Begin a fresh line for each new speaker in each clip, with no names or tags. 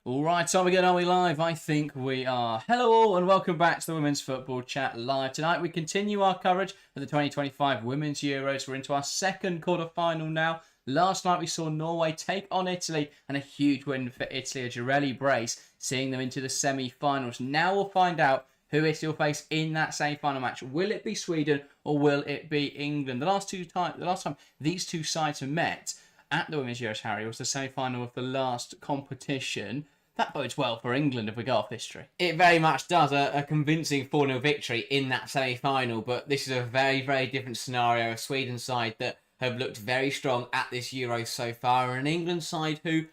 All right, so are we live? I think we are. Hello all and welcome back to the Women's Football Chat Live. Tonight we continue our coverage of the 2025 Women's Euros. We're into our second quarter-final now. Last night we saw Norway take on Italy and a huge win for Italy, a Girelli brace, seeing them into the semi-finals. Now we'll find out who Italy will face in that semi-final match. Will it be Sweden or will it be England? The last time these two sides have met at the Women's Euros, Harry, was the semi-final of the last competition. That bodes well for England if we go off history.
It very much does. A convincing 4-0 victory in that semi-final, but this is a very, very different scenario. A Sweden side that have looked very strong at this Euro so far, and an England side who,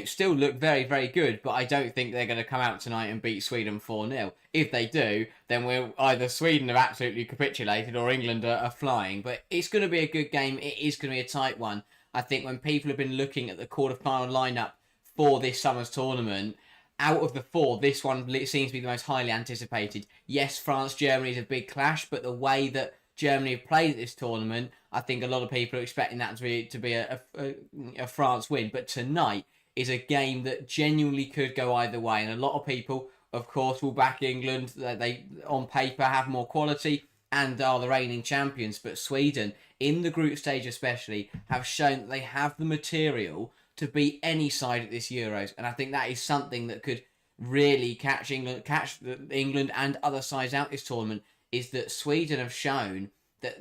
still look very, very good, but I don't think they're going to come out tonight and beat Sweden 4-0. If they do, then we're either Sweden have absolutely capitulated or England are flying. But it's going to be a good game. It is going to be a tight one. I think when people have been looking at the quarter-final lineup for this summer's tournament, out of the four, this one seems to be the most highly anticipated. Yes, France-Germany is a big clash, but the way that Germany have played at this tournament, I think a lot of people are expecting that to be a France win. But tonight is a game that genuinely could go either way, and a lot of people, of course, will back England. They on paper have more quality and are the reigning champions, but Sweden, in the group stage especially, have shown that they have the material to beat any side at this Euros, and I think that is something that could really catch England and other sides out this tournament. Is that Sweden have shown that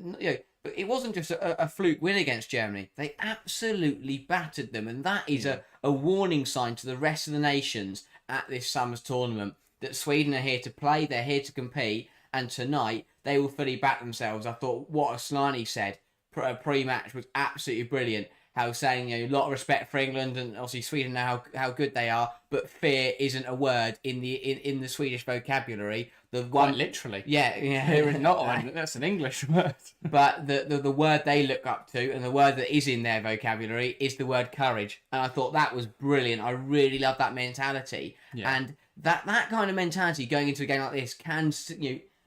it wasn't just a fluke win against Germany; they absolutely battered them, and that is a warning sign to the rest of the nations at this summer's tournament that Sweden are here to play, they're here to compete, and tonight they will fully back themselves. I thought what Aslani said pre-match was absolutely brilliant. How saying a lot of respect for England and obviously Sweden know how good they are, but fear isn't a word in the Swedish vocabulary.
Quite literally.
Yeah.
Fear is not one. That's an English word.
But the word they look up to and the word that is in their vocabulary is the word courage. And I thought that was brilliant. I really love that mentality. Yeah. And that kind of mentality going into a game like this can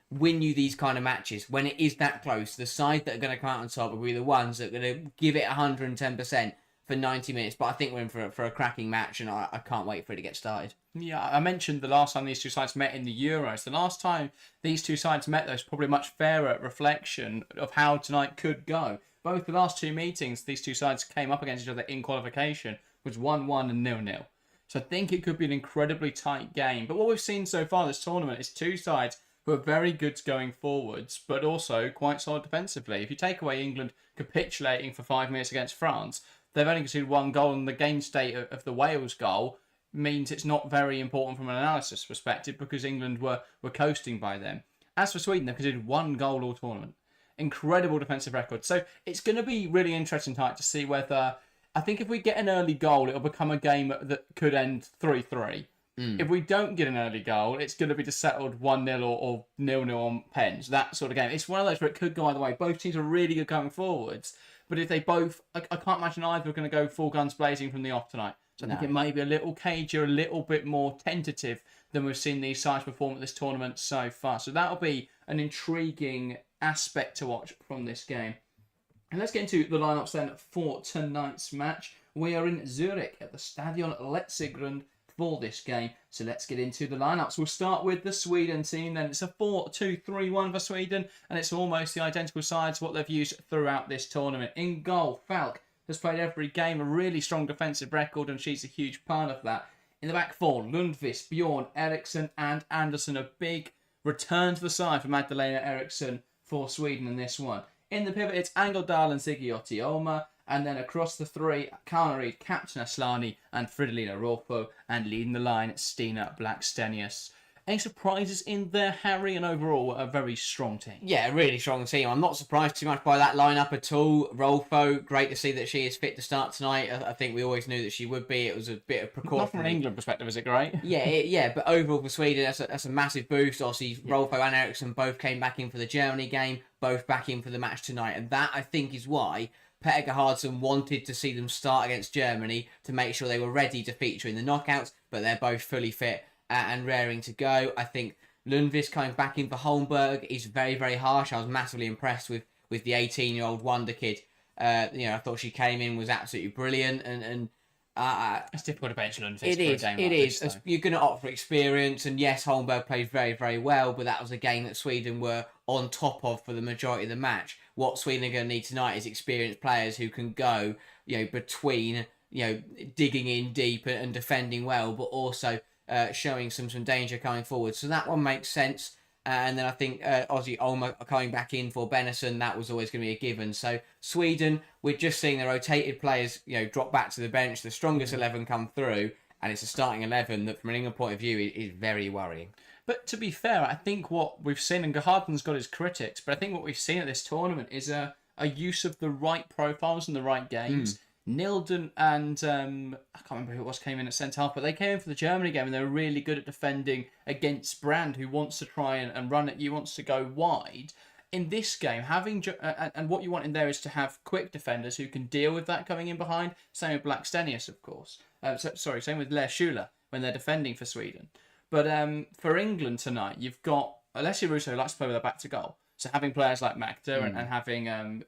win you these kind of matches when it is that close. The side that are going to come out on top will be the ones that are going to give it 110% for 90 minutes. But I think we're in for a cracking match, and I can't wait for it to get started.
Yeah, I mentioned the last time these two sides met in the Euros. The last time these two sides met, there's probably a much fairer reflection of how tonight could go. Both the last two meetings, these two sides came up against each other in qualification, was 1-1 and 0-0. So I think it could be an incredibly tight game. But what we've seen so far this tournament is two sides who are very good going forwards, but also quite solid defensively. If you take away England capitulating for 5 minutes against France, they've only conceded one goal, and the game state of the Wales goal means it's not very important from an analysis perspective because England were coasting by them. As for Sweden, they've conceded one goal all tournament. Incredible defensive record. So it's going to be really interesting tonight to see whether... I think if we get an early goal, it'll become a game that could end 3-3. If we don't get an early goal, it's going to be just settled 1-0 or 0-0 on pens. That sort of game. It's one of those where it could go either way. Both teams are really good going forwards. But if they both... I can't imagine either are going to go full guns blazing from the off tonight. So I think it may be a little cagier, a little bit more tentative than we've seen these sides perform at this tournament so far. So that'll be an intriguing aspect to watch from this game. And let's get into the lineups then for tonight's match. We are in Zurich at the Stadion Letzigrund for this game. So let's get into the lineups. We'll start with the Sweden team then. It's a 4-2-3-1 for Sweden, and it's almost the identical sides what they've used throughout this tournament. In goal, Falk has played every game, a really strong defensive record, and she's a huge part of that. In the back four, Lundqvist, Bjorn, Eriksson and Andersson. A big return to the side for Magdalena Eriksson for Sweden in this one. In the pivot, it's Angeldal and Sigiotti Oma. And then across the three, Karnarid, Captain Aslani and Fridolina Rolfo. And leading the line, Stina Blackstenius. Any surprises in there, Harry? And overall, a very strong team.
Yeah, a really strong team. I'm not surprised too much by that lineup at all. Rolfo, great to see that she is fit to start tonight. I think we always knew that she would be. It was a bit of precaution.
Not from an England perspective, is it great?
Yeah. But overall for Sweden, that's a massive boost. Obviously, Rolfo and Eriksson both came back in for the Germany game, both back in for the match tonight. And that, I think, is why Petter Gerhardsson wanted to see them start against Germany to make sure they were ready to feature in the knockouts, but they're both fully fit and raring to go. I think Lundqvist coming back in for Holmberg is very, very harsh. I was massively impressed with the 18-year-old wonder kid. I thought she came in, was absolutely brilliant, and
It's difficult to bench Lundqvist
It
for a
is.
game
It
like
is.
this, though.
You're going to opt for experience, and yes, Holmberg played very, very well, but that was a game that Sweden were on top of for the majority of the match. What Sweden are going to need tonight is experienced players who can go, between, digging in deep and defending well, but also showing some danger coming forward. So that one makes sense. And then I think Ozzy Olmer coming back in for Benison, that was always going to be a given. So Sweden, we're just seeing the rotated players, drop back to the bench, the strongest 11 come through, and it's a starting 11 that, from an England point of view, is very worrying.
But to be fair, I think what we've seen, and Gaharden's got his critics, but I think what we've seen at this tournament is a use of the right profiles and the right games. Nilden and I can't remember who it was came in at centre half, but they came in for the Germany game and they were really good at defending against Brand, who wants to try and run at you, wants to go wide. In this game, having and what you want in there is to have quick defenders who can deal with that coming in behind. Same with Blackstenius, of course. Same with Leo Schuler when they're defending for Sweden. But for England tonight, you've got Alessio Russo who likes to play with a back to goal. So having players like Magda and having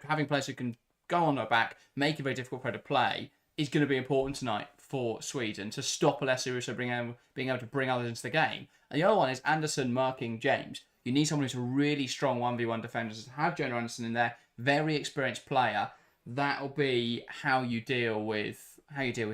having players who can go on their back, make it very difficult for her to play, is going to be important tonight for Sweden to stop Alessio Russo being able to bring others into the game. And the other one is Anderson marking James. You need someone who's a really strong 1v1 defender. To have Jonah Anderson in there, very experienced player. That'll be how you deal with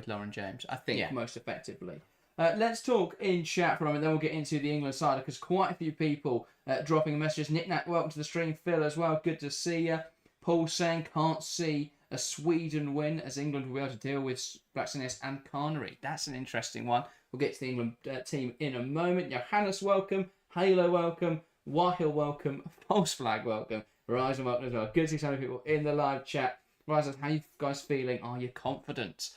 Lauren James, I think, most effectively. Let's talk in chat for a moment, then we'll get into the England side, because quite a few people dropping messages. Nick Nat, welcome to the stream. Phil as well, good to see you. Paul saying can't see a Sweden win, as England will be able to deal with Blackstenius and Carnery. That's an interesting one. We'll get to the England team in a moment. Johannes, welcome. Halo, welcome. Wahil, welcome. False Flag, welcome. Verizon, welcome as well. Good to see so many people in the live chat. Verizon, how you guys feeling? Are you confident?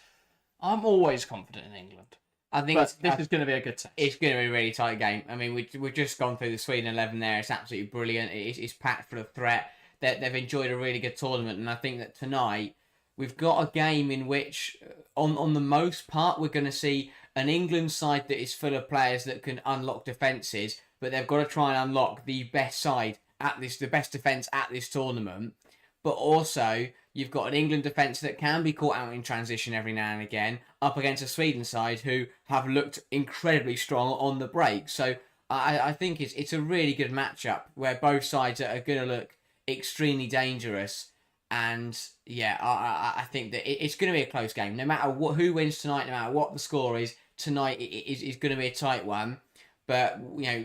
I'm always confident in England.
I think
this is going to be a good test.
It's going to be a really tight game. I mean, we've just gone through the Sweden 11 there. It's absolutely brilliant. It's packed full of threat. They've enjoyed a really good tournament, and I think that tonight we've got a game in which, on the most part, we're going to see an England side that is full of players that can unlock defences, but they've got to try and unlock the best side the best defence at this tournament. But also, you've got an England defence that can be caught out in transition every now and again, up against a Sweden side who have looked incredibly strong on the break. So I think it's a really good matchup where both sides are going to look extremely dangerous, and I think that it's going to be a close game. No matter who wins tonight, no matter what the score is, tonight is going to be a tight one. But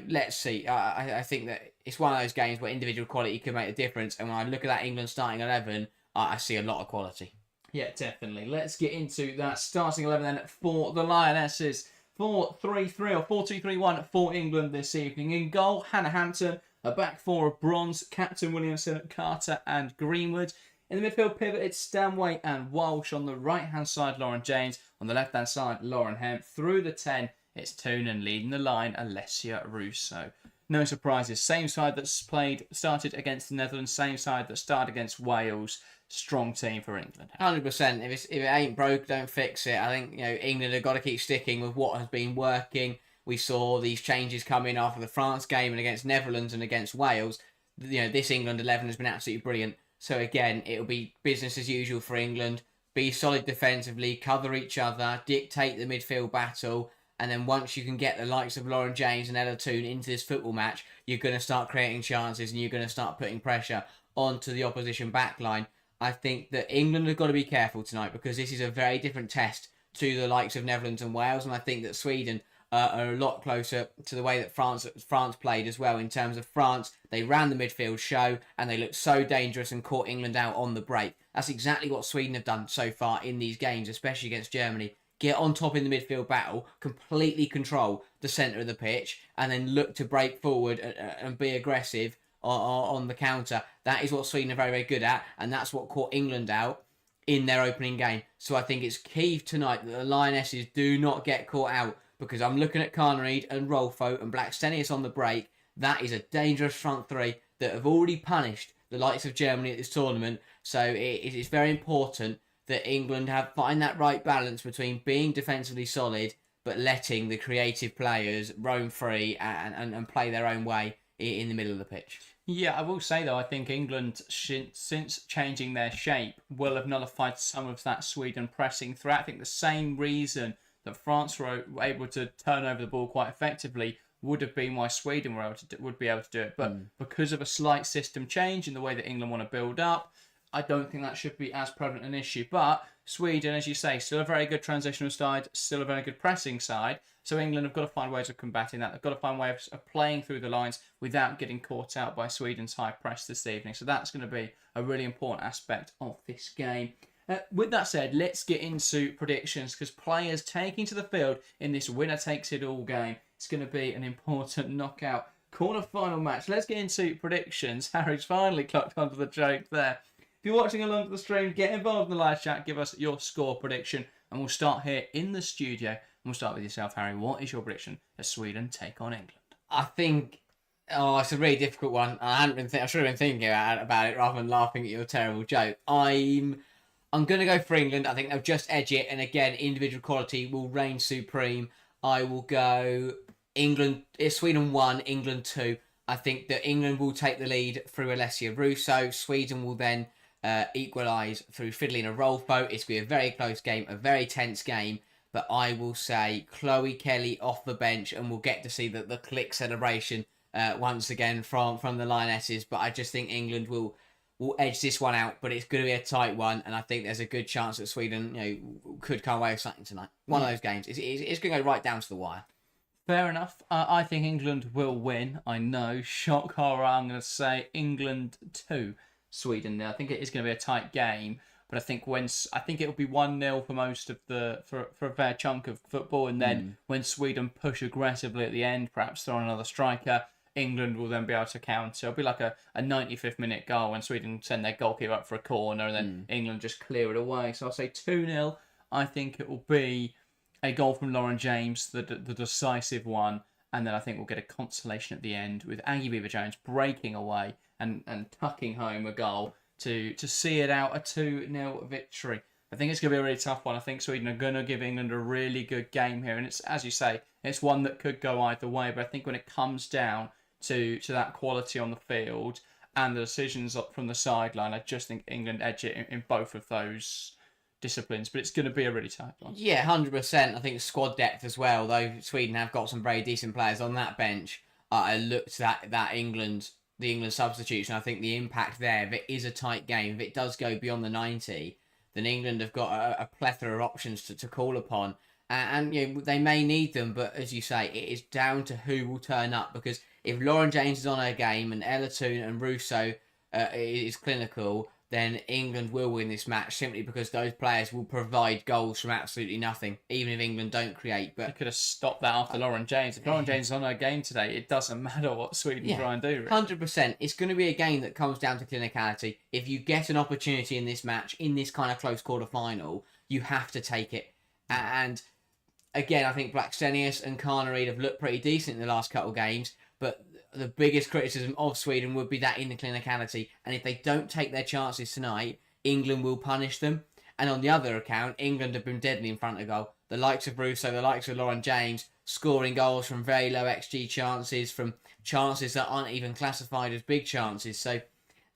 let's see. I think that it's one of those games where individual quality can make a difference, and when I look at that England starting 11, I see a lot of quality. Yeah, definitely. Let's get into that starting 11 then for the Lionesses. 4-3-3 or 4-2-3-1 for England this evening. In goal, Hannah Hampton. A back four of bronze, Captain Williamson, Carter and Greenwood. In the midfield pivot, it's Stanway and Walsh. On the right-hand side, Lauren James. On the left-hand side, Lauren Hemp. Through the 10, it's Toonan. Leading the line, Alessia Russo. No surprises. Same side that started against the Netherlands. Same side that started against Wales. Strong team for England. 100%. If it ain't broke, don't fix it. I think England have got to keep sticking with what has been working. We saw these changes come in after the France game and against Netherlands and against Wales. This England 11 has been absolutely brilliant. So again, it'll be business as usual for England. Be solid defensively, cover each other, dictate the midfield battle, and then once you can get the likes of Lauren James and Ella Toone into this football match, you're going to start creating chances and you're going to start putting pressure onto the opposition backline. I think that England have got to be careful tonight, because this is a very different test to the likes of Netherlands and Wales, and I think that Sweden are a lot closer to the way that France played as well. In terms of France, they ran the midfield show and they looked so dangerous and caught England out on the break. That's exactly what Sweden have done so far in these games, especially against Germany. Get on top in the midfield battle, completely control the centre of the pitch, and then look to break forward and be aggressive on the counter. That is what Sweden are very, very good at, and that's what caught England out in their opening game. So I think it's key tonight that the Lionesses do not get caught out, because I'm looking at Carnery and Rolfo and Blackstenius on the break. That is a dangerous front three that have already punished the likes of Germany at this tournament. So it is very important that England find that right balance between being defensively solid but letting the creative players roam free and play their own way in the middle of the pitch.
Yeah, I will say though, I think England, since changing their shape, will have nullified some of that Sweden pressing threat. I think the same reason that France were able to turn over the ball quite effectively would have been why Sweden would be able to do it. But because of a slight system change in the way that England want to build up, I don't think that should be as prevalent an issue. But Sweden, as you say, still a very good transitional side, still a very good pressing side. So England have got to find ways of combating that. They've got to find ways of playing through the lines without getting caught out by Sweden's high press this evening. So that's going to be a really important aspect of this game. With that said, let's get into predictions, because players taking to the field in this winner-takes-it-all game, it's going to be an important knockout quarter-final match. Let's get into predictions. Harry's finally clocked onto the joke there. If you're watching along to the stream, get involved in the live chat, give us your score prediction, and we'll start here in the studio. And we'll start with yourself, Harry. What is your prediction as Sweden take on England?
I think, it's a really difficult one. I should have been thinking about it rather than laughing at your terrible joke. I'm going to go for England. I think they'll just edge it, and again, individual quality will reign supreme. I will go Sweden 1, England 2. I think that England will take the lead through Alessia Russo. Sweden will then equalise through Fidelina Rolfo. It's going to be a very close game, a very tense game. But I will say Chloe Kelly off the bench, and we'll get to see the click celebration once again from the Lionesses. But I just think England will edge this one out, but it's going to be a tight one, and I think there's a good chance that Sweden could come away with something tonight. One of those games. It's going to go right down to the wire.
Fair enough. I think England will win. I know. Shock horror. I'm going to say England 2, Sweden. I think it is going to be a tight game, but I think it'll be 1-0 for most of for a fair chunk of football, and then when Sweden push aggressively at the end, perhaps throw another striker, England will then be able to counter. It'll be like a 95th minute goal when Sweden send their goalkeeper up for a corner, and then England just clear it away. So I'll say 2-0. I think it will be a goal from Lauren James, the decisive one, and then I think we'll get a consolation at the end with Aggie Beaver-Jones breaking away and tucking home a goal to see it out, a 2-0 victory. I think it's going to be a really tough one. I think Sweden are going to give England a really good game here, and it's, as you say, it's one that could go either way, but I think when it comes down to that quality on the field and the decisions from the sideline, I just think England edge it in both of those disciplines, but it's going to be a really tight one.
Yeah, 100%. I think squad depth as well, though Sweden have got some very decent players on that bench. I looked at the England substitution. I think the impact there, if it is a tight game, if it does go beyond the 90, then England have got a plethora of options to call upon. And they may need them, but as you say, it is down to who will turn up, because if Lauren James is on her game and Ella Toon and Russo is clinical, then England will win this match simply because those players will provide goals from absolutely nothing, even if England don't create. But
they could have stopped that after Lauren James. If Lauren James is on her game today, it doesn't matter what Sweden try and do. Really.
100%. It's going to be a game that comes down to clinicality. If you get an opportunity in this match, in this kind of close quarter-final, you have to take it. And again, I think Blackstenius and Carnereid have looked pretty decent in the last couple of games, but the biggest criticism of Sweden would be that in the clinicality. And if they don't take their chances tonight, England will punish them. And on the other account, England have been deadly in front of goal. The likes of Russo, the likes of Lauren James, scoring goals from very low XG chances, from chances that aren't even classified as big chances. So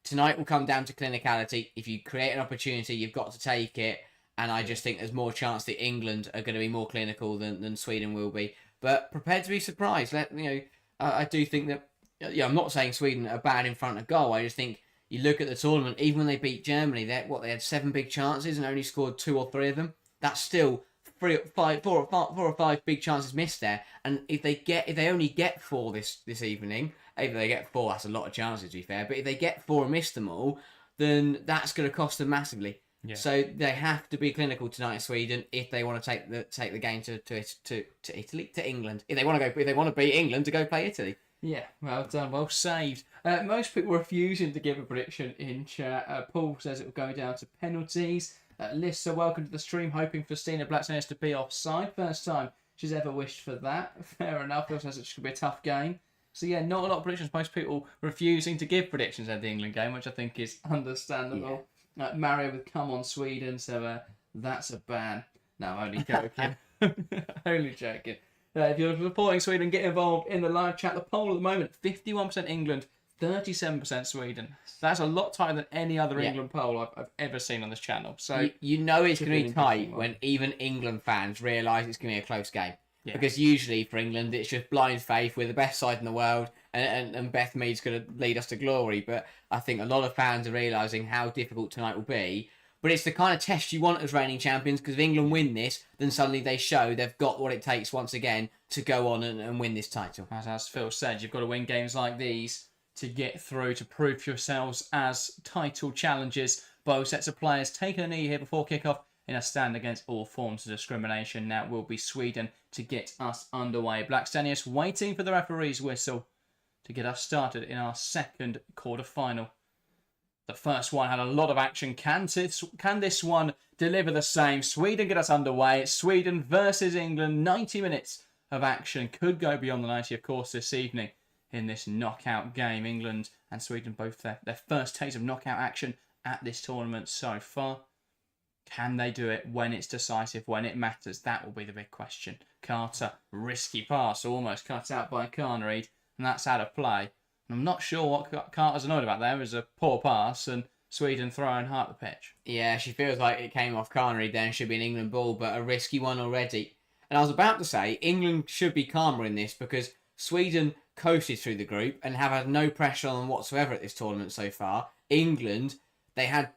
tonight will come down to clinicality. If you create an opportunity, you've got to take it. And I just think there's more chance that England are going to be more clinical than Sweden will be. But prepared to be surprised. I do think that, I'm not saying Sweden are bad in front of goal. I just think you look at the tournament, even when they beat Germany, they had 7 big chances and only scored 2 or 3 of them. That's still 4 or 5 big chances missed there. And if they only get 4 this evening, if they get 4, that's a lot of chances to be fair. But if they get 4 and miss them all, then that's going to cost them massively. Yeah. So they have to be clinical tonight in Sweden if they want to take the game to Italy, to England. If they want to beat England, to go play Italy.
Yeah, well done, well saved. Most people refusing to give a prediction in chat. Paul says it will go down to penalties. Lissa, welcome to the stream, hoping for Stina Blackstenius to be offside. First time she's ever wished for that. Fair enough. Also says it's going to be a tough game. So yeah, not a lot of predictions. Most people refusing to give predictions at the England game, which I think is understandable. Yeah. Mario with "Come on Sweden," so that's a ban. No, I'm only joking. Only joking. If you're supporting Sweden, get involved in the live chat. The poll at the moment, 51% England, 37% Sweden. That's a lot tighter than any other England poll I've ever seen on this channel. So
you know it's going to be tight
one.
when even England fans realise it's going to be a close game.
Yeah.
Because usually for England, it's just blind faith. We're the best side in the world, and Beth Mead's going to lead us to glory. But I think a lot of fans are realising how difficult tonight will be. But it's the kind of test you want as reigning champions, because if England win this, then suddenly they show they've got what it takes once again to go on and win this title.
As Phil said, you've got to win games like these to get through, to prove yourselves as title challengers. Both sets of players taking a knee here before kickoff in a stand against all forms of discrimination. Now it will be Sweden to get us underway. Blackstenius waiting for the referee's whistle to get us started in our second quarter-final. The first one had a lot of action. Can this one deliver the same? Sweden get us underway. It's Sweden versus England. 90 minutes of action. Could go beyond the 90, of course, this evening in this knockout game. England and Sweden both their first taste of knockout action at this tournament so far. Can they do it when it's decisive, when it matters? That will be the big question. Carter, risky pass, almost cut out by Carnered, and that's out of play. I'm not sure what Carter's annoyed about there. It was a poor pass and Sweden throwing hard at the pitch.
Yeah, she feels like it came off Carnered there and should be an England ball, but a risky one already. And I was about to say, England should be calmer in this because Sweden coasted through the group and have had no pressure on them whatsoever at this tournament so far. England, they had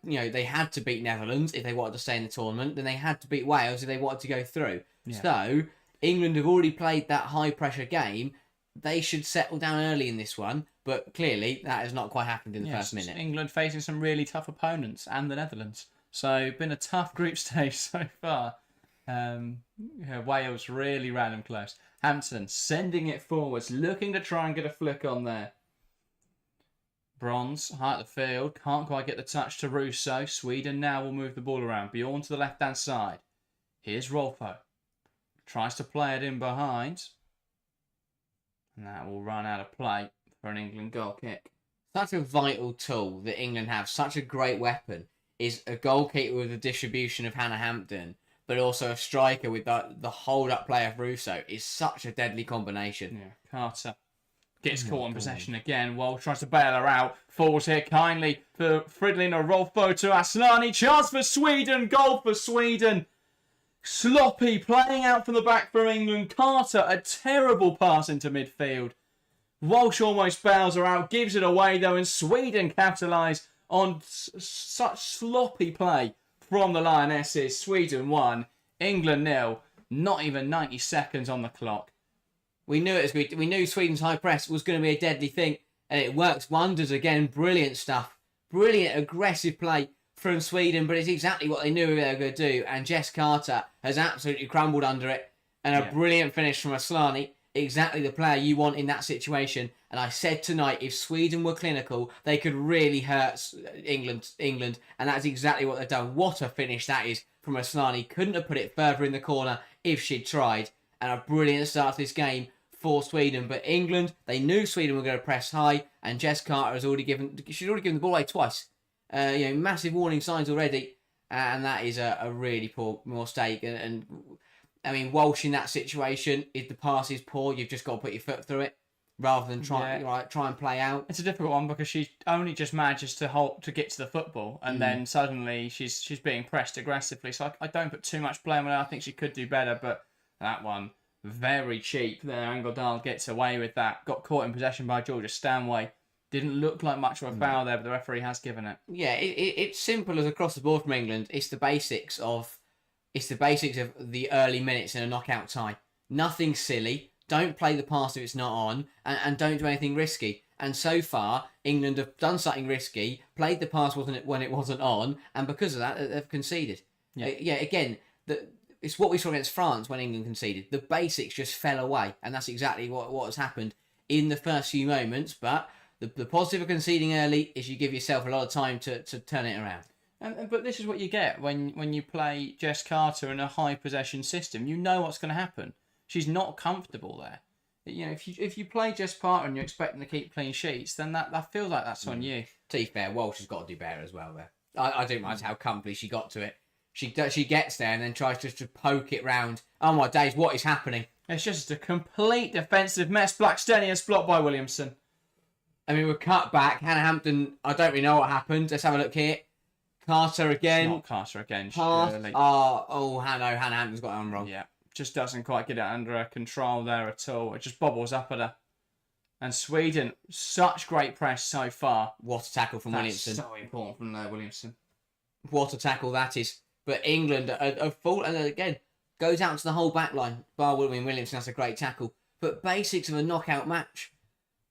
to beat Netherlands if they wanted to stay in the tournament. Then they had to beat Wales if they wanted to go through. Yeah. So England have already played that high pressure game. They should settle down early in this one, but clearly that has not quite happened in the first minute.
England facing some really tough opponents and the Netherlands. So been a tough group stage so far. Wales really ran them close. Hampton sending it forwards, looking to try and get a flick on there. Bronze, high at the field, can't quite get the touch to Russo. Sweden now will move the ball around. Bjorn to the left-hand side. Here's Rolfo. Tries to play it in behind. And that will run out of play for an England goal kick.
Such a vital tool that England have, such a great weapon, is a goalkeeper with the distribution of Hannah Hampton, but also a striker with the hold-up play of Russo is such a deadly combination.
Yeah, Carter gets caught in possession again. Walsh tries to bail her out. Falls here kindly for Fridlin or Rolfo to Asllani. Chance for Sweden. Goal for Sweden. Sloppy playing out from the back for England. Carter, a terrible pass into midfield. Walsh almost bails her out. Gives it away though. And Sweden capitalise on such sloppy play from the Lionesses. Sweden 1, England 0. Not even 90 seconds on the clock.
We knew we knew Sweden's high press was going to be a deadly thing, and it works wonders again. Brilliant stuff, brilliant aggressive play from Sweden, but it's exactly what they knew they were going to do. And Jess Carter has absolutely crumbled under it, and a brilliant finish from Asllani. Exactly the player you want in that situation. And I said tonight, if Sweden were clinical, they could really hurt England, and that's exactly what they've done. What a finish that is from Asllani. Couldn't have put it further in the corner if she'd tried. And a brilliant start to this game for Sweden. But England, they knew Sweden were going to press high, and Jess Carter she'd already given the ball away twice. Massive warning signs already, and that is a really poor mistake. And I mean, Walsh in that situation, if the pass is poor, you've just got to put your foot through it rather than try and play out.
It's a difficult one because she only just manages to get to the football, and then suddenly she's being pressed aggressively. So I don't put too much blame on her. I think she could do better, but that one very cheap there. Angeldal gets away with that. Got caught in possession by Georgia Stanway. Didn't look like much of a foul there, but the referee has given it.
Yeah, it's simple as across the board from England. It's the basics of the early minutes in a knockout tie. Nothing silly. Don't play the pass if it's not on, and don't do anything risky. And so far, England have done something risky, played the pass when it wasn't on, and because of that, they've conceded. Again, it's what we saw against France when England conceded. The basics just fell away, and that's exactly what has happened in the first few moments. But the positive of conceding early is you give yourself a lot of time to turn it around.
But this is what you get when you play Jess Carter in a high possession system. You know what's going to happen. She's not comfortable there. You know, if you play Jess Carter and you're expecting to keep clean sheets, then that feels like that's on you.
To be fair, Walsh has got to do better as well there. I don't mind how comfortably she got to it. She gets there and then tries just to poke it round. Oh my days, what is happening?
It's just a complete defensive mess. Blackstenius blocked by Williamson.
I mean, we're cut back. Hannah Hampton, I don't really know what happened. Let's have a look here. Carter again.
Not Carter again,
Pass.
surely.
Hannah Hampton's got it on wrong.
Yeah, just doesn't quite get it under her control there at all. It just bobbles up at her. And Sweden, such great press so far.
What a tackle from Williamson.
So important from Williamson.
What a tackle that is. But England are full, and again, goes out to the whole back line. Bar Williamson, that's a great tackle. But basics of a knockout match.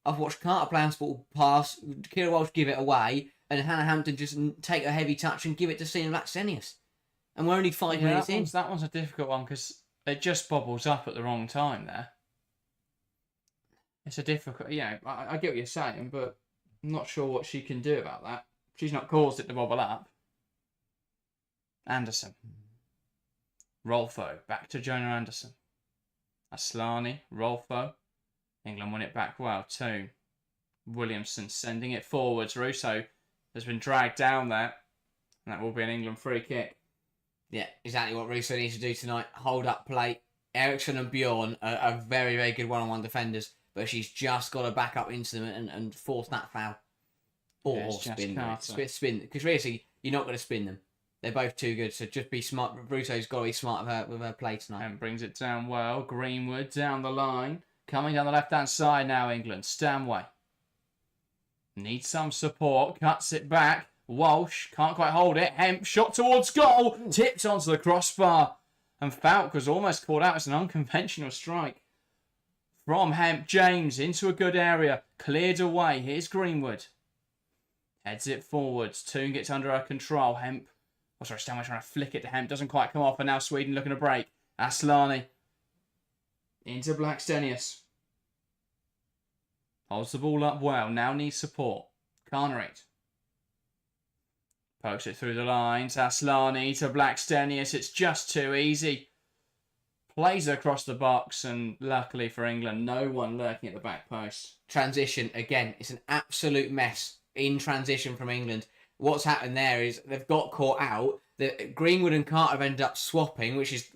I've watched Carter play ball pass, Kira Walsh give it away, and Hannah Hampton just take a heavy touch and give it to Sian Blackstenius. And we're only 5 minutes in.
That one's a difficult one because it just bobbles up at the wrong time there. It's a difficult... Yeah, I get what you're saying, but I'm not sure what she can do about that. She's not caused it to bobble up. Anderson. Rolfo. Back to Jonah Anderson. Aslani. Rolfo. England win it back well too. Williamson sending it forwards. Russo has been dragged down there. And that will be an England free kick.
Yeah, exactly what Russo needs to do tonight. Hold up play. Eriksson and Bjorn are very, very good one-on-one defenders. But she's just got to back up into them and force that foul. Or spin. Because really, you're not going to spin them. They're both too good, so just be smart. Russo's got to be smart with her play tonight.
And brings it down well. Greenwood down the line. Coming down the left-hand side now, England. Stanway. Needs some support. Cuts it back. Walsh can't quite hold it. Hemp shot towards goal. Tipped onto the crossbar. And Falk was almost caught out. It's an unconventional strike. From Hemp, James into a good area. Cleared away. Here's Greenwood. Heads it forwards. Toon gets under her control. Hemp. Oh, sorry, Stanway trying to flick it to Hemp. Doesn't quite come off. And now Sweden looking to break. Aslani. Into Blackstenius. Holds the ball up well. Now needs support. Carnarate. Pokes it through the lines. Aslani to Blackstenius. It's just too easy. Plays across the box, and luckily for England, no one lurking at the back post.
Transition, again, it's an absolute mess in transition from England. What's happened there is they've got caught out. Greenwood and Carter have ended up swapping, which is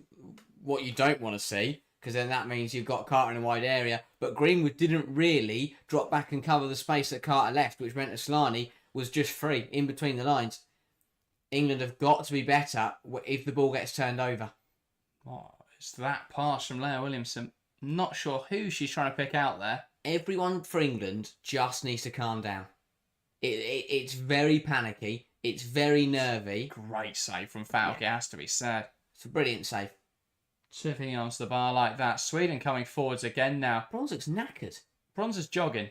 what you don't want to see, because then that means you've got Carter in a wide area. But Greenwood didn't really drop back and cover the space that Carter left, which meant Aslani was just free in between the lines. England have got to be better if the ball gets turned over.
Oh, it's that pass from Leah Williamson. Not sure who she's trying to pick out there.
Everyone for England just needs to calm down. It's very panicky. It's very nervy.
Great save from Falk, yeah. It has to be said.
It's a brilliant save.
Chipping onto the bar like that. Sweden coming forwards again now.
Bronze looks knackered.
Bronze is jogging.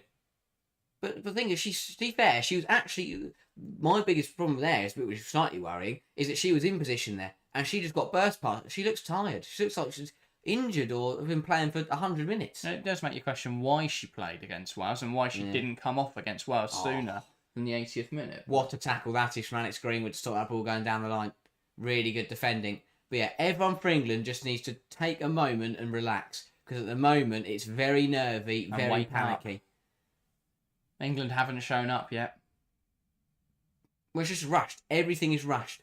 But the thing is, to be fair, she was actually... My biggest problem there, which was slightly worrying, is that she was in position there. And she just got burst past. She looks tired. She looks like she's injured or been playing for 100 minutes.
It does make you question why she played against Wales and why she didn't come off against Wales sooner than the 80th minute.
What a tackle that is from Alex Greenwood to stop that ball going down the line. Really good defending. But yeah, everyone for England just needs to take a moment and relax. Because at the moment, it's very nervy, very panicky.
England haven't shown up yet.
Well, it's just rushed. Everything is rushed.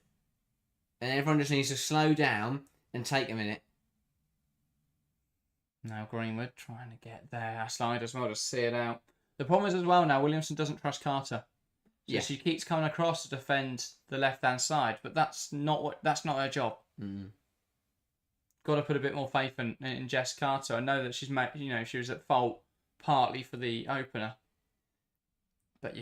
And everyone just needs to slow down and take a minute.
Now Greenwood trying to get there. Aslani as well to see it out. The problem is as well now, Williamson doesn't trust Carter. So she keeps coming across to defend the left-hand side. But that's not her job. Got to put a bit more faith in Jess Carter. I know that she's made, she was at fault partly for the opener. But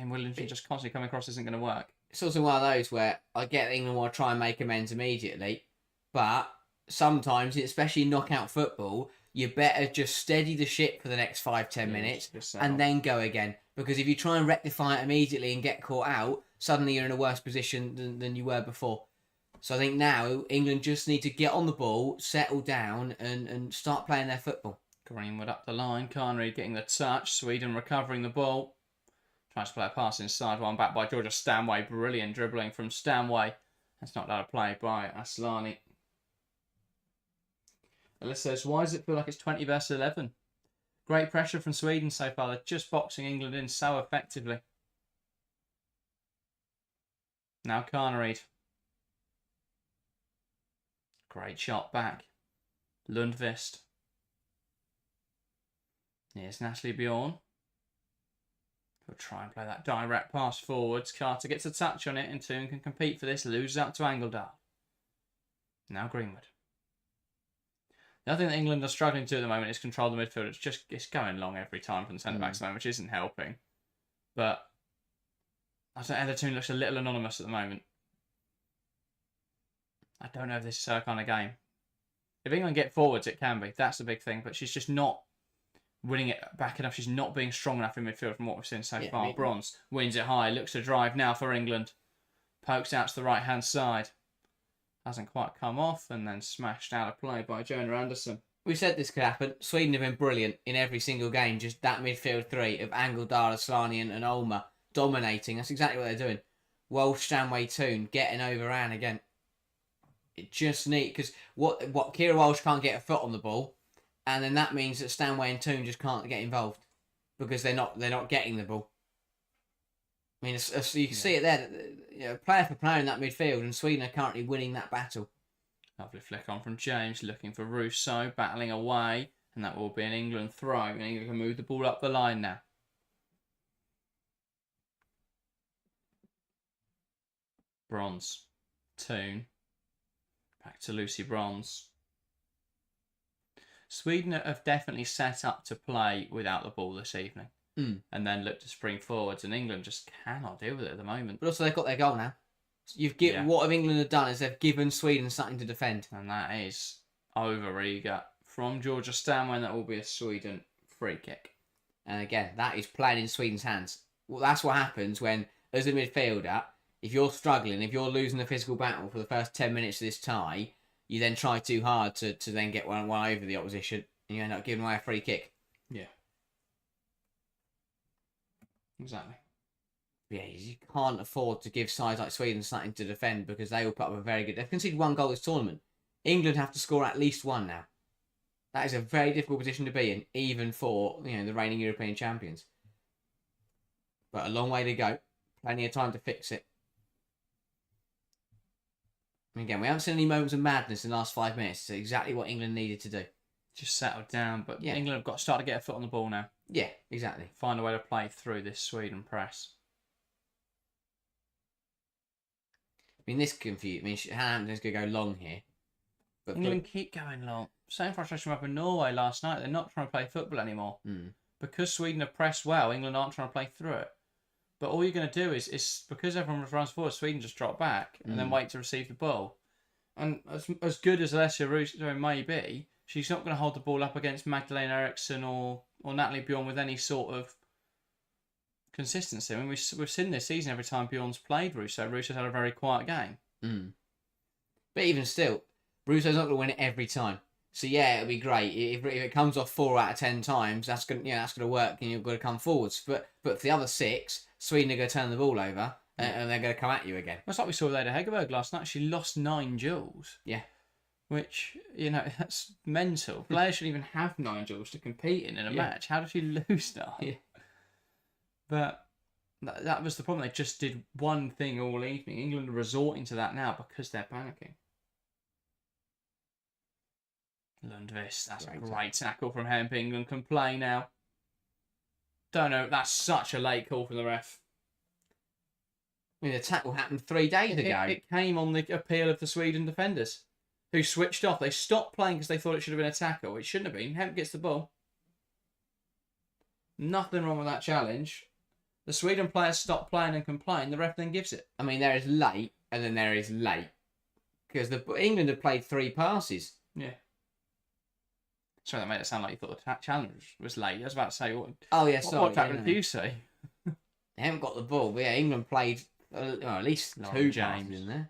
Williamson just constantly coming across isn't going to work.
It's also one of those where I get England want to try and make amends immediately, but sometimes, especially in knockout football, you better just steady the ship for the next 5-10 minutes and then go again. Because if you try and rectify it immediately and get caught out, suddenly you're in a worse position than you were before. So I think now England just need to get on the ball, settle down, and start playing their football.
Greenwood up the line, Carnarate getting the touch, Sweden recovering the ball. Tries to play a pass inside, one back by Georgia Stanway. Brilliant dribbling from Stanway. That's not allowed to play by Aslani. Alyssa says, why does it feel like it's 20 versus 11? Great pressure from Sweden so far. They're just boxing England in so effectively. Now Carnarate. Great shot back. Lundqvist. Here's Natalie Bjorn. We'll try and play that direct pass forwards. Carter gets a touch on it and Toon can compete for this. Loses out to Angledal. Now Greenwood. The other thing that England are struggling to at the moment is control the midfield. It's going long every time from the centre-backs, which isn't helping. But I don't know, Toon looks a little anonymous at the moment. I don't know if this is her kind of game. If England get forwards, it can be. That's the big thing. But she's just not winning it back enough. She's not being strong enough in midfield from what we've seen so far. Bronze wins it high. Looks to drive now for England. Pokes out to the right-hand side. Hasn't quite come off and then smashed out of play by Jonah Anderson.
We said this could happen. Sweden have been brilliant in every single game. Just that midfield three of Angledal, Aslani and Olma dominating. That's exactly what they're doing. Walsh, Stanway, Toon getting overran again. It just neat because what Kira Walsh can't get a foot on the ball, and then that means that Stanway and Toon just can't get involved because they're not getting the ball. I mean, you can see it there. Player for player in that midfield, and Sweden are currently winning that battle.
Lovely flick on from James, looking for Russo, battling away, and that will be an England throw. And England can move the ball up the line now. Bronze, Toon, back to Lucy Bronze. Sweden have definitely set up to play without the ball this evening. And then look to spring forwards, and England just cannot deal with it at the moment.
But also they've got their goal now. What England have done is they've given Sweden something to defend.
And that is over eager from Georgia Stanway. That will be a Sweden free kick.
And again, that is playing in Sweden's hands. Well, that's what happens when, as a midfielder, if you're struggling, if you're losing the physical battle for the first 10 minutes of this tie, you then try too hard to then get one over the opposition, and you end up giving away a free kick.
Yeah. Exactly.
Yeah, you can't afford to give sides like Sweden something to defend because they will put up a very good... They've conceded 1 goal this tournament. England have to score at least 1 now. That is a very difficult position to be in, even for the reigning European champions. But a long way to go. Plenty of time to fix it. And again, we haven't seen any moments of madness in the last 5 minutes. It's exactly what England needed to do.
Just settled down, but England have got to start to get a foot on the ball now.
Yeah, exactly.
Find a way to play through this Sweden press.
I mean, this confused. I mean, Hampton's going to go long here.
But England keep going long. Same frustration up in Norway last night. They're not trying to play football anymore. Because Sweden have pressed well, England aren't trying to play through it. But all you're going to do is because everyone runs forward, Sweden just drop back and then wait to receive the ball. And as good as Alessia Russo may be, she's not going to hold the ball up against Magdalena Eriksson or Natalie Bjorn with any sort of consistency. I mean, we've seen this season every time Bjorn's played Russo. Russo's had a very quiet game.
But even still, Russo's not going to win it every time. So yeah, it'll be great if it comes off 4 out of 10 times. That's going to work, and you've got to come forwards. But for the other 6, Sweden are going to turn the ball over and they're going to come at you again.
Well, it's like we saw with Ada Hegerberg last night. She lost 9 duels.
Yeah.
Which, that's mental. Players shouldn't even have 9 duels to compete in a match. How did she lose that?
Yeah.
But that was the problem. They just did one thing all evening. England are resorting to that now because they're panicking. Lundqvist, that's a great tackle from Hemp. England can play now. Don't know, that's such a late call from the ref.
I mean, the tackle happened 3 days ago.
It came on the appeal of the Sweden defenders, who switched off. They stopped playing because they thought it should have been a tackle. It shouldn't have been. Hemp gets the ball. Nothing wrong with that challenge. The Sweden players stop playing and complain. The ref then gives it.
I mean, there is late, and then there is late. Because England have played 3 passes.
Yeah. Sorry, that made it sound like you thought the challenge was late. I was about to say, what happened to you say?
They haven't got the ball, but England played at least
Lauren
2 passes in there.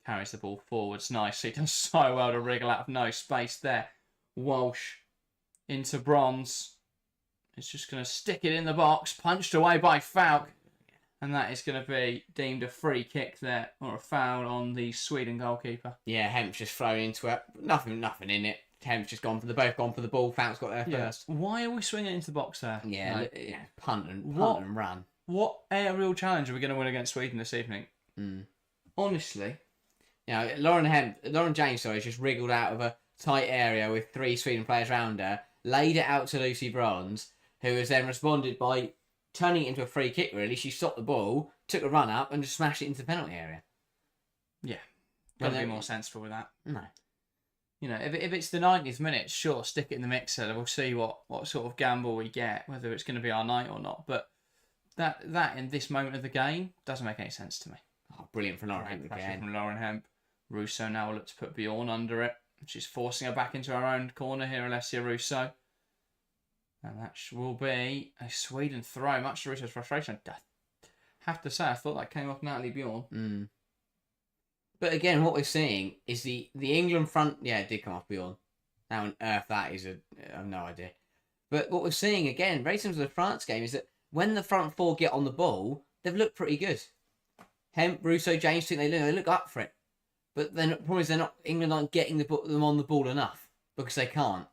Carries the ball forwards nicely. Does so well to wriggle out of no space there. Walsh into Bronze. It's just going to stick it in the box. Punched away by Falk. And that is going to be deemed a free kick there, or a foul on the Sweden goalkeeper.
Yeah, Hemp's just thrown into it. Nothing in it. Hemp's just both gone for the ball. Falk's got there first.
Why are we swinging into the box there?
Yeah, punt and run.
What aerial challenge are we going to win against Sweden this evening?
Mm.
Honestly,
You know, Lauren James, sorry, just wriggled out of a tight area with 3 Sweden players around her, laid it out to Lucy Bronze, who has then responded by turning it into a free kick, really. She stopped the ball, took a run up, and just smashed it into the penalty area.
Yeah. Got to be more sensible with that.
No.
You know, if it's the 90th minute, sure, stick it in the mixer. We'll see what sort of gamble we get, whether it's going to be our night or not. But that in this moment of the game doesn't make any sense to me.
Oh, brilliant from Lauren Hemp again.
From Lauren Hemp. Russo now will look to put Bjorn under it. She's forcing her back into her own corner here, Alessia Russo. And that will be a Sweden throw, much to Russo's frustration. I have to say, I thought that came off Natalie Bjorn.
Mm. But again, what we're seeing is the England front... Yeah, it did come off Bjorn. How on earth that is, I have no idea. But what we're seeing, again, very similar to the France game, is that when the front four get on the ball, they've looked pretty good. Hemp, Russo, James, think they look up for it. But then the problem is England aren't getting them on the ball enough because they can't.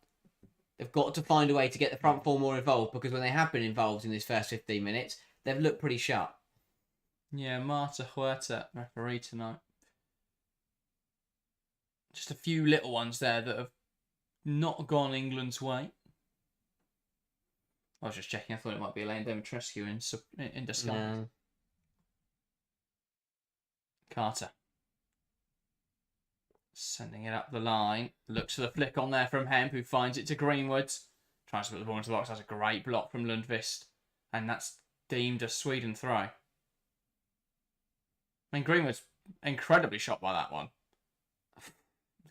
They've got to find a way to get the front four more involved because when they have been involved in this first 15 minutes, they've looked pretty sharp.
Yeah, Marta Huerta, referee tonight. Just a few little ones there that have not gone England's way. I was just checking. I thought it might be Elaine Demetrescu in disguise. No. Carter. Sending it up the line. Looks for the flick on there from Hemp, who finds it to Greenwood. Tries to put the ball into the box. That's a great block from Lundqvist. And that's deemed a Sweden throw. I mean, Greenwood's incredibly shocked by that one.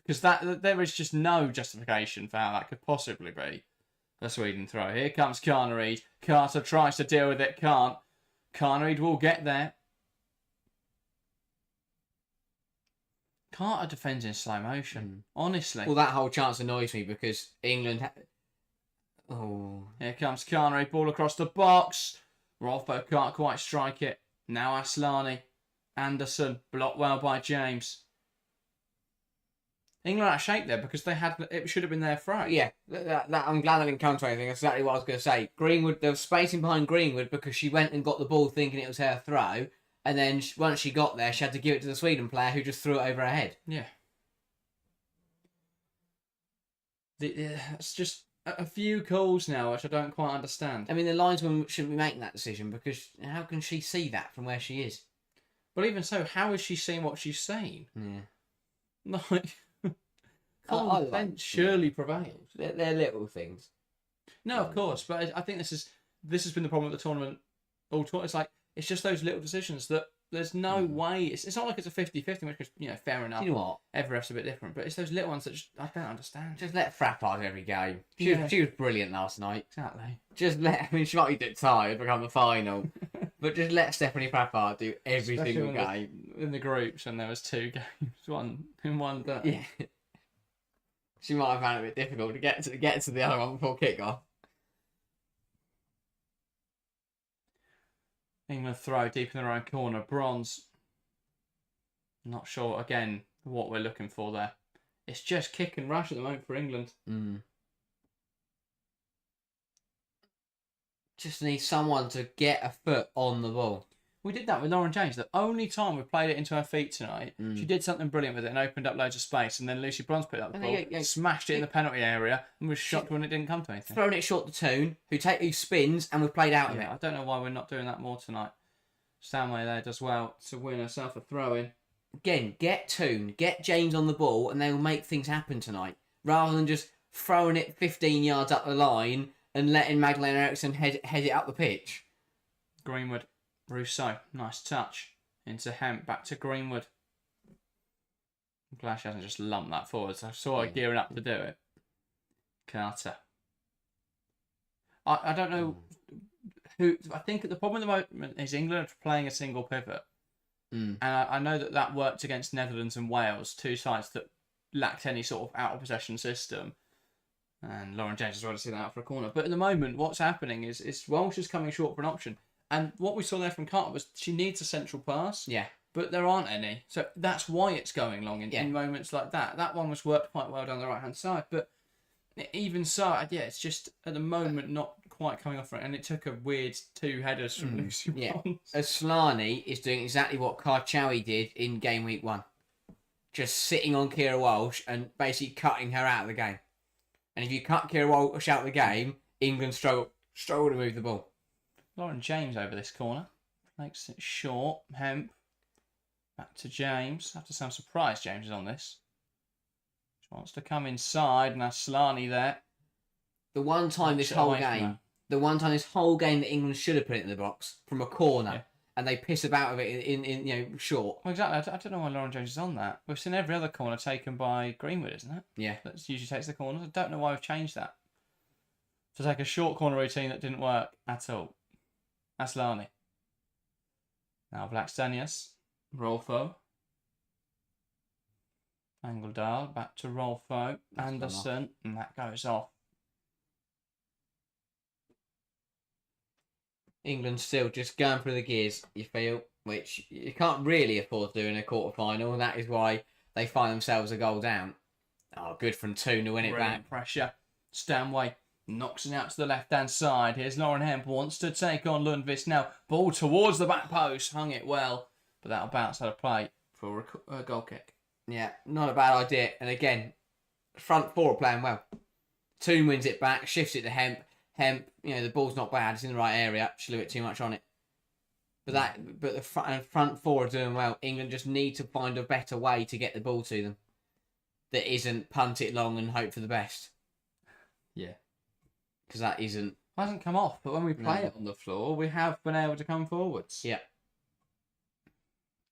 Because there is just no justification for how that could possibly be a Sweden throw. Here comes Carnereid. Carter tries to deal with it. Can't. Carnereid will get there. Carter defends in slow motion. Honestly.
Well, that whole chance annoys me because England...
Here comes Carnereid. Ball across the box. Rolfo can't quite strike it. Now Aslani. Anderson. Blocked well by James. England out of shape there because it should have been their throw.
Yeah, I'm glad I didn't come to anything. That's exactly what I was going to say. Greenwood, there was spacing behind Greenwood because she went and got the ball thinking it was her throw, and then once she got there, she had to give it to the Sweden player who just threw it over her head.
Yeah. It's just a few calls now which I don't quite understand.
I mean, the linesman shouldn't be making that decision because how can she see that from where she is?
But even so, how is she seeing what she's seen?
Yeah.
Like... Common sense surely prevails.
They're little things.
No, of course, but I think this has been the problem with the tournament. It's like it's just those little decisions that there's no way. It's not like it's a 50-50, which is fair enough.
You know what?
Every ref's a bit different, but it's those little ones that I don't understand.
Just let Frappard every game. She was brilliant last night.
Exactly.
She might be a bit tired become the final, but just let Stephanie Frappard do every single game
in the groups, and there was 2 games, one in one day.
Yeah. She might have found it a bit difficult to get to the other one before kickoff.
England throw deep in their own corner. Bronze. Not sure again what we're looking for there. It's just kick and rush at the moment for England.
Just need someone to get a foot on the ball.
We did that with Lauren James. The only time we played it into her feet tonight, she did something brilliant with it and opened up loads of space. And then Lucy Bronze put up the ball, smashed it in the penalty area, and was shocked when it didn't come to anything.
Throwing it short to Toon, who spins, and we've played out of it.
I don't know why we're not doing that more tonight. Stanway there does well to win herself a throw-in.
Again, get Toon, get James on the ball, and they will make things happen tonight. Rather than just throwing it 15 yards up the line and letting Magdalena Eriksson head it up the pitch.
Greenwood. Rousseau, nice touch. Into Hemp, back to Greenwood. I'm glad she hasn't just lumped that forward. So I saw her gearing up to do it. Carter. I don't know who... I think the problem at the moment is England playing a single pivot. And I know that worked against Netherlands and Wales, 2 sides that lacked any sort of out-of-possession system. And Lauren James has already seen that out for a corner. But at the moment, what's happening is Welsh is coming short for an option. And what we saw there from Carter was she needs a central pass.
Yeah.
But there aren't any. So that's why it's going long in moments like that. That one was worked quite well down the right-hand side. But even so, it's just at the moment not quite coming off for it. And it took a weird 2 headers from Lucy Bronze.
Aslani is doing exactly what Karchawi did in game week 1. just sitting on Kira Walsh and basically cutting her out of the game. And if you cut Kira Walsh out of the game, England struggle to move the ball.
Lauren James over this corner. Makes it short. Hemp. Back to James. After some surprise, James is on this. She wants to come inside. Now Slani there.
The one time this whole game that England should have put it in the box from a corner, and they piss about with it in short.
Well, exactly. I don't know why Lauren James is on that. We've seen every other corner taken by Greenwood, isn't it?
Yeah.
That usually takes the corners. I don't know why we've changed that. To take a short corner routine that didn't work at all. Aslani. Now Blackstenius. Rolfo. Angledal. Back to Rolfo. Anderson. And that goes off.
England still just going through the gears, you feel, which you can't really afford to do in a quarter-final, and that is why they find themselves a goal down. Oh, good from 2 to win it back.
Pressure. Stanway knocks it out to the left-hand side. Here's Lauren Hemp, wants to take on Lundqvist now. Ball towards the back post. Hung it well, but that'll bounce out of play for a goal kick.
Yeah, not a bad idea. And again, front four are playing well. Toon wins it back, shifts it to Hemp. Hemp, the ball's not bad. It's in the right area. She blew it too much on it. But the front four are doing well. England just need to find a better way to get the ball to them. That isn't punt it long and hope for the best.
Yeah.
Because that isn't...
It hasn't come off, but when we play it on the floor, we have been able to come forwards.
Yeah.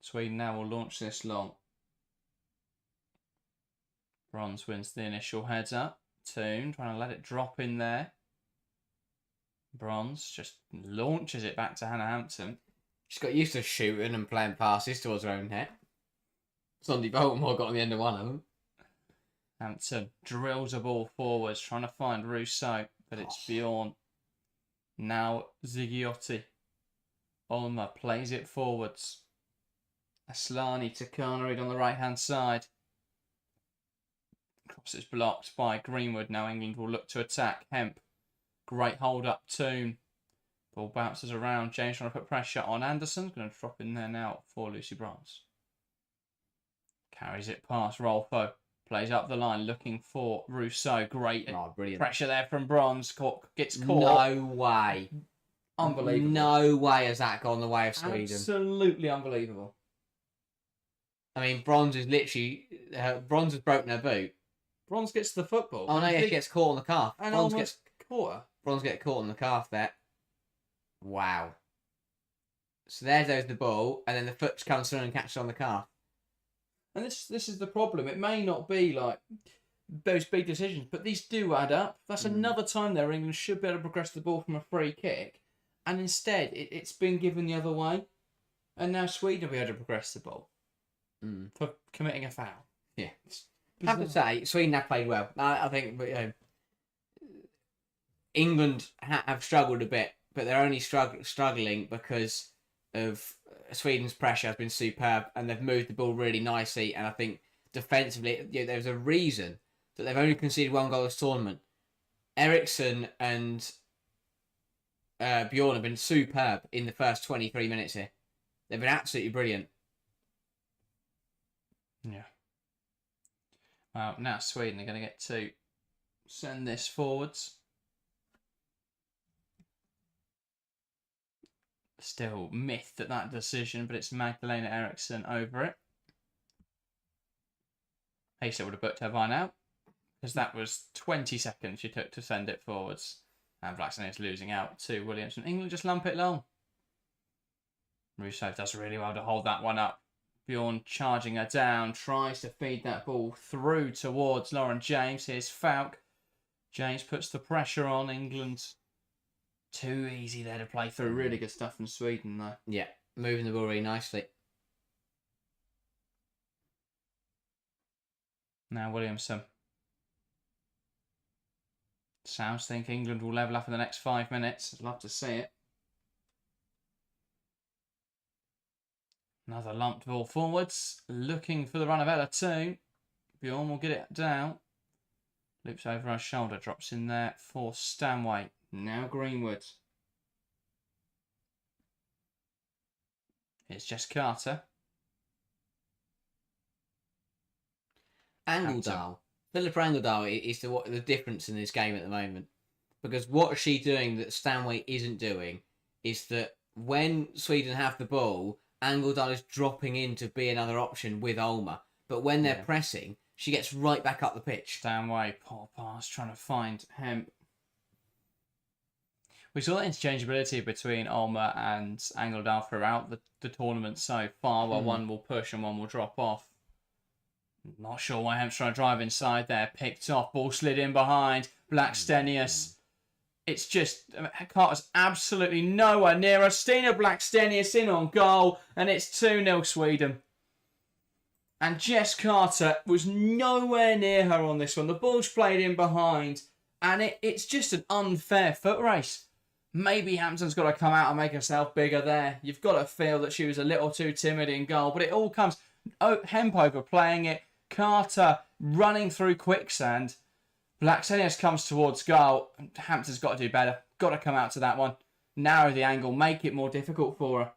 Sweden now will launch this long. Bronze wins the initial heads up. Toon trying to let it drop in there. Bronze just launches it back to Hannah Hampton.
She's got used to shooting and playing passes towards her own net. Sunday Baltimore got on the end of one of them.
Hampton drills a ball forwards, trying to find Rousseau, but it's Bjorn. Now Zigiotti. Olma plays it forwards. Aslani to Carnered on the right-hand side. Cross is blocked by Greenwood. Now England will look to attack. Hemp. Great hold up, Toon. Ball bounces around. James trying to put pressure on Anderson. Going to drop in there now for Lucy Bronze. Carries it past Rolfo. Plays up the line looking for Rousseau. Great pressure there from Bronze. Gets caught.
No way.
Unbelievable.
No way has that gone the way of Sweden.
Absolutely unbelievable.
I mean, Bronze is literally... Bronze has broken her boot.
Bronze gets the football.
Oh, no, she gets caught on the calf.
And
Bronze
gets caught her.
Bronze gets caught on the calf there. Wow. So there goes the ball, and then the foot comes through and catches on the calf.
And this is the problem. It may not be like those big decisions, but these do add up. That's another time there England should be able to progress the ball from a free kick, and instead it's been given the other way, and now Sweden will be able to progress the ball for committing a foul.
Yeah. I have to say, Sweden have played well. I think England have struggled a bit, but they're only struggling because of Sweden's pressure has been superb, and they've moved the ball really nicely. And I think defensively, there's a reason that they've only conceded 1 goal this tournament. Eriksson and Bjorn have been superb in the first 23 minutes here. They've been absolutely brilliant.
Yeah. Well, now Sweden are going to get to send this forwards. Still myth that decision, but it's Magdalena Eriksson over it. Hasa would have booked her by now, because that was 20 seconds she took to send it forwards. And Blackstone is losing out to Williamson. England just lump it long. Rousseau does really well to hold that one up. Bjorn charging her down, tries to feed that ball through towards Lauren James. Here's Falk. James puts the pressure on England. Too easy there to play through. Really good stuff from Sweden, though.
Yeah, moving the ball really nicely.
Now Williamson. Sounds think England will level up in the next 5 minutes. I'd love to see it. Another lumped ball forwards. Looking for the run of Ella too. Bjorn will get it down. Loops over her shoulder. Drops in there for Stanway. Now Greenwood. Here's Jess Carter.
Angledal. Philippa Angledal is the difference in this game at the moment. Because what is she doing that Stanway isn't doing is that when Sweden have the ball, Angledal is dropping in to be another option with Ulmer. But when they're pressing, she gets right back up the pitch.
Stanway, poor pass, trying to find Hemp. We saw the interchangeability between Ulmer and Angledal throughout the tournament so far, where one will push and one will drop off. Not sure why Hemp's trying to drive inside there. Picked off, ball slid in behind. Blackstenius. It's just, Carter's absolutely nowhere near us. Stina Blackstenius in on goal, and it's 2-0 Sweden. And Jess Carter was nowhere near her on this one. The ball's played in behind, and it's just an unfair foot race. Maybe Hampton's got to come out and make herself bigger there. You've got to feel that she was a little too timid in goal, but it all comes... Hemp overplaying it. Carter running through quicksand. Blackstenius comes towards goal. Hampton's got to do better. Got to come out to that one. Narrow the angle. Make it more difficult for her.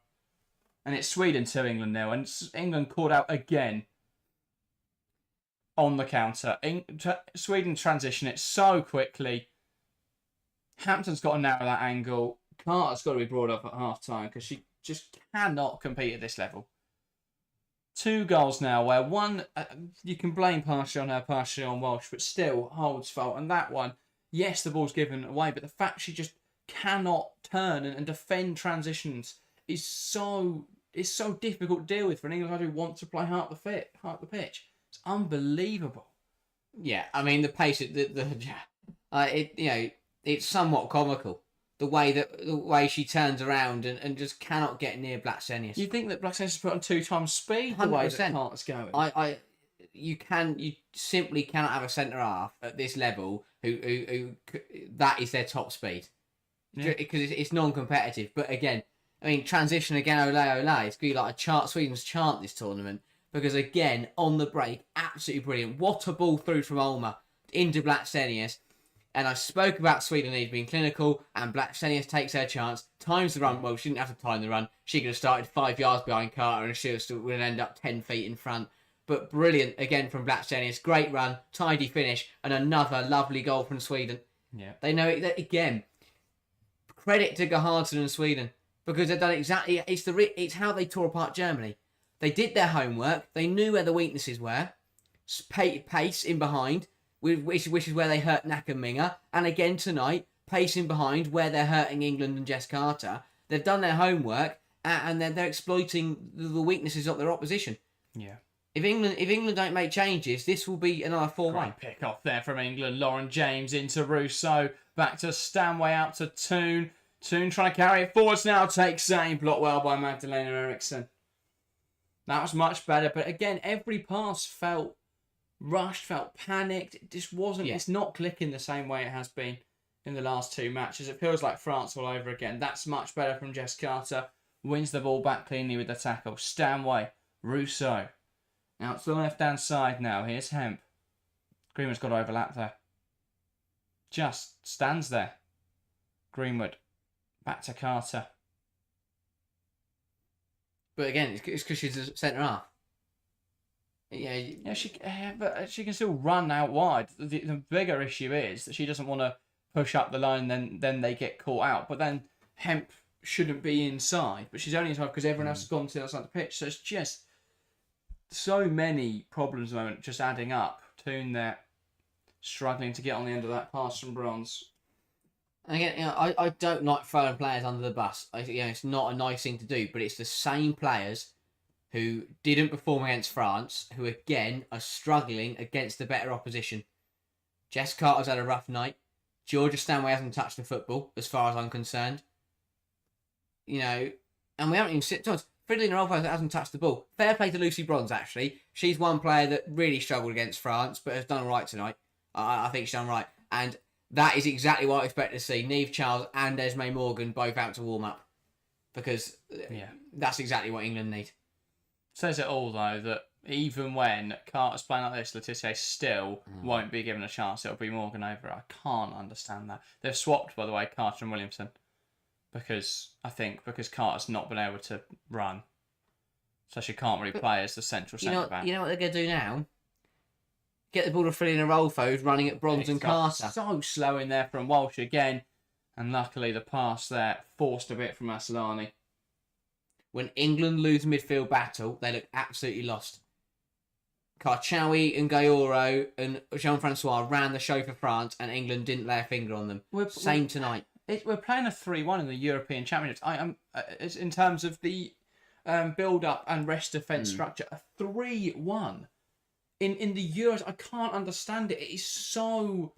And it's Sweden 2, England 0. And England caught out again on the counter. Sweden transition it so quickly. Hampton's got to narrow that angle. Carter's got to be brought up at half-time because she just cannot compete at this level. 2 goals now where one, you can blame partially on her, partially on Walsh, but still holds fault. And that one, yes, the ball's given away, but the fact she just cannot turn and defend transitions is so difficult to deal with for an England side who want to play half the pitch. It's unbelievable.
Yeah, I mean the pace, it's somewhat comical. The way she turns around and just cannot get near Blackstenius.
You think that Blackstenius is put on 2 times speed? 100%. The way that Carter's going.
You simply cannot have a centre half at this level who that is their top speed. Because it's non-competitive. But again, I mean, transition again, ole. It's going to be like Sweden's chant this tournament. Because again, on the break, absolutely brilliant. What a ball through from Ulmer into Blackstenius. And I spoke about Sweden needs being clinical, and Blackstenius takes her chance, times the run. Well, she didn't have to time the run. She could have started 5 yards behind Carter, and she would end up 10 feet in front. But brilliant again from Blackstenius. Great run, tidy finish, and another lovely goal from Sweden.
Yeah,
they know it again. Credit to Gerhardsson and Sweden because they've done exactly. It's how they tore apart Germany. They did their homework. They knew where the weaknesses were. Pace in behind. Which is where they hurt Nakamura. And again tonight, pacing behind where they're hurting England and Jess Carter. They've done their homework and they're exploiting the weaknesses of their opposition.
Yeah.
If England don't make changes, this will be another 4-1.
Great pick off there from England. Lauren James into Rousseau. Back to Stanway out to Toon. Toon trying to carry it forwards now. Takes aim. Blocked well by Magdalena Eriksson. That was much better. But again, every pass felt rushed, felt panicked. It just wasn't. Yeah. It's not clicking the same way it has been in the last 2 matches. It feels like France all over again. That's much better from Jess Carter. Wins the ball back cleanly with the tackle. Stanway, Rousseau. Out to the left-hand side now. Here's Hemp. Greenwood's got to overlap there. Just stands there. Greenwood. Back to Carter.
But again, it's because she's a centre half.
Yeah, but she can still run out wide. The bigger issue is that she doesn't want to push up the line, then they get caught out. But then Hemp shouldn't be inside, but she's only inside because everyone else has gone to the outside the pitch. So it's just so many problems at the moment, just adding up. Toon there, struggling to get on the end of that pass from Bronze.
And again, I don't like throwing players under the bus. It's not a nice thing to do, but it's the same players who didn't perform against France, who again are struggling against the better opposition. Jess Carter's had a rough night. Georgia Stanway hasn't touched the football, as far as I'm concerned. And we haven't even seen... Fridolina Rolfo hasn't touched the ball. Fair play to Lucy Bronze, actually. She's one player that really struggled against France, but has done all right tonight. I think she's done right. And that is exactly what I expect to see. Niamh Charles and Esme Morgan both out to warm up. Because that's exactly what England need.
Says it all, though, that even when Carter's playing like this, Letizia still won't be given a chance. It'll be Morgan over her. I can't understand that. They've swapped, by the way, Carter and Williamson. Because Carter's not been able to run. So she can't really play as the central centre-back.
You know what they're going to do now? Get the ball to Fillion and Rolfo's running at Bronze and Carter.
So slow in there from Walsh again. And luckily the pass there forced a bit from Asllani.
When England lose midfield battle, they look absolutely lost. Karchaoui and Gayoro and Jean-Francois ran the show for France, and England didn't lay a finger on them. Same tonight.
We're playing a 3-1 in the European Championships. It's in terms of the build-up and rest defence structure, a 3-1. In the Euros, I can't understand it. It is so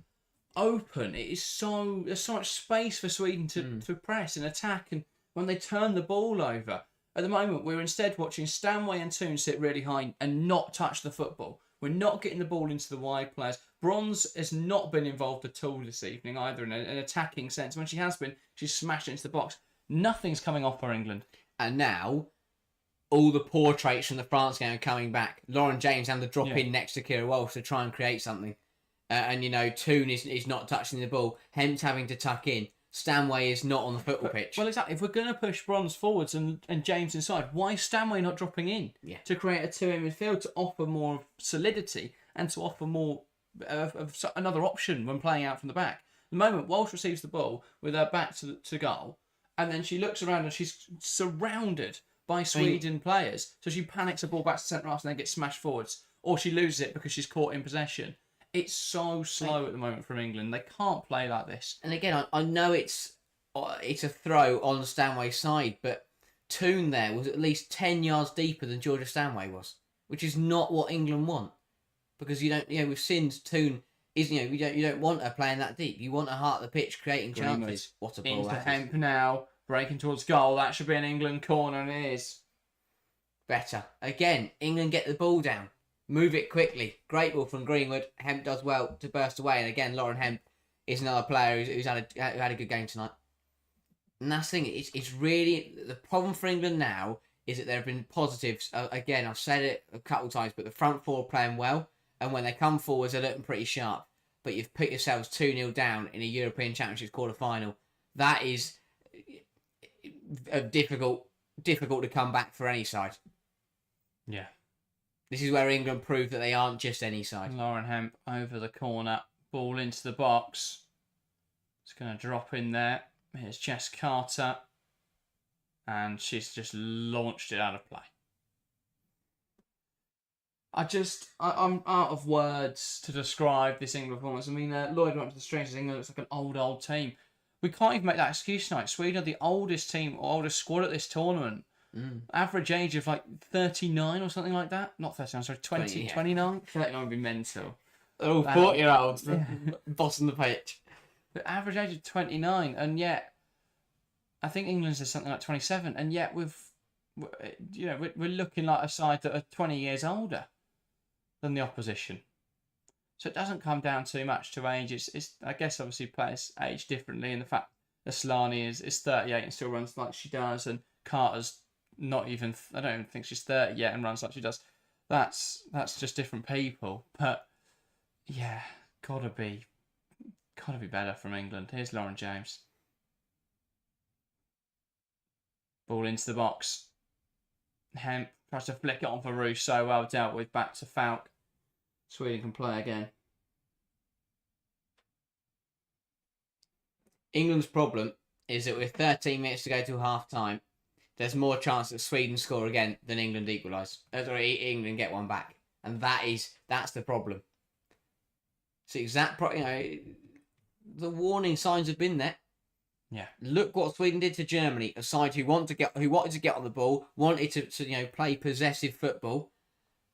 open. There's so much space for Sweden to press and attack, and when they turn the ball over. At the moment, we're instead watching Stanway and Toon sit really high and not touch the football. We're not getting the ball into the wide players. Bronze has not been involved at all this evening, either in an attacking sense. When she has been, she's smashed it into the box. Nothing's coming off for England.
And now, all the poor traits from the France game are coming back. Lauren James having to drop in next to Kira Walsh to try and create something. And, Toon is not touching the ball. Hemp's having to tuck in. Stanway is not on the football pitch.
Well, exactly. If we're going to push Bronze forwards and James inside, why is Stanway not dropping in to create a 2 in midfield to offer more solidity and to offer more of another option when playing out from the back? The moment Walsh receives the ball with her back to goal, and then she looks around and she's surrounded by Sweden players, so she panics a ball back to centre half and then gets smashed forwards, or she loses it because she's caught in possession. It's so slow at the moment from England. They can't play like this.
And again, I know it's a throw on Stanway's side, but Toon there was at least 10 yards deeper than Georgia Stanway was, which is not what England want. Because we've seen Toon is, you don't want her playing that deep. You want her heart of the pitch, creating chances. What a ball
into
that
Hemp
is.
now, breaking towards goal. That should be an England corner, and it is.
Better. Again, England get the ball down. Move it quickly. Great ball from Greenwood. Hemp does well to burst away. And again, Lauren Hemp is another player who's had a good game tonight. And that's the thing. It's really... The problem for England now is that there have been positives. Again, I've said it a couple of times, but the front four are playing well. And when they come forwards, they're looking pretty sharp. But you've put yourselves 2-0 down in a European Championships quarter-final. That is difficult to come back for any side.
Yeah.
This is where England prove that they aren't just any side.
Lauren Hemp over the corner. Ball into the box. It's going to drop in there. Here's Jess Carter. And she's just launched it out of play. I'm out of words to describe this England performance. I mean, Lloyd went to the strangest. England looks like an old team. We can't even make that excuse tonight. Sweden are the oldest team, or oldest squad at this tournament. Average age of like 39 or something like that. Not 39, sorry, 20, 29. 39 would be mental.
They're all 40-year-olds bossing the pitch.
The average age of 29, and yet I think England's is something like 27, and yet we're looking like a side that are 20 years older than the opposition. So it doesn't come down too much to age. It's I guess obviously players age differently, and the fact that Asllani is 38 and still runs like she does, and Carter's not even, I don't even think she's 30 yet and runs like she does. That's just different people. But yeah, gotta be better from England. Here's Lauren James. Ball into the box. Hemp tries to flick it on for Roos. So well dealt with. Back to Falk. Sweden can play again.
England's problem is that with 13 minutes to go to half time, there's more chance that Sweden score again than England equalise. England get one back. And that's the problem. So the warning signs have been there.
Yeah.
Look what Sweden did to Germany, a side who wanted to get on the ball, wanted to play possessive football,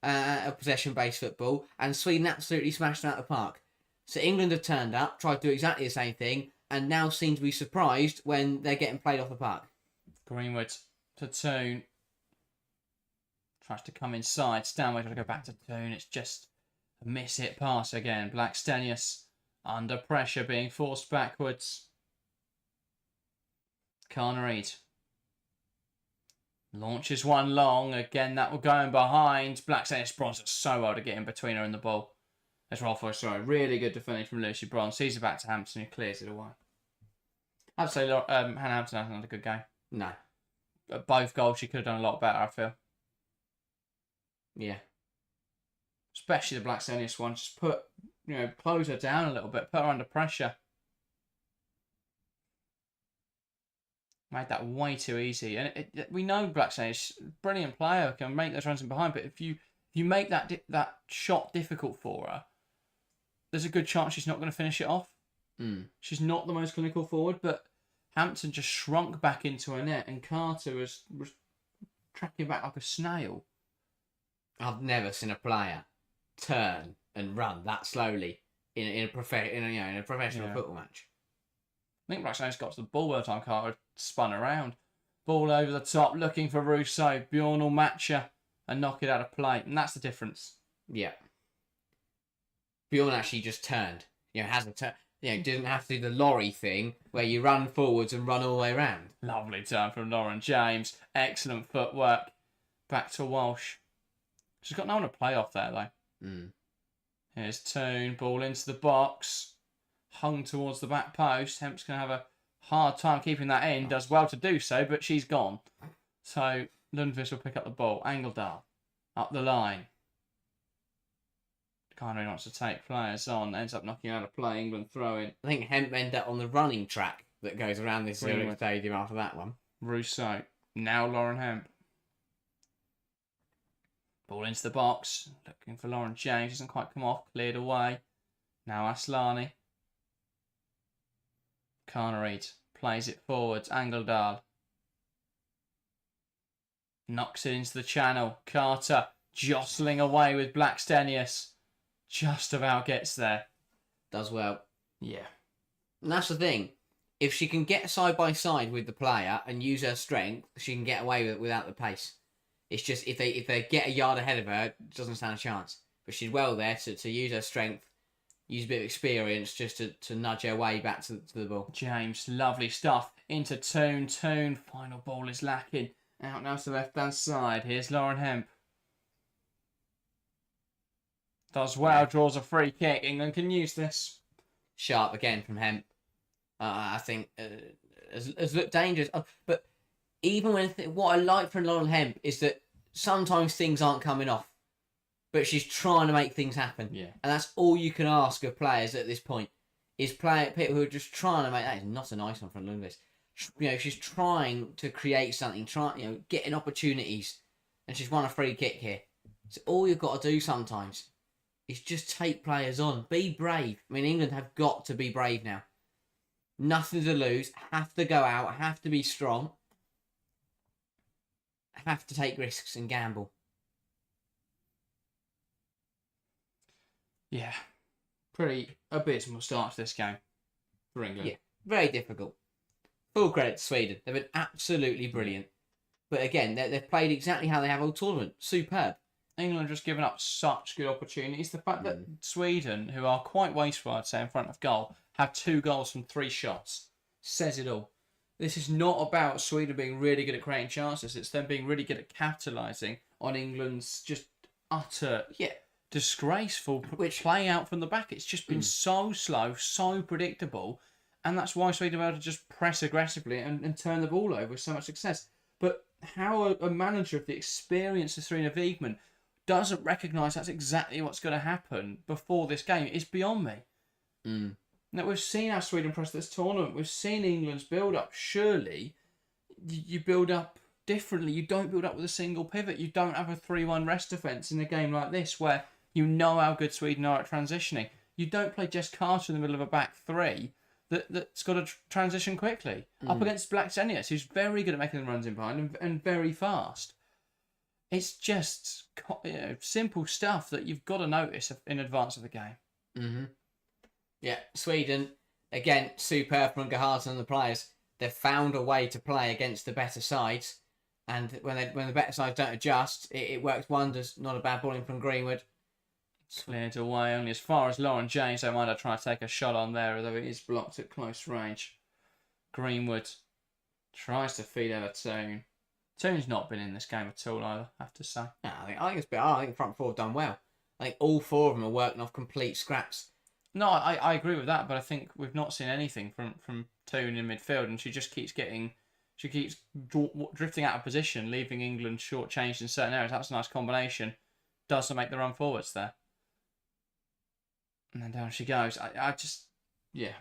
possession-based football, and Sweden absolutely smashed them out of the park. So England have turned up, tried to do exactly the same thing, and now seem to be surprised when they're getting played off the park.
Greenwood to Toon. Tries to come inside. Stanway trying to go back to Toon. It's just a miss-hit pass again. Blackstenius under pressure, being forced backwards. Can't read. Launches one long. Again, that will go in behind. Blackstenius Bronze does so well to get in between her and the ball. That's Rolfo, sorry. Really good defending from Lucy Bronze. Sees it back to Hampton, who clears it away. I'd say Hannah Hampton hasn't had a good game.
No.
Both goals, she could have done a lot better, I feel.
Yeah.
especially the Blackstenius one. Just close her down a little bit, put her under pressure. Made that way too easy. And we know Blackstenius, brilliant player, can make those runs in behind, but if you make that shot difficult for her, there's a good chance she's not going to finish it off. She's not the most clinical forward, but Hampton just shrunk back into her net, and Carter was tracking back like a snail.
I've never seen a player turn and run that slowly in a professional football match.
I think Blackstone's got to the ball by the time Carter spun around. Ball over the top, looking for Rousseau. Bjorn will match her and knock it out of play, and that's the difference.
Yeah. Bjorn actually just turned. Has a turn. Didn't have to do the lorry thing where you run forwards and run all the way around.
Lovely turn from Lauren James. Excellent footwork. Back to Walsh. She's got no one to play off there, though. Here's Toon. Ball into the box. Hung towards the back post. Hemp's going to have a hard time keeping that in. Does well to do so, but she's gone. So Lundqvist will pick up the ball. Angeldal. Up the line. Kind of wants to take players on, ends up knocking out a play. England throwing.
I think Hemp ended up on the running track that goes around this Zurich Stadium after that one.
Rousseau. Now Lauren Hemp. Ball into the box. Looking for Lauren James. Doesn't quite come off. Cleared away. Now Aslani. Carnereid plays it forwards. Angeldal. Knocks it into the channel. Carter jostling away with Blackstenius. Just about gets there.
Does well.
Yeah.
And that's the thing. If she can get side by side with the player and use her strength, she can get away with it without the pace. It's just if they get a yard ahead of her, it doesn't stand a chance. But she's well there to use her strength, use a bit of experience just to nudge her way back to the ball.
James, lovely stuff. Into Toon. Toon. Final ball is lacking. Out now to the left-hand side. Here's Lauren Hemp. Does well, draws a free kick. England can use this.
Sharp again from Hemp. I think has looked dangerous. But even when what I like from Lauren Hemp is that sometimes things aren't coming off, but she's trying to make things happen.
Yeah.
And that's all you can ask of players at this point. Is people who are just trying to make that is not a nice one from Lundqvist. She's trying to create something, getting opportunities, and she's won a free kick here. So all you've got to do sometimes is just take players on. Be brave. I mean, England have got to be brave now. Nothing to lose. Have to go out. Have to be strong. Have to take risks and gamble.
Yeah. Pretty abysmal start to this game for England.
Yeah, very difficult. Full credit to Sweden. They've been absolutely brilliant. But again, they've played exactly how they have all tournament. Superb.
England just given up such good opportunities. The fact that Sweden, who are quite wasteful, I'd say, in front of goal, have 2 goals from 3 shots, says it all. This is not about Sweden being really good at creating chances. It's them being really good at capitalising on England's just utter, disgraceful play out from the back. It's just been so slow, so predictable, and that's why Sweden were able to just press aggressively and turn the ball over with so much success. But how a manager of the experience of Serena Wiegmann doesn't recognise that's exactly what's going to happen before this game is beyond me. Now, we've seen how Sweden press this tournament. We've seen England's build-up. Surely, you build up differently. You don't build up with a single pivot. You don't have a 3-1 rest defence in a game like this where you know how good Sweden are at transitioning. You don't play Jess Carter in the middle of a back 3 that's got to transition quickly. Up against Blackstenius, who's very good at making the runs in behind and very fast. It's just simple stuff that you've got to notice in advance of the game.
Yeah, Sweden, again, superb from Gaharton and the players. They've found a way to play against the better sides. And when the better sides don't adjust, it works wonders. Not a bad ball in from Greenwood.
Cleared away only as far as Lauren James. I might have tried to take a shot on there, although it is blocked at close range. Greenwood tries to feed out a Toon. Toon's not been in this game at all either, I have to say.
No, I think front four have done well. I think all 4 of them are working off complete scraps.
No, I agree with that, but I think we've not seen anything from Toon in midfield, and she just keeps drifting out of position, leaving England short-changed in certain areas. That's a nice combination. Doesn't make the run forwards there. And then down she goes. I just, yeah.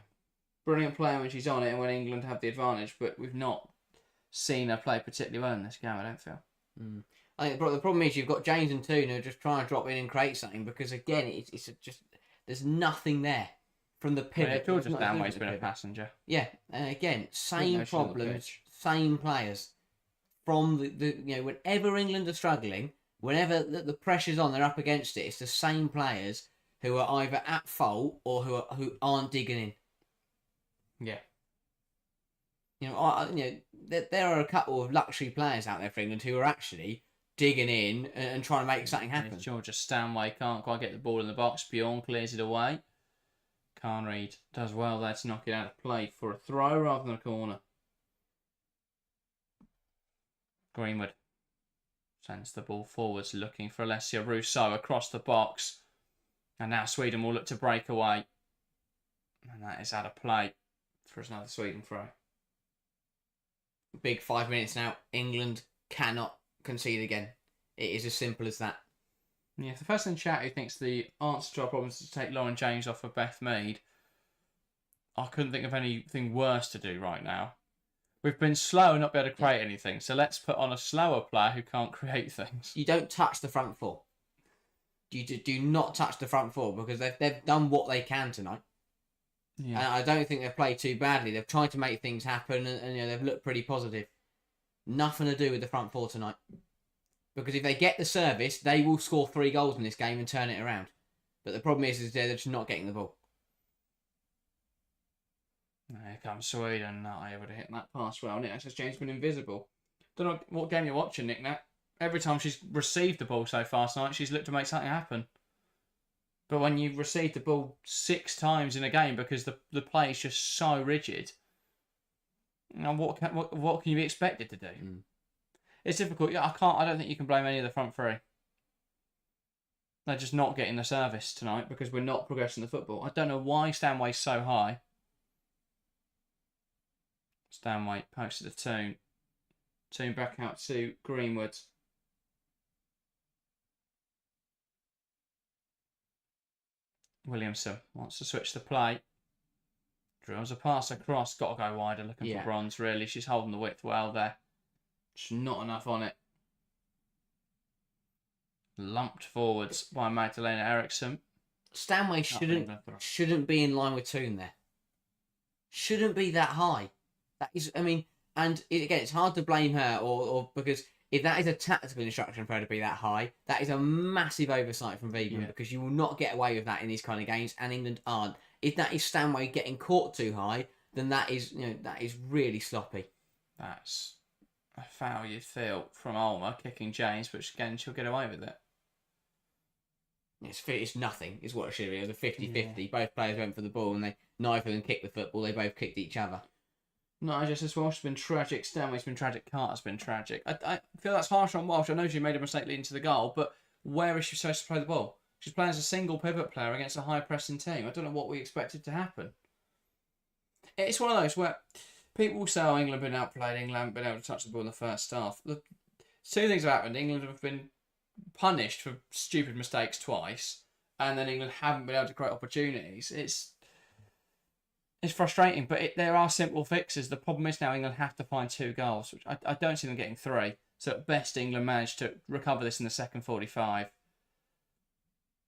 Brilliant player when she's on it and when England have the advantage, but we've not seen her play particularly well in this game, I don't feel.
I think the problem is you've got James and Toon who are just trying to drop in and create something because, again, it's just, there's nothing there from the pivot.
Yeah, Georgia Stanway's been a passenger.
Yeah, and again, same problems, same players. From the whenever England are struggling, whenever the pressure's on, they're up against it. It's the same players who are either at fault or who aren't digging in.
Yeah.
There are a couple of luxury players out there for England who are actually digging in and trying to make something happen.
Georgia Stanway can't quite get the ball in the box. Bjorn clears it away. Carnreid does well there to knock it out of play for a throw rather than a corner. Greenwood sends the ball forwards looking for Alessia Russo across the box. And now Sweden will look to break away. And that is out of play for another Sweden throw.
Big 5 minutes now. England cannot concede again. It is as simple as that.
Yeah, if the person in chat who thinks the answer to our problem is to take Lauren James off of Beth Mead, I couldn't think of anything worse to do right now. We've been slow and not be able to create anything, so let's put on a slower player who can't create things.
You don't touch the front four. You do not touch the front four because they've done what they can tonight. Yeah. And I don't think they've played too badly. They've tried to make things happen and they've looked pretty positive. Nothing to do with the front four tonight. Because if they get the service, they will score 3 goals in this game and turn it around. But the problem is they're just not getting the ball.
Here comes Sweden, not able to hit that pass well. Nick says James been invisible. Don't know what game you're watching, Nick. Nat. Every time she's received the ball so far tonight, she's looked to make something happen. But when you receive the ball 6 times in a game because the play is just so rigid, what can you be expected to do? It's difficult. I don't think you can blame any of the front three. They're just not getting the service tonight because we're not progressing the football. I don't know why Stanway's so high. Stanway posted to Toon. Toon back out to Greenwood. Williamson wants to switch the play. Drills a pass across. Got to go wider. Looking for Bronze, really. She's holding the width well there. Just not enough on it. Lumped forwards by Magdalena Eriksson.
Stanway shouldn't be in line with Toon there. Shouldn't be that high. That is, again, it's hard to blame her or because if that is a tactical instruction for her to be that high, that is a massive oversight from Vegan because you will not get away with that in these kind of games, and England aren't. If that is Stanway getting caught too high, then that is really sloppy.
That's a foul, you'd feel, from Ulmer kicking James, but again, she'll get away with it.
It's nothing, is what it should be. It was a 50-50. Both players went for the ball and neither of them kicked the football. They both kicked each other.
No, just as Walsh has been tragic, Stanway's been tragic, Carter's been tragic. I feel that's harsh on Walsh. I know she made a mistake leading to the goal, but where is she supposed to play the ball? She's playing as a single pivot player against a high-pressing team. I don't know what we expected to happen. It's one of those where people will say, oh, England have been outplayed, England haven't been able to touch the ball in the first half. The 2 things have happened. England have been punished for stupid mistakes twice, and then England haven't been able to create opportunities. It's frustrating, but there are simple fixes. The problem is now England have to find 2 goals, which I don't see them getting 3. So at best, England managed to recover this in the second 45.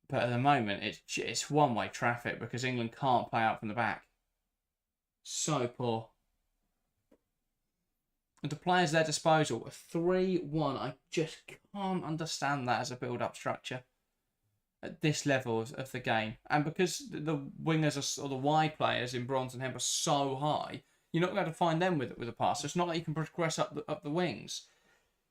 But at the moment, it's one-way traffic because England can't play out from the back. So poor. And the players at their disposal, a 3-1, I just can't understand that as a build-up structure at this level of the game. And because the wingers or the wide players in Bronze and Hemp are so high, you're not going to find them with a pass. So it's not like you can progress up the wings.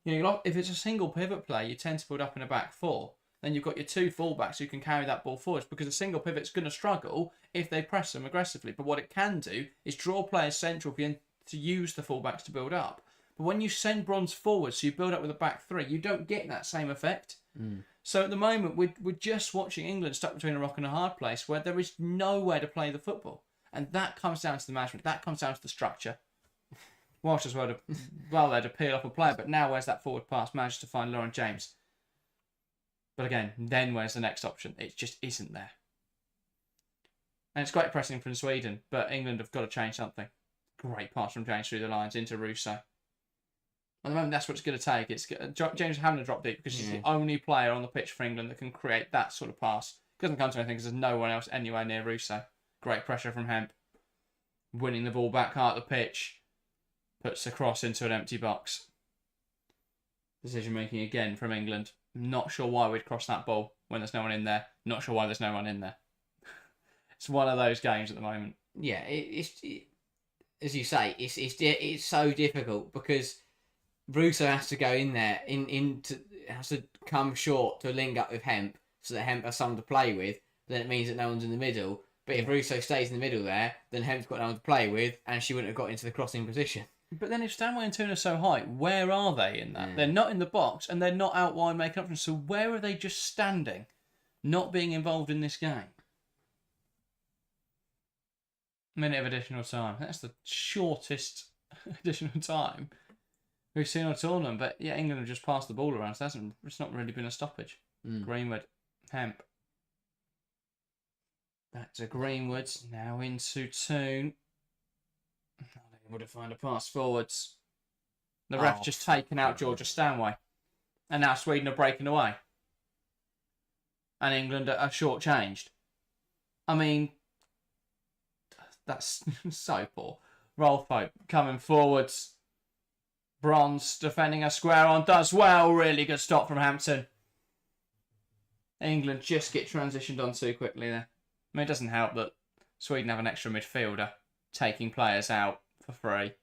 If it's a single pivot play, you tend to build up in a back 4. Then you've got your 2 fullbacks who can carry that ball forwards because a single pivot's going to struggle if they press them aggressively. But what it can do is draw players central for you to use the fullbacks to build up. But when you send Bronze forward, so you build up with a back 3, you don't get that same effect. So at the moment, we're just watching England stuck between a rock and a hard place where there is nowhere to play the football. And that comes down to the management. That comes down to the structure. Walsh as well there to peel off a player, but now where's that forward pass? Managed to find Lauren James. But again, then where's the next option? It just isn't there. And it's great pressing from Sweden, but England have got to change something. Great pass from James through the lines into Russo. At the moment, that's what it's going to take. James having to drop deep because she's the only player on the pitch for England that can create that sort of pass. It doesn't come to anything because there's no one else anywhere near Russo. Great pressure from Hemp. Winning the ball back out the pitch. Puts a cross into an empty box. Decision making again from England. Not sure why we'd cross that ball when there's no one in there. Not sure why there's no one in there. It's one of those games at the moment.
Yeah, as you say, it's so difficult because Russo has to go in there, has to come short to link up with Hemp so that Hemp has someone to play with. Then it means that no one's in the middle. But if Russo stays in the middle there, then Hemp's got no one to play with, and she wouldn't have got into the crossing position.
But then if Stanway and Toon are so high, where are they in that? They're not in the box, and they're not out wide making options. So where are they just standing, not being involved in this game? Minute of additional time. That's the shortest additional time we've seen on tournament. But yeah, England have just passed the ball around, so it's not really been a stoppage. Greenwood, Hemp. Back to Greenwood. Now into Toon. They would have found a pass forwards. The ref just taken out Georgia Stanway. And now Sweden are breaking away. And England are shortchanged. I mean, that's so poor. Rolfo coming forwards. Bronze defending a square on. Does well. Really good stop from Hampton. England just get transitioned on too quickly there. I mean, it doesn't help that Sweden have an extra midfielder taking players out for free.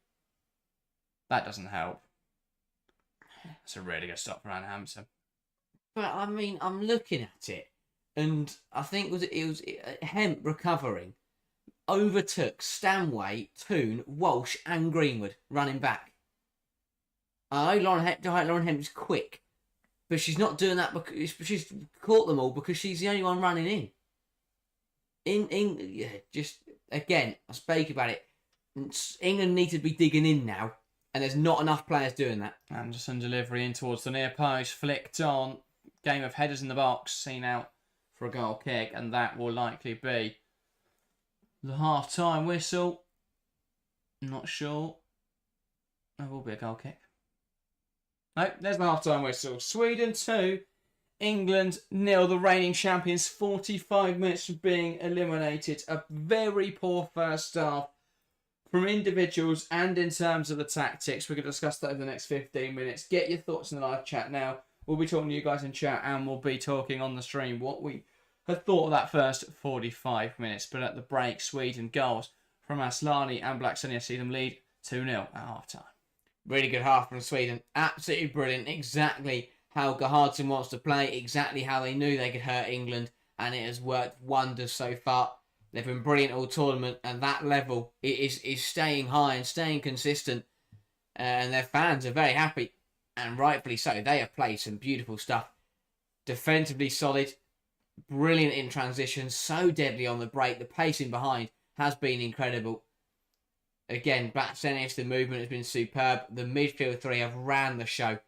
That doesn't help. It's a really good stop from Hampton.
But I mean, I'm looking at it, and I think it was Hemp recovering, overtook Stanway, Toon, Walsh, and Greenwood running back. I know Lauren Hemp's quick, but she's not doing that because she's caught them all because she's the only one running in. Just again, I spoke about it. England need to be digging in now, and there's not enough players doing that.
Anderson delivery in towards the near post, flicked on. Game of headers in the box, seen out for a goal kick, and that will likely be the half-time whistle. Not sure. There will be a goal kick. No, there's the half-time whistle. Sweden 2, England 0. The reigning champions, 45 minutes from being eliminated. A very poor first half from individuals and in terms of the tactics. We're going to discuss that in the next 15 minutes. Get your thoughts in the live chat now. We'll be talking to you guys in chat and we'll be talking on the stream what we had thought of that first 45 minutes. But at the break, Sweden goals from Aslani and Blackstone see them lead 2-0 at half-time.
Really good half from Sweden. Absolutely brilliant. Exactly how Gerhardsson wants to play. Exactly how they knew they could hurt England. And it has worked wonders so far. They've been brilliant all tournament. And that level is staying high and staying consistent. And their fans are very happy. And rightfully so. They have played some beautiful stuff. Defensively solid. Brilliant in transition. So deadly on the break. The pacing behind has been incredible. Again, Blackstone, the movement has been superb. The midfield three have ran the show.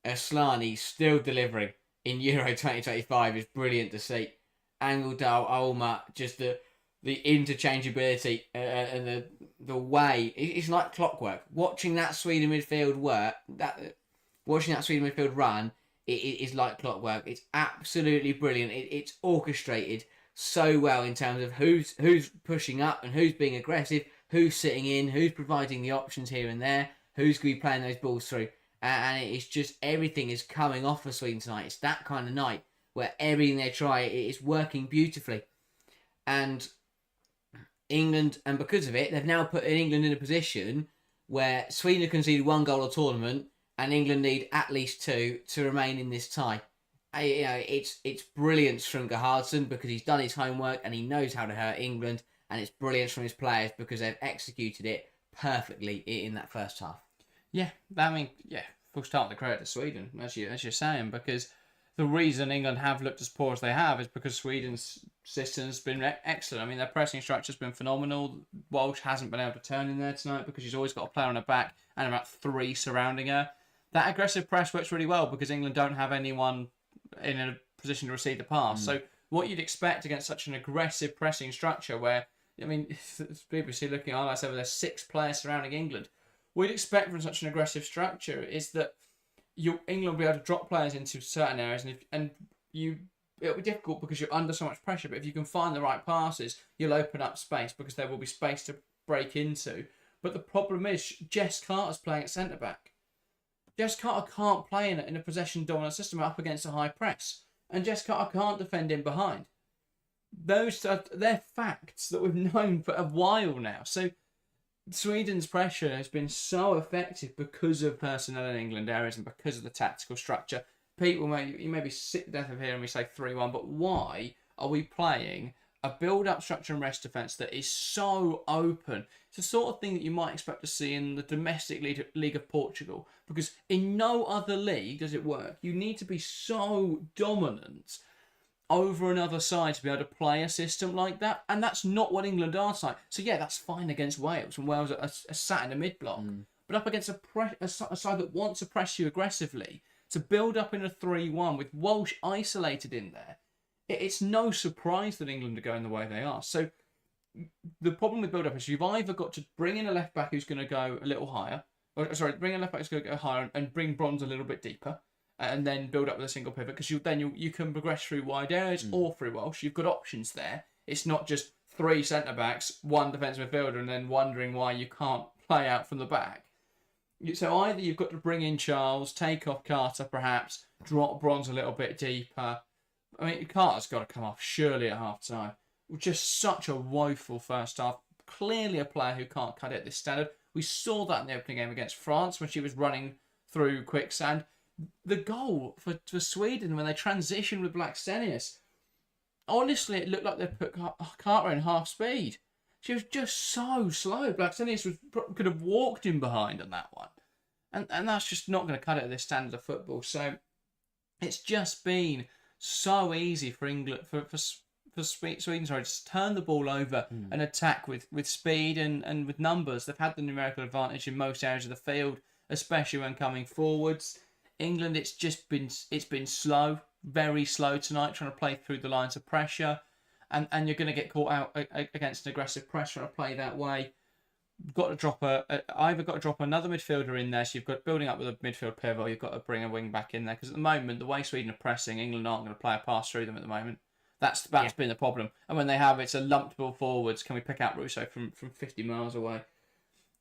Aslani still delivering in Euro 2025 is brilliant to see. Angeldal, Olma, just the interchangeability and the way. It's like clockwork. Watching that Sweden midfield run, it is like clockwork. It's absolutely brilliant. It's orchestrated so well in terms of who's pushing up and who's being aggressive, who's sitting in, who's providing the options here and there, who's going to be playing those balls through. And it's just everything is coming off for Sweden tonight. It's that kind of night where everything they try is working beautifully. And England, and because of it, they've now put England in a position where Sweden have conceded 1 goal a tournament and England need at least 2 to remain in this tie. It's brilliance from Gerhardsson because he's done his homework and he knows how to hurt England, and it's brilliance from his players because they've executed it perfectly in that first half.
Yeah, full start the credit to Sweden, as you're saying, because the reason England have looked as poor as they have is because Sweden's system's been excellent. I mean, their pressing structure's been phenomenal. Walsh hasn't been able to turn in there tonight because she's always got a player on her back and about 3 surrounding her. That aggressive press works really well because England don't have anyone in a position to receive the pass. So what you'd expect against such an aggressive pressing structure where, I mean, BBC looking at highlights over there's 6 players surrounding England. What you'd expect from such an aggressive structure is that England will be able to drop players into certain areas, it'll be difficult because you're under so much pressure, but if you can find the right passes, you'll open up space because there will be space to break into. But the problem is, Jess Carter's playing at centre-back. Jess Carter can't play in a possession-dominant system up against a high press. And Jess Carter can't defend in behind. They're facts that we've known for a while now. So Sweden's pressure has been so effective because of personnel in England areas and because of the tactical structure. You may be sick to death of hearing me say 3-1, but why are we playing a build-up structure and rest defence that is so open? It's the sort of thing that you might expect to see in the domestic league of Portugal, because in no other league does it work. You need to be so dominant over another side to be able to play a system like that, and that's not what England are like. So yeah, that's fine against Wales, and Wales are sat in a mid-block, but up against a side that wants to press you aggressively, to build up in a 3-1 with Walsh isolated in there, it's no surprise that England are going the way they are. So the problem with build-up is you've either got to bring in a left-back who's going to go a little higher, bring in a left-back who's going to go higher and bring Bronze a little bit deeper, and then build up with a single pivot, because you can progress through wide areas or through Walsh. You've got options there. It's not just 3 centre-backs, 1 defensive midfielder, and then wondering why you can't play out from the back. So either you've got to bring in Charles, take off Carter perhaps, drop Bronze a little bit deeper. I mean, Carter's got to come off surely at half-time. Just such a woeful first half. Clearly a player who can't cut it at this standard. We saw that in the opening game against France when she was running through quicksand. The goal for Sweden when they transitioned with Lionesses, honestly, it looked like they put Carter in half speed. She was just so slow. Lionesses could have walked in behind on that one. And that's just not going to cut it at this standard of football. So it's just been so easy for England, for Sweden, to just turn the ball over and attack with speed and with numbers. They've had the numerical advantage in most areas of the field, especially when coming forwards. England, it's been slow, very slow tonight, trying to play through the lines of pressure. And you're going to get caught out against an aggressive press trying to play that way. You've got to drop either got to drop another midfielder in there, so you've got building up with a midfield pivot, or you've got to bring a wing back in there, because at the moment, the way Sweden are pressing, England aren't going to play a pass through them at the moment. That's been the problem. And when they have, it's a lumped ball forwards. Can we pick out Russo from 50 miles away?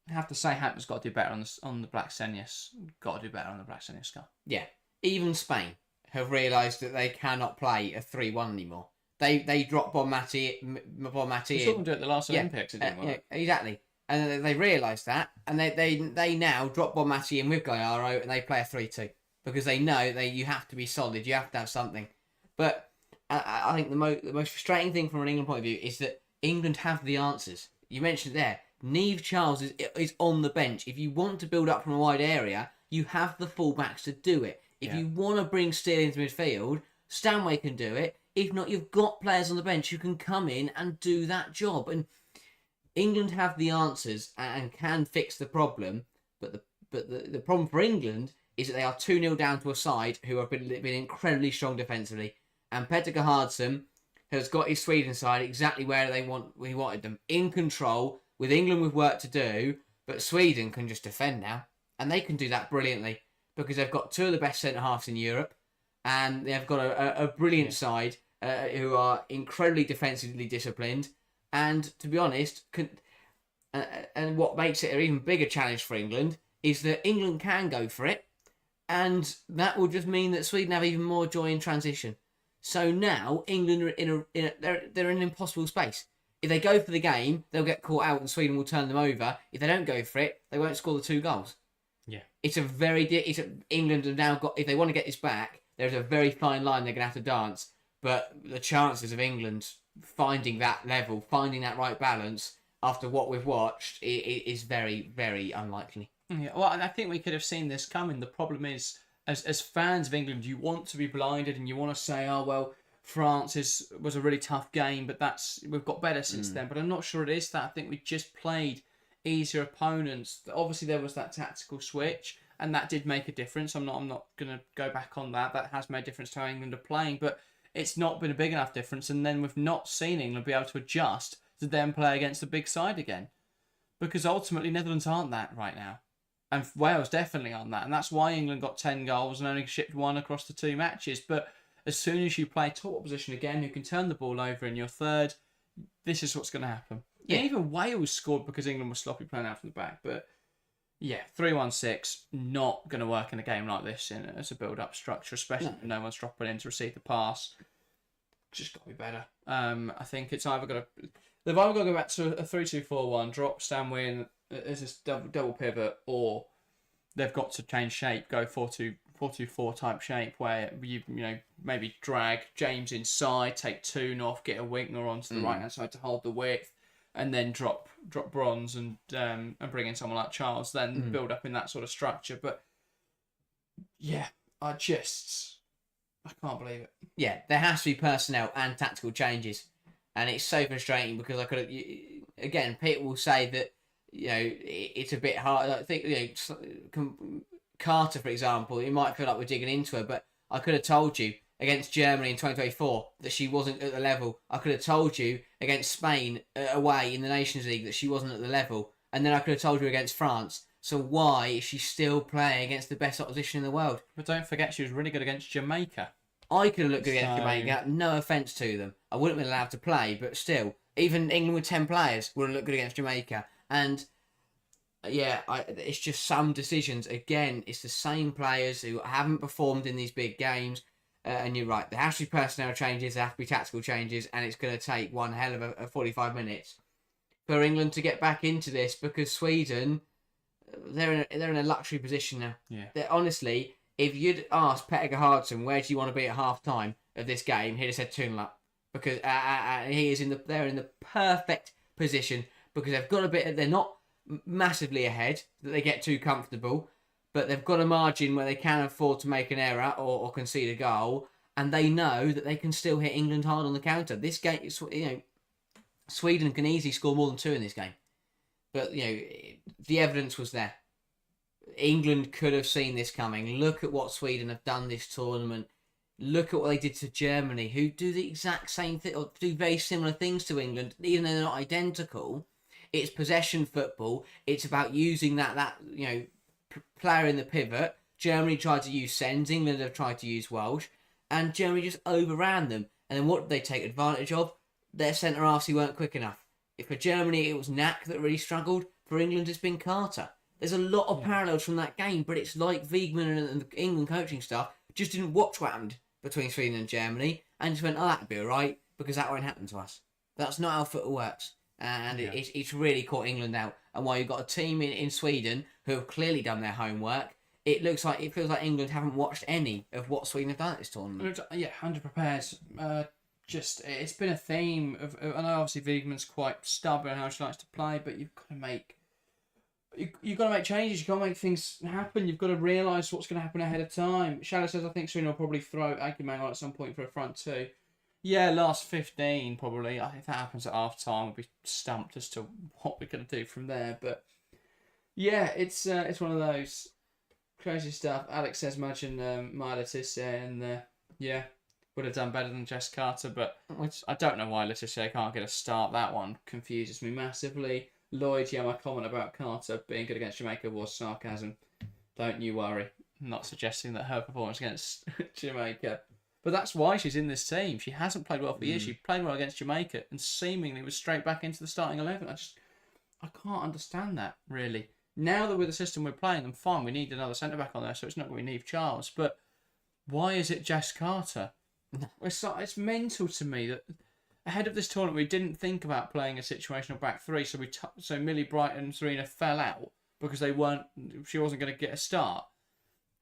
I have to say, Hampton's got to do better on the Lionesses. Got to do better on the Lionesses score.
Yeah, even Spain have realised that they cannot play a 3-1 anymore. They dropped Bonmati in.
We saw them do it at the last Olympics. It didn't work.
Yeah, exactly. And they realised that, and they now drop Bonmati in with Gallardo, and they play a 3-2 because they know you have to be solid. You have to have something. But I think the most frustrating thing from an England point of view is that England have the answers. You mentioned there, Niamh Charles is on the bench. If you want to build up from a wide area, you have the fullbacks to do it. If you want to bring Steele into midfield, Stanway can do it. If not, you've got players on the bench who can come in and do that job. And England have the answers and can fix the problem. But the problem for England is that they are 2-0 down to a side who have been incredibly strong defensively. And Petter Gerhardsson has got his Sweden side exactly where he wanted them. In control, with England with work to do, but Sweden can just defend now. And they can do that brilliantly because they've got 2 of the best centre-halves in Europe. And they've got a brilliant side who are incredibly defensively disciplined. And to be honest, and what makes it an even bigger challenge for England is that England can go for it. And that will just mean that Sweden have even more joy in transition. So now England are they're in an impossible space. If they go for the game, they'll get caught out and Sweden will turn them over. If they don't go for it, they won't score the 2 goals.
Yeah,
England have now got, if they want to get this back, there's a very fine line they're going to have to dance. But the chances of England finding that level, finding that right balance after what we've watched, is very, very unlikely.
Yeah, well, I think we could have seen this coming. The problem is, as fans of England, you want to be blinded and you want to say, oh, well, France was a really tough game, but we've got better since then. But I'm not sure it is that. I think we just played easier opponents. Obviously, there was that tactical switch, and that did make a difference. I'm not going to go back on that. That has made a difference to how England are playing. But it's not been a big enough difference, and then we've not seen England be able to adjust to then play against a big side again. Because ultimately, Netherlands aren't that right now. And Wales definitely aren't that. And that's why England got 10 goals and only shipped 1 across the 2 matches. But as soon as you play top opposition again, who can turn the ball over in your third, this is what's going to happen. Yeah. And even Wales scored because England was sloppy playing out from the back. But yeah, 3-1-6, not going to work in a game like this as a build-up structure, especially when no one's dropping in to receive the pass. Just got to be better. I think it's either got to... They've either got to go back to a 3-2-4-1, drop Stanley in as this double pivot, or they've got to change shape, go 4-2-4 type shape, where you know maybe drag James inside, take Toon off, get a winger onto the right hand side to hold the width, and then drop Bronze and bring in someone like Charles, then build up in that sort of structure. But yeah, I can't believe it.
Yeah, there has to be personnel and tactical changes. And it's so frustrating because again, people will say that, it's a bit hard. I think, Carter, for example, it might feel like we're digging into her, but I could have told you against Germany in 2024 that she wasn't at the level. I could have told you against Spain away in the Nations League that she wasn't at the level. And then I could have told you against France. So why is she still playing against the best opposition in the world?
But don't forget, she was really good against Jamaica.
I could have looked good against Jamaica, no offence to them. I wouldn't have been allowed to play, but still, even England with 10 players would have looked good against Jamaica. And yeah, it's just some decisions. Again, it's the same players who haven't performed in these big games. And you're right, there has to be personnel changes, there have to be tactical changes, and it's going to take one hell of a 45 minutes for England to get back into this, because Sweden, they're in a luxury position now.
Yeah.
They're, honestly... If you'd asked Petter Gerhardsson where do you want to be at half time of this game, he'd have said Toonlap, because they're in the perfect position, because they've got a bit. They're not massively ahead that they get too comfortable, but they've got a margin where they can afford to make an error or concede a goal, and they know that they can still hit England hard on the counter. This game, Sweden can easily score more than 2 in this game, but the evidence was there. England could have seen this coming. Look at what Sweden have done this tournament. Look at what they did to Germany, who do the exact same thing, or do very similar things to England, even though they're not identical. It's possession football. It's about using that player in the pivot. Germany tried to use Sens. England have tried to use Welsh, and Germany just overran them. And then what did they take advantage of? Their centre halves who weren't quick enough. If for Germany it was Knack that really struggled, for England it's been Carter. There's a lot of parallels from that game, but it's like Wiegman and the England coaching staff just didn't watch what happened between Sweden and Germany and just went, that'd be all right, because that won't happen to us. That's not how football works. And it's really caught England out. And while you've got a team in Sweden who have clearly done their homework, it feels like England haven't watched any of what Sweden have done at this tournament.
Yeah, under-prepared. It's been a theme of. I know obviously Wiegman's quite stubborn in how she likes to play, but you've got to make changes. You've got to make things happen. You've got to realise what's going to happen ahead of time. Shadow says, I think Sweden will probably throw Agumang on at some point for a front 2. Yeah, last 15 probably. If that happens at half time, we'll be stumped as to what we're going to do from there. But yeah, it's one of those crazy stuff. Alex says, imagine Maya Letizia and would have done better than Jess Carter, but I don't know why Letizia can't get a start. That one confuses me massively. Lloyd, my comment about Carter being good against Jamaica was sarcasm. Don't you worry. I'm not suggesting that her performance against Jamaica. But that's why she's in this team. She hasn't played well for years. She played well against Jamaica and seemingly was straight back into the starting 11. I can't understand that, really. Now that with the system we're playing, then fine, we need another centre-back on there, so it's not going to be Neve Charles. But why is it Jess Carter? It's mental to me that ahead of this tournament, we didn't think about playing a situational back 3, so Millie Bright and Serena fell out because she wasn't going to get a start.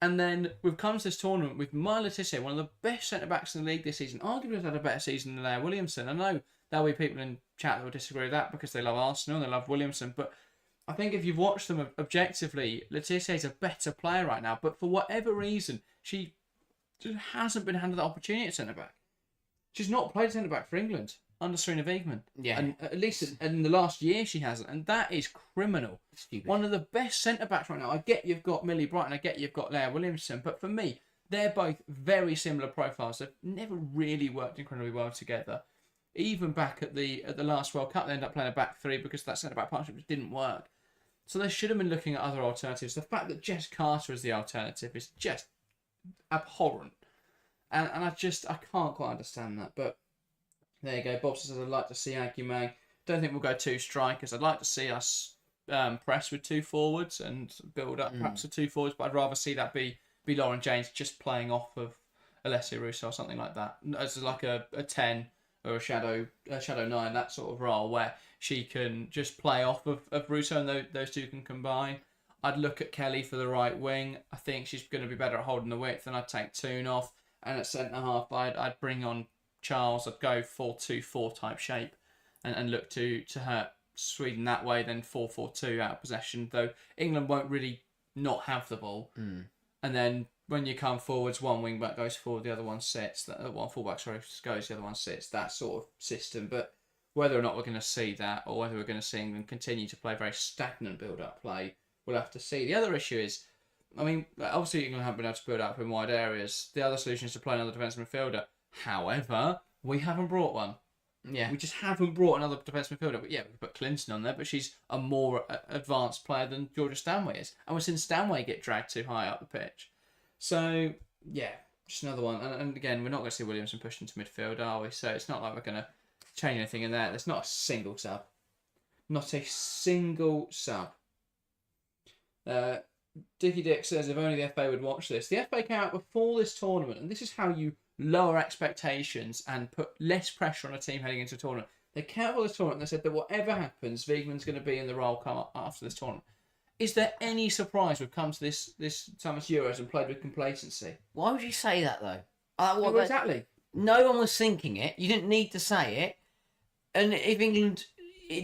And then we've come to this tournament with Maya Letizia, one of the best centre-backs in the league this season. Arguably has had a better season than Leah Williamson. I know there'll be people in chat that will disagree with that because they love Arsenal and they love Williamson, but I think if you've watched them objectively, Letizia is a better player right now, but for whatever reason, she just hasn't been handed the opportunity at centre-back. She's not played centre-back for England under Serena Wiegman. Yeah. And at least in the last year she hasn't. And that is criminal. Stupid. One of the best centre-backs right now. I get you've got Millie Bright and I get you've got Leah Williamson. But for me, they're both very similar profiles. They've never really worked incredibly well together. Even back at the last World Cup, they ended up playing a back three because that centre-back partnership just didn't work. So they should have been looking at other alternatives. The fact that Jess Carter is the alternative is just abhorrent. And I can't quite understand that. But there you go. Bob says, I'd like to see Agumang. Don't think we'll go 2 strikers. I'd like to see us press with 2 forwards and build up perhaps with 2 forwards, but I'd rather see that be Lauren James just playing off of Alessia Russo or something like that. As like a 10 or a shadow 9, that sort of role where she can just play off of Russo and those two can combine. I'd look at Kelly for the right wing. I think she's going to be better at holding the width, and I'd take Toon off. And at centre half, I'd bring on Charles. I'd go 4-2-4 type shape and look to hurt Sweden that way, then 4-4-2 out of possession. Though England won't really not have the ball. And then when you come forwards, one wing back goes forward, the other one sits. One fullback goes, the other one sits. That sort of system. But whether or not we're going to see that, or whether we're going to see England continue to play very stagnant build-up play, we'll have to see. The other issue is, I mean, obviously England haven't been able to build up in wide areas. The other solution is to play another defensive midfielder. However, we haven't brought one.
Yeah.
We just haven't brought another defensive midfielder. But yeah, we put Clinton on there, but she's a more advanced player than Georgia Stanway is. And we've seen Stanway get dragged too high up the pitch. So, yeah, just another one. And again, we're not going to see Williamson pushed into midfield, are we? So it's not like we're going to change anything in there. There's not a single sub. Not a single sub. Dickie Dick says, if only the FA would watch this. The FA came out before this tournament, and this is how you lower expectations and put less pressure on a team heading into a tournament. They came out before this tournament and they said that whatever happens, Wiegman's going to be in the role come up after this tournament. Is there any surprise we've come to this summer's Euros and played with complacency?
Why would you say that, though?
Well, exactly.
No one was thinking it. You didn't need to say it. And if England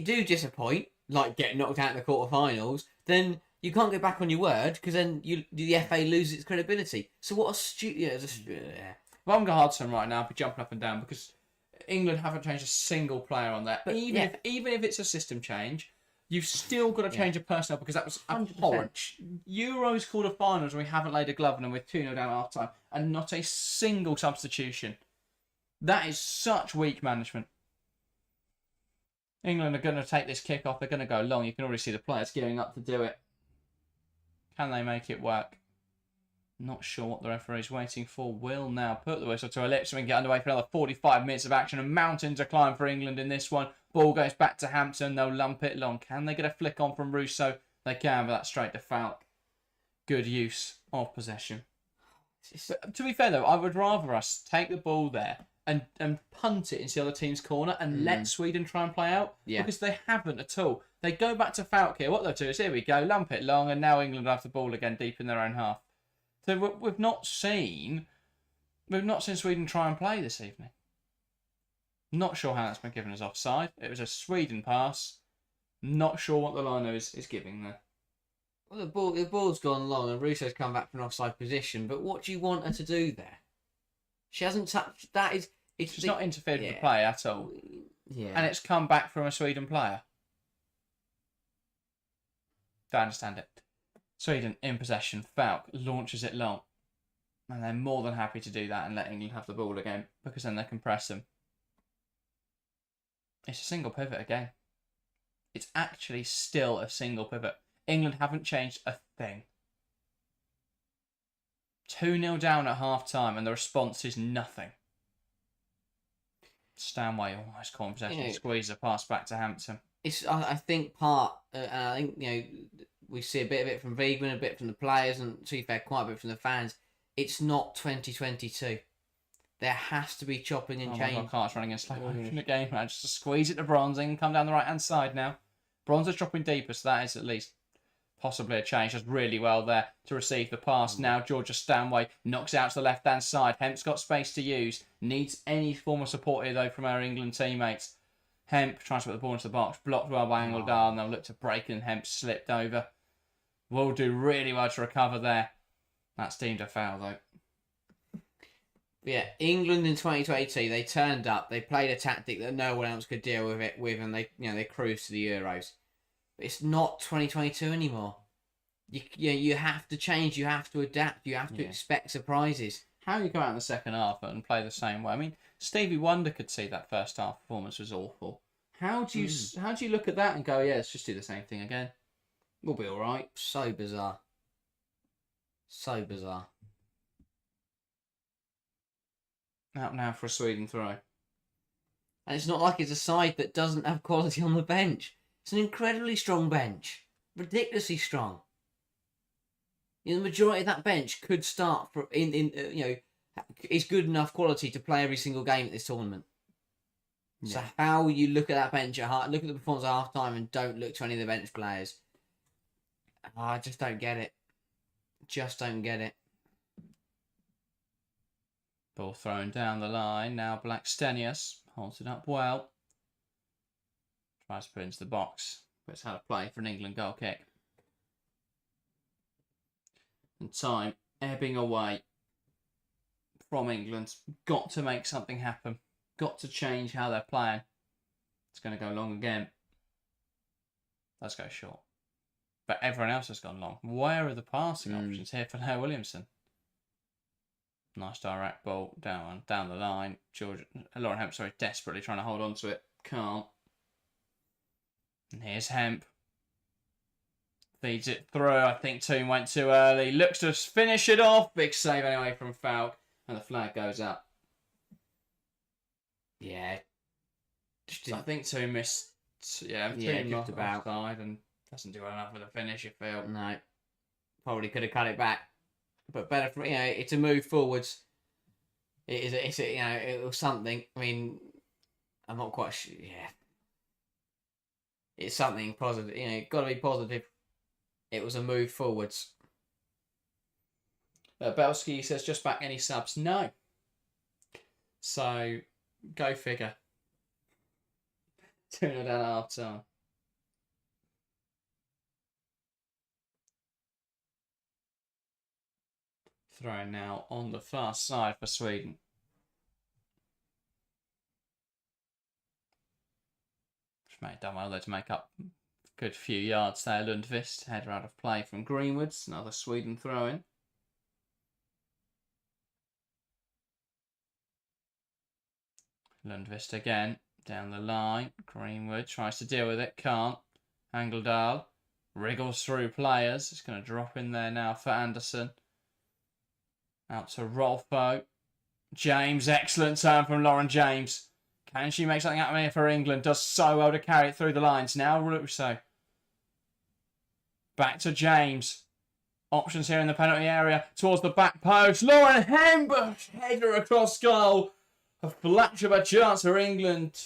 do disappoint, like get knocked out in the quarterfinals, then you can't go back on your word because then the FA loses its credibility. So what a stupid... Yeah.
If I'm Hudson right now, I'd be jumping up and down because England haven't changed a single player on that. But even if it's a system change, you've still got to change a personnel because that was abhorrent. Euros quarterfinals and we haven't laid a glove on them with 2-0 down at half time and not a single substitution. That is such weak management. England are going to take this kick-off. They're going to go long. You can already see the players gearing up to do it. Can they make it work? Not sure what the referee's waiting for. Will now put the whistle to her lips and we can get underway for another 45 minutes of action. A mountain to climb for England in this one. Ball goes back to Hampton. They'll lump it long. Can they get a flick on from Russo? They can, but that's straight to Falk. Good use of possession. But to be fair, though, I would rather us take the ball there and punt it into the other team's corner and let Sweden try and play out.
Yeah.
Because they haven't at all. They go back to Falk here. What they'll do is, here we go, lump it long, and now England have the ball again deep in their own half. So we've not seen Sweden try and play this evening. Not sure how that's been given as offside. It was a Sweden pass. Not sure what the lino is giving there.
Well, the ball's gone long and Russo's come back from an offside position, but what do you want her to do there? She hasn't touched... It's
not interfered with the play at all.
Yeah.
And it's come back from a Sweden player. Don't understand it. Sweden in possession. Falk launches it long. And they're more than happy to do that and let England have the ball again because then they can press them. It's a single pivot again. It's actually still a single pivot. England haven't changed a thing. 2-0 down at half-time and the response is nothing. Stanway almost caught in possession. Squeeze a pass back to Hampton.
I think we see a bit of it from Wiegman, a bit from the players, and to be fair, quite a bit from the fans. It's not 2022. There has to be chopping and changing.
My God, Carter's running in slow motion in the game. Man, just to squeeze it to Bronzing and come down the right-hand side now. Bronzer's dropping deeper, so that is at least possibly a change. Does really well there to receive the pass. Now Georgia Stanway knocks out to the left-hand side. Hemp's got space to use. Needs any form of support here, though, from our England teammates. Hemp tries to put the ball into the box. Blocked well by Angledal, and they'll look to break, and Hemp slipped over. Will do really well to recover there. That's deemed a foul, though.
Yeah, England in 2022, they turned up. They played a tactic that no one else could deal with, and they cruised to the Euros. But it's not 2022 anymore. You have to change, you have to adapt, you have to expect surprises.
How you go out in the second half and play the same way? I mean, Stevie Wonder could see that first half performance was awful. How do you look at that and go, yeah, let's just do the same thing again? We'll be all right.
So bizarre. So bizarre.
Out now for a Sweden throw.
And it's not like it's a side that doesn't have quality on the bench. It's an incredibly strong bench. Ridiculously strong. The majority of that bench could start is good enough quality to play every single game at this tournament. Yeah. So how you look at that bench look at the performance at half time and don't look to any of the bench players. I just don't get it. Just don't get it.
Ball thrown down the line. Now Blackstenius holds it up well. Tries to put it into the box. But it's had a play for an England goal kick. And time ebbing away from England. Got to make something happen. Got to change how they're playing. It's going to go long again. Let's go short. But everyone else has gone long. Where are the passing options here for Leo Williamson? Nice direct ball down the line. Lauren Hemp, desperately trying to hold on to it. Can't. And here's Hemp. Feeds it through. I think Toon went too early. Looks to finish it off. Big save anyway from Falk. And the flag goes up.
Yeah.
So I think Toon missed. Toon
just about.
Offside and doesn't do enough with the finish, you feel.
No. Probably could have cut it back. But better for, it's a move forwards. It was something. I mean, I'm not quite sure. Yeah. It's something positive. Got to be positive. It was a move forwards.
Belsky says, just back any subs. No. So, go figure. 2-0 down at half time. Throw now on the far side for Sweden. Just done well there to make up a good few yards there. Lundqvist, header out of play from Greenwoods. Another Sweden throw in. Lundqvist again, down the line. Greenwood tries to deal with it, can't. Angledal wriggles through players. It's going to drop in there now for Anderson. Out to Rolfo. James, excellent turn from Lauren James. Can she make something happen here for England? Does so well to carry it through the lines. Now Russo. Back to James. Options here in the penalty area. Towards the back post. Lauren Hembush. Header across goal. A flash of a chance for England.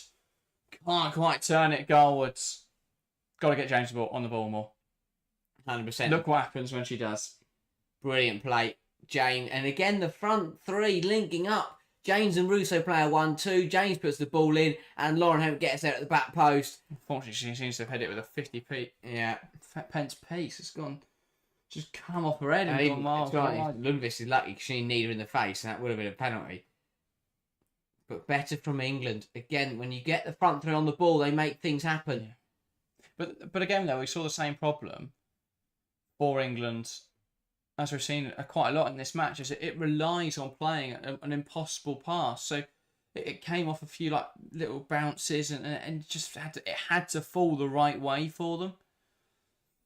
Can't quite turn it goalwards. Got to get James on the ball more.
100%.
Look what happens when she does.
Brilliant play. James, and again the front three linking up. James and Russo play a 1-2. James puts the ball in, and Lauren Hemp gets there at the back post.
Unfortunately, she seems to have hit it with a 50p.
Yeah,
pence piece. It's gone, just come off her head and gone miles wide.
Lundqvist is lucky because she didn't need her in the face, and that would have been a penalty. But better from England again. When you get the front three on the ball, they make things happen.
Yeah. But again, though, we saw the same problem for England. As we've seen quite a lot in this match, is it relies on playing an impossible pass. So it came off a few little bounces and just had to fall the right way for them.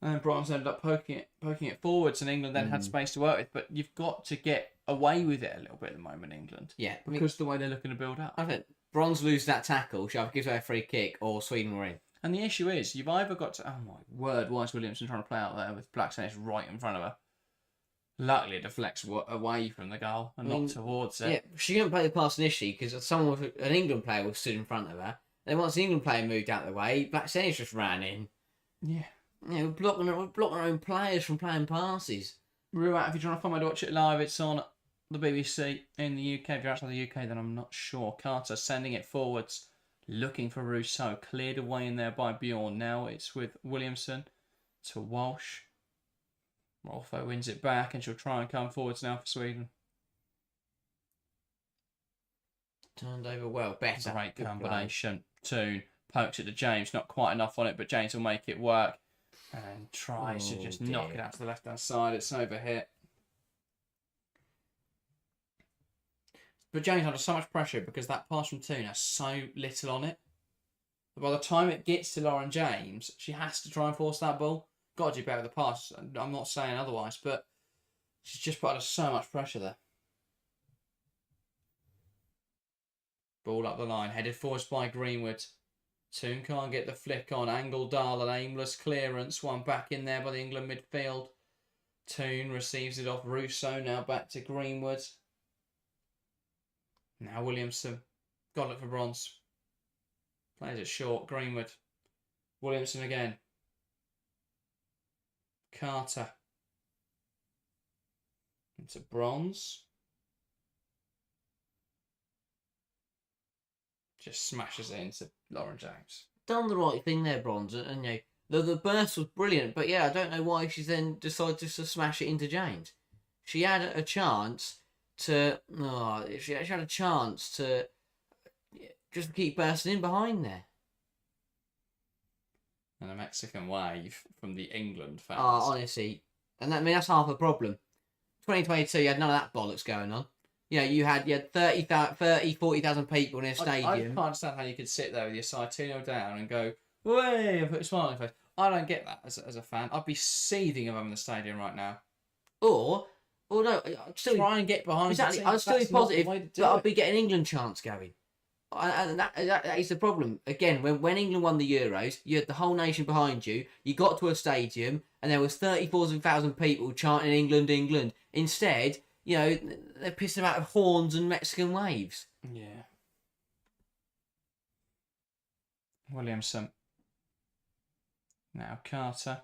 And Bronze ended up poking it forwards, and England then had space to work with. But you've got to get away with it a little bit at the moment, England.
Yeah,
because the way they're looking to build up.
I think Bronze loses that tackle, she either gives her a free kick, or Sweden were in.
And the issue is, you've either got to... Oh my word, Wise Williamson trying to play out there with Blackstenius right in front of her. Luckily, it deflects away from the goal and not towards it.
Yeah, she didn't play the pass initially because an England player was stood in front of her. Then once the England player moved out of the way, Blackstenius just ran in.
Yeah.
We're blocking our own players from playing passes.
Ruat, if you're trying to find my watch it live, it's on the BBC in the UK. If you're outside the UK, then I'm not sure. Carter sending it forwards, looking for Rousseau. Cleared away in there by Bjorn. Now it's with Williamson to Walsh. Rolfo wins it back, and she'll try and come forwards now for Sweden.
Turned over well. Better.
Great combination. Toon pokes it to James. Not quite enough on it, but James will make it work. And tries to just
dear.
knock it out to the left-hand side. It's overhit. But James under so much pressure because that pass from Toon has so little on it. But by the time it gets to Lauren James, she has to try and force that ball. Got to do better with the pass. I'm not saying otherwise, but she's just put under so much pressure there. Ball up the line, headed forwards by Greenwood. Toon can't get the flick on. Angle Dahl, an aimless clearance. One back in there by the England midfield. Toon receives it off Russo. Now back to Greenwood. Now Williamson. Got to look for Bronze. Plays it short. Greenwood. Williamson again. Carter. Into Bronze. Just smashes it into Lauren James.
Done the right thing there, Bronze, and you know, the burst was brilliant, but yeah, I don't know why she then decided just to smash it into James. She had a chance to, she had a chance to just keep bursting in behind there.
And a Mexican wave from the England fans.
Oh, honestly, and that's half the problem. 2022, you had none of that bollocks going on. You know, you had 40,000 people in a stadium.
I can't understand how you could sit there with your side 2-0 down and go, way, and put a smile on your face. I don't get that as a fan. I'd be seething if I'm in the stadium right now.
Or no, I'd still
try and get behind.
Exactly, I'd still be positive, but I'd be getting England chants going. And that is the problem. Again, when England won the Euros, you had the whole nation behind you. You got to a stadium, and there was 34,000 people chanting England, England. Instead, you know, they're pissed about of horns and Mexican waves.
Yeah. Williamson. Now Carter.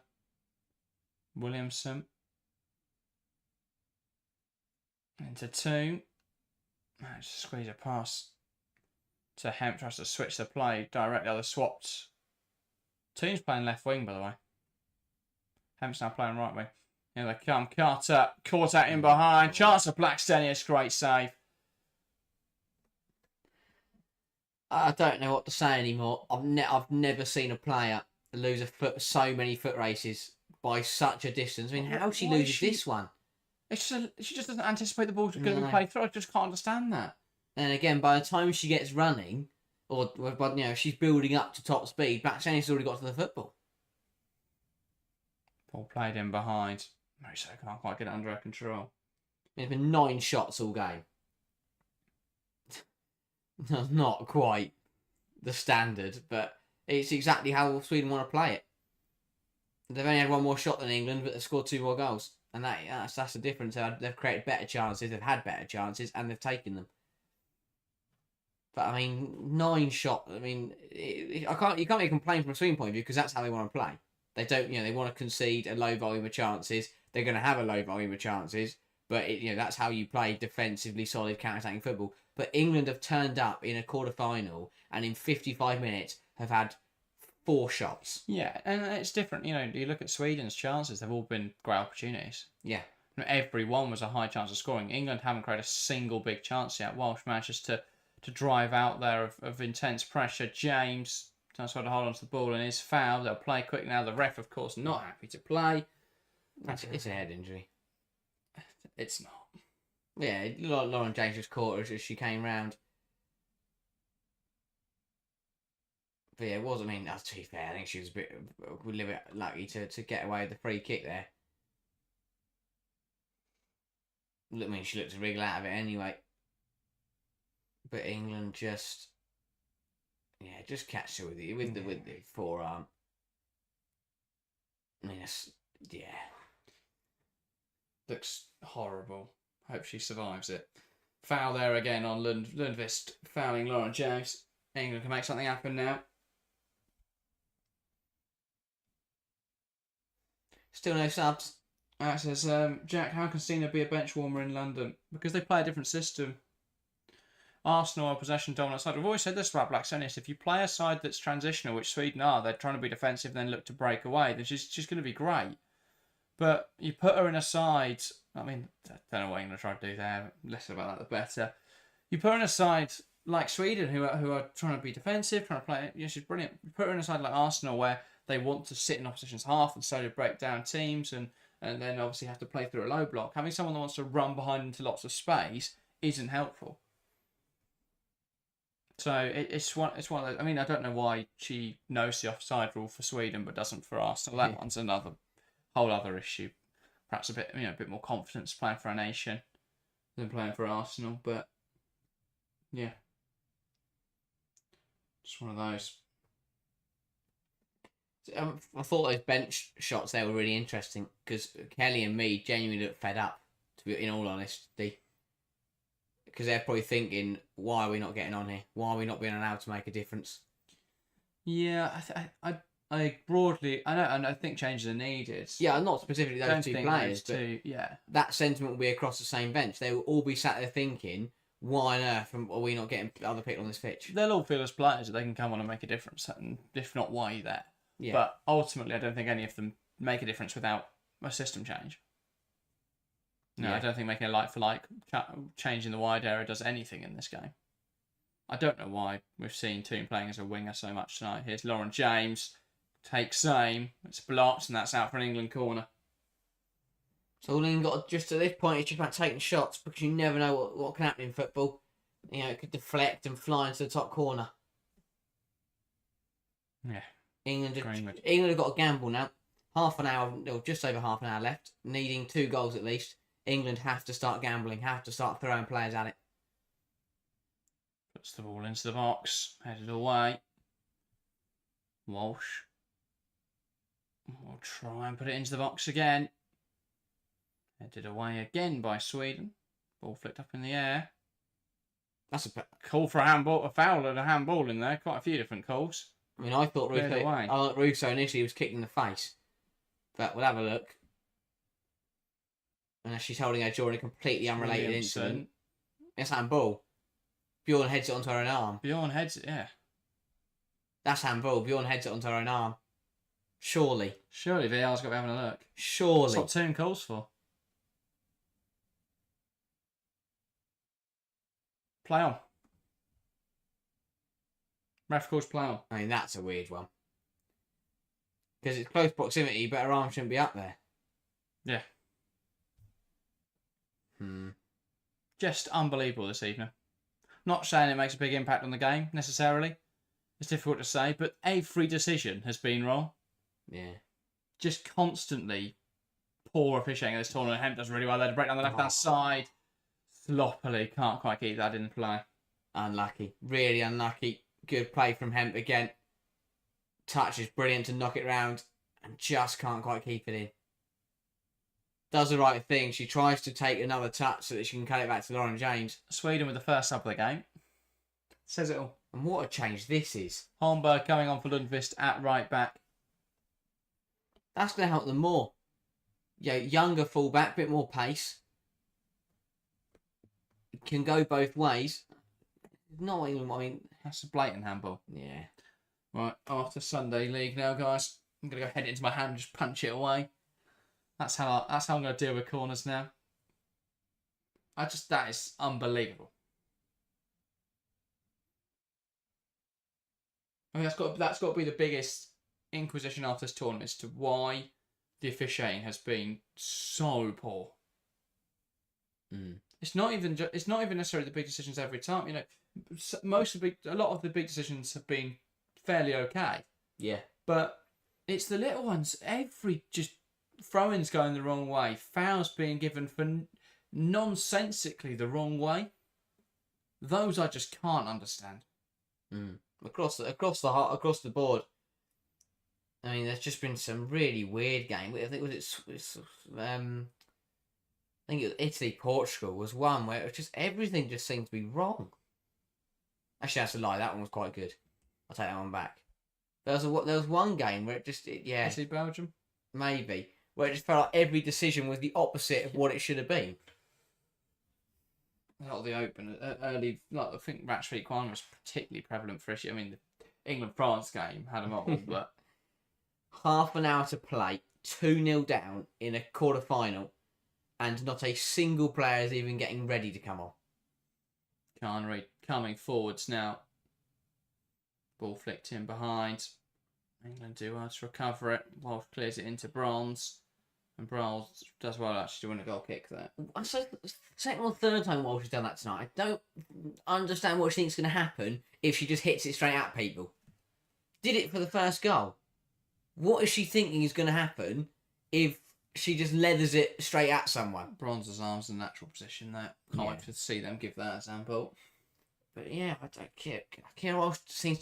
Williamson. Into Toon. Just squeeze it past to Hemp. Tries to switch the play directly. Other swapped. Toon's playing left wing, by the way. Hemp's now playing right wing. Here they come. Carter caught out in behind. Chance of Blackstenius. Great save.
I don't know what to say anymore. I've never seen a player lose so many foot races by such a distance. I mean, how she loses this one?
It's just she just doesn't anticipate the ball going to be played through. I just can't understand that.
And again, by the time she gets running, but you know, she's building up to top speed, Blackstenius already got to the football.
Ball played in behind. Marisa can't quite get it under her control.
There's been 9 shots all game. Not quite the standard, but it's exactly how Sweden want to play it. They've only had 1 more shot than England, but they've scored 2 more goals. And that's the difference. They've created better chances, they've had better chances, and they've taken them. But I mean, 9 shots. I mean, you can't really complain from a Sweden point of view because that's how they want to play. They don't, they want to concede a low volume of chances. They're going to have a low volume of chances, but that's how you play defensively solid counter-attacking football. But England have turned up in a quarter-final and in 55 minutes have had 4 shots.
Yeah, and it's different. You look at Sweden's chances; they've all been great opportunities.
Yeah,
every one was a high chance of scoring. England haven't created a single big chance yet. Walsh manages to drive out there of intense pressure. James tries to hold on to the ball and is fouled. They'll play quick now. The ref, of course, not happy to play.
It's a head injury.
It's not.
Yeah, Lauren James just caught her as she came round. But yeah, it was. I mean, to be fair, I think she was a little bit lucky to get away with the free kick there. I mean, she looked to wriggle out of it anyway. But England just catch her with the forearm. I mean,
looks horrible. Hope she survives it. Foul there again on Lundqvist, fouling Lauren James. England can make something happen now.
Still no subs.
Says, Jack, how can Cena be a bench warmer in London? Because they play a different system. Arsenal are possession dominant side. We've always said this about Blackstenius. If you play a side that's transitional, which Sweden are, they're trying to be defensive and then look to break away, then she's going to be great. But you put her in a side, I mean, I don't know what England try to do there. Less about that, the better. You put her in a side like Sweden, who are trying to be defensive, trying to play. Yeah, she's brilliant. You put her in a side like Arsenal, where they want to sit in opposition's half and slowly break down teams and then obviously have to play through a low block. Having someone that wants to run behind into lots of space isn't helpful. So it's one of those. I mean, I don't know why she knows the offside rule for Sweden but doesn't for us. So that one's another whole other issue. Perhaps a bit more confidence playing for a nation than playing for Arsenal. But yeah, just one of those.
I thought those bench shots there were really interesting because Kelly and me genuinely looked fed up, to be in all honesty. Because they're probably thinking, why are we not getting on here? Why are we not being allowed to make a difference?
Yeah, I broadly, I know, and I think changes are needed.
Yeah, not specifically those two players, but
yeah,
that sentiment will be across the same bench. They will all be sat there thinking, why on earth are we not getting other people on this pitch?
They'll all feel as players that they can come on and make a difference, and if not, why are you there?
Yeah.
But ultimately, I don't think any of them make a difference without a system change. No, I don't think making a like-for-like change in the wide area does anything in this game. I don't know why we've seen Toon playing as a winger so much tonight. Here's Lauren James, takes aim, it's blocked, and that's out for an England corner.
So all England got just at this point is just about taking shots because you never know what can happen in football. You know, it could deflect and fly into the top corner.
Yeah.
England have got a gamble now. Half an hour, or just over half an hour left, needing 2 goals at least. England have to start gambling, have to start throwing players at it.
Puts the ball into the box, headed away. Walsh. We'll try and put it into the box again. Headed away again by Sweden. Ball flicked up in the air.
That's a
call for a handball, a foul and a handball in there. Quite a few different calls.
I mean, I thought Russo initially was kicked in the face. But we'll have a look. And she's holding her jaw in a completely unrelated incident. It's handball. Bjorn heads it onto her own arm.
Bjorn heads it, yeah.
That's handball. Bjorn heads it onto her own arm. Surely
VR's got to be having a look.
Surely.
That's what Toon calls for. Play on. Ref calls play on.
I mean, that's a weird one. Because it's close proximity, but her arm shouldn't be up there.
Yeah. Just unbelievable this evening. Not saying it makes a big impact on the game, necessarily. It's difficult to say, but every decision has been wrong.
Yeah.
Just constantly poor officiating in this tournament. Hemp does really well there to break down the left-hand side. Sloppily, can't quite keep that in play.
Unlucky. Really unlucky. Good play from Hemp again. Touch is brilliant to knock it round and just can't quite keep it in. Does the right thing. She tries to take another touch so that she can cut it back to Lauren James.
Sweden with the first sub of the game. Says it all.
And what a change this is.
Holmberg coming on for Lundqvist at right back.
That's going to help them more. Yeah, younger fullback, bit more pace. Can go both ways. Not even, I mean...
That's a blatant handball.
Yeah.
Right, after Sunday League now, guys. I'm going to go head it into my hand and just punch it away. That's how I'm going to deal with corners now. That is unbelievable. I mean, that's got to be the biggest inquisition after this tournament as to why the officiating has been so poor. It's not even necessarily the big decisions every time. You know, a lot of the big decisions have been fairly okay.
Yeah.
But it's the little ones. Every just throw-ins going the wrong way, fouls being given for nonsensically the wrong way. Those I just can't understand.
Across the board. I mean, there's just been some really weird games. I think it was Italy Portugal was one where it was just everything just seemed to be wrong. Actually, that's a lie. That one was quite good. I'll take that one back. There was one game where
Italy Belgium,
maybe, where it just felt like every decision was the opposite of what it should have been.
A lot of the open early, like I think match week 1 was particularly prevalent for issue. I mean, the England-France game had them all, but
half an hour to play, 2-0 down in a quarter-final, and not a single player is even getting ready to come on.
Carnery coming forwards now. Ball flicked in behind. England do well to recover it. Walsh clears it into Bronze. And Bronze does well actually to win a goal kick there.
I said second or third time Walsh has done that tonight. I don't understand what she thinks is going to happen if she just hits it straight at people. Did it for the first goal. What is she thinking is going to happen if she just leathers it straight at someone?
Bronze's arms in natural position there. Can't wait to see them give that example.
But yeah, I don't care. Kira Walsh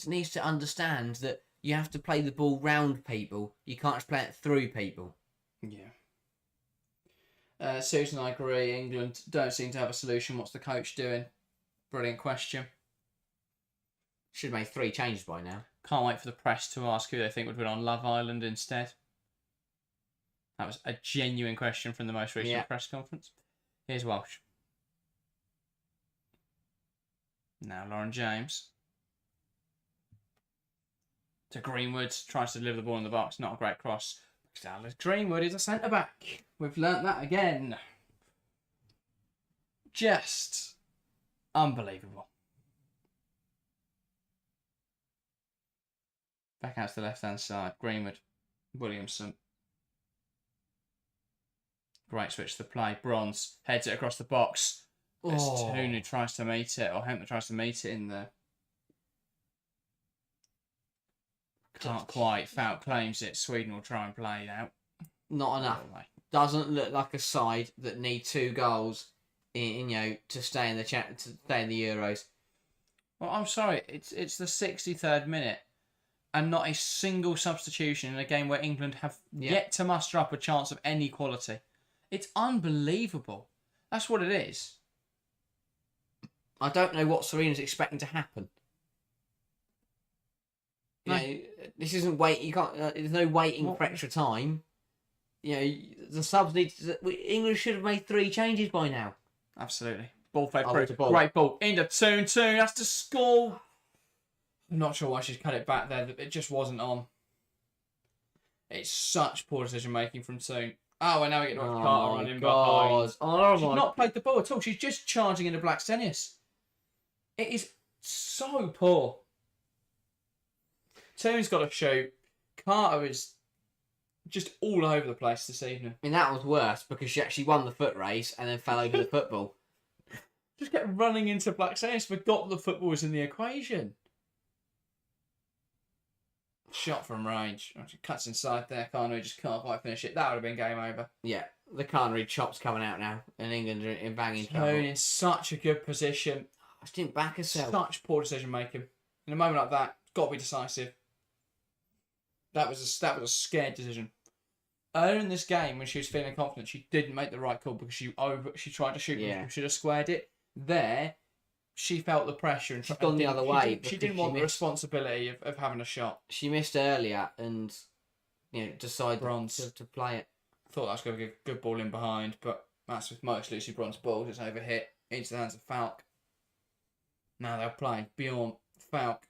needs to understand that you have to play the ball round people. You can't just play it through people.
Yeah. Susan, I agree. England don't seem to have a solution. What's the coach doing? Brilliant question.
Should have made 3 changes by now.
Can't wait for the press to ask who they think would win on Love Island instead. That was a genuine question from the most recent press conference. Here's Walsh. Now Lauren James. To Greenwood. Tries to deliver the ball in the box. Not a great cross. Alice Greenwood is a centre-back. We've learnt that again. Just unbelievable. Back out to the left-hand side. Greenwood. Williamson. Great switch to the play. Bronze heads it across the box. It's Toon who tries to meet it, or Hempler tries to meet it in there. Can't quite. Falk claims it. Sweden will try and play it out.
Not enough. Doesn't look like a side that need 2 goals to stay in the Euros.
Well, I'm sorry. It's the 63rd minute, and not a single substitution in a game where England have yet to muster up a chance of any quality. It's unbelievable. That's what it is.
I don't know what Serena's expecting to happen. No. This isn't wait. You can't. There's no waiting for extra time. The subs need. England should have made 3 changes by now.
Absolutely. Ball fade through. Great ball into Toon. Toon has to score. I'm not sure why she's cut it back there. It just wasn't on. It's such poor decision making from Toon. Oh, and now we get Carter running behind. She's not played the ball at all. She's just charging into Black's tennis. It is so poor. Toon's got to shoot. Carter is just all over the place this evening.
I mean, that was worse because she actually won the foot race and then fell over the football.
Just kept running into Black's tennis. Forgot the football was in the equation. Shot from range. She cuts inside there. Carney just can't quite finish it. That would have been game over.
Yeah, the Carney chop's coming out now, and England are in banging trouble.
Toon in such a good position.
She didn't back herself.
Such poor decision making. In a moment like that, it's got to be decisive. That was a scared decision. Earlier in this game, when she was feeling confident, she didn't make the right call because she tried to shoot. Yeah. Should have squared it. There, she felt the pressure and
she's gone the other way.
She didn't want the responsibility of having a shot.
She missed earlier and decided to play it.
Thought that was going to be a good ball in behind, but that's with most Lucy Bronze balls. It's overhit into the hands of Falk. Now they're playing Bjorn, Falk.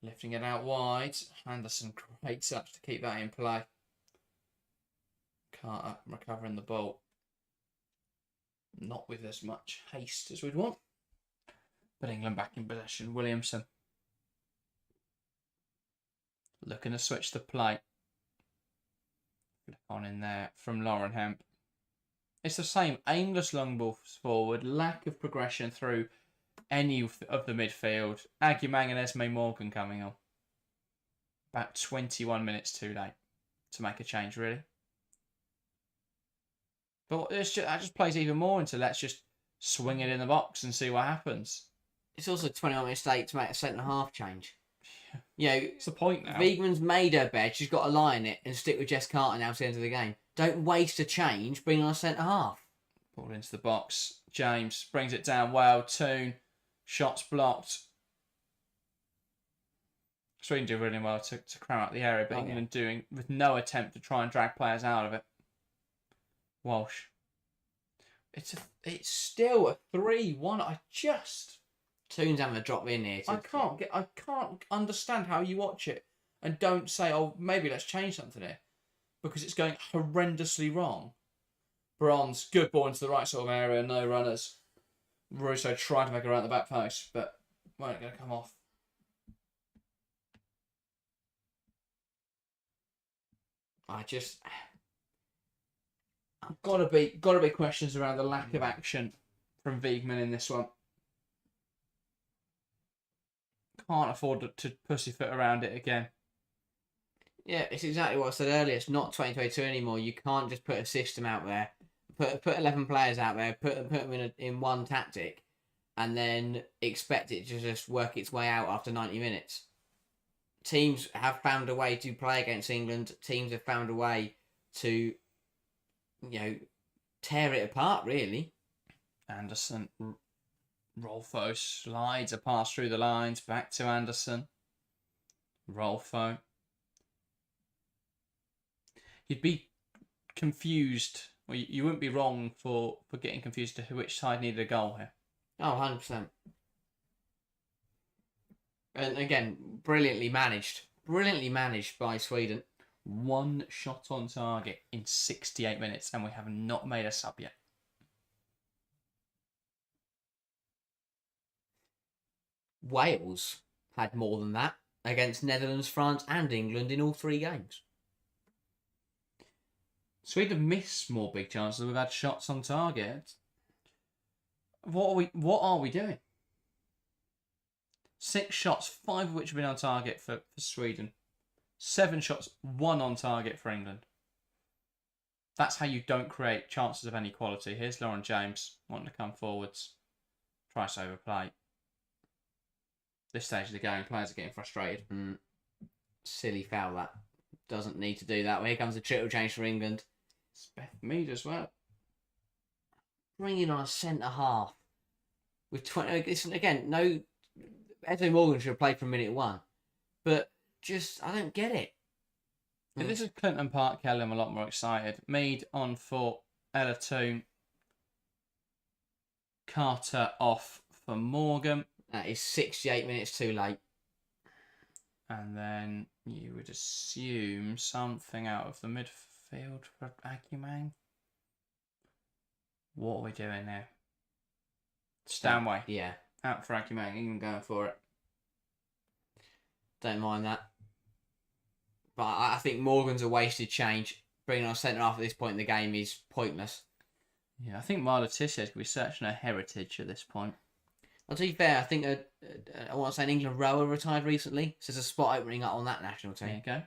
Lifting it out wide. Anderson, great touch to keep that in play. Carter recovering the ball. Not with as much haste as we'd want. But England back in possession. Williamson. Looking to switch the play. Flip on in there from Lauren Hemp. It's the same. Aimless long balls forward. Lack of progression through any of the midfield. Aguimang and Esme Morgan coming on. About 21 minutes too late to make a change, really. But that just plays even more into let's just swing it in the box and see what happens.
It's also 21 minutes late to make a centre-half change.
It's the point now.
Wiegman's made her bed. She's got to lie in it and stick with Jess Carter now to the end of the game. Don't waste a change. Bring on a centre-half.
Ball into the box. James brings it down well. Toon. Shots blocked. Sweden do really well to cram out the area, but England doing with no attempt to try and drag players out of it. Walsh. It's still a 3-1.
Toon's having a drop in here.
I can't understand how you watch it and don't say, oh, maybe let's change something here, because it's going horrendously wrong. Bronze, good ball into the right sort of area, no runners. Russo tried to make it around the back post, but weren't going to come off. Gotta be questions around the lack of action from Wiegman in this one. Can't afford to pussyfoot around it again.
Yeah, it's exactly what I said earlier. It's not 2022 anymore. You can't just put a system out there, put 11 players out there, put them in one tactic, and then expect it to just work its way out after 90 minutes. Teams have found a way to play against England. Teams have found a way to, tear it apart, really.
Anderson, Rolfo slides a pass through the lines, back to Anderson. Rolfo. You'd be confused, or you wouldn't be wrong for getting confused to which side needed a goal here.
Oh, 100%. And again, brilliantly managed by Sweden.
One shot on target in 68 minutes, and we have not made a sub yet.
Wales had more than that against Netherlands, France, and England in all 3 games.
Sweden have missed more big chances than we've had shots on target. What are we doing? 6 shots, 5 of which have been on target for Sweden. 7 shots, 1 on target for England. That's how you don't create chances of any quality. Here's Lauren James wanting to come forwards. Tries to overplay. This stage of the game, players are getting frustrated.
Silly foul, that. Doesn't need to do that. Well, here comes the triple change for England.
It's Beth Mead as well.
Bringing on a centre half. With 20... Listen, again, no... Edo Morgan should have played from minute 1. But just, I don't get it.
If this is Clinton Park, Kelly, I'm a lot more excited. Mead on for Ella Toon. Carter off for Morgan.
That is 68 minutes too late.
And then you would assume something out of the midfield for Agumang. What are we doing now? Stanway.
Yeah.
Out for Agumang. England going for it.
Don't mind that. But I think Morgan's a wasted change. Bringing on centre half at this point in the game is pointless.
Yeah, I think Marla Tissot could be searching her heritage at this point.
Well, to be fair, I think I want to say an England rower retired recently. So there's a spot opening up on that national team.
There you go.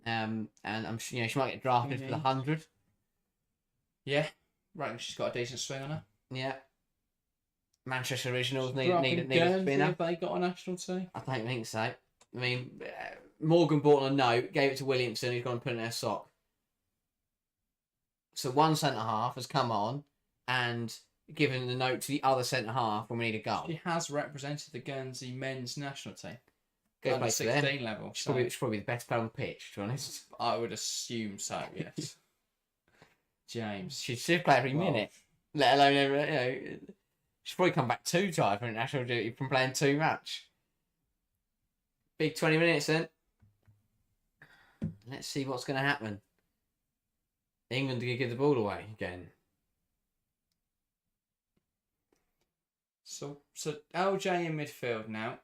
And I'm she might get drafted for the 100.
Yeah, reckon she's got a decent swing on her.
Yeah. Manchester Originals need a spinner.
Have they got a national team?
I don't think so. I mean, Morgan bought on a note, gave it to Williamson, who's gone and put it in her sock. So one centre half has come on and given the note to the other centre half when we need a goal.
She has represented the Guernsey men's national team.
Go
At
play
the
for them.
16 level.
She's probably the best player on the pitch, to be honest.
I would assume so, yes. James.
She'd play every minute, let alone she's probably come back 2 times for international duty from playing 2 match. Big 20 minutes then. Let's see what's going to happen. England to give the ball away again.
So LJ in midfield now.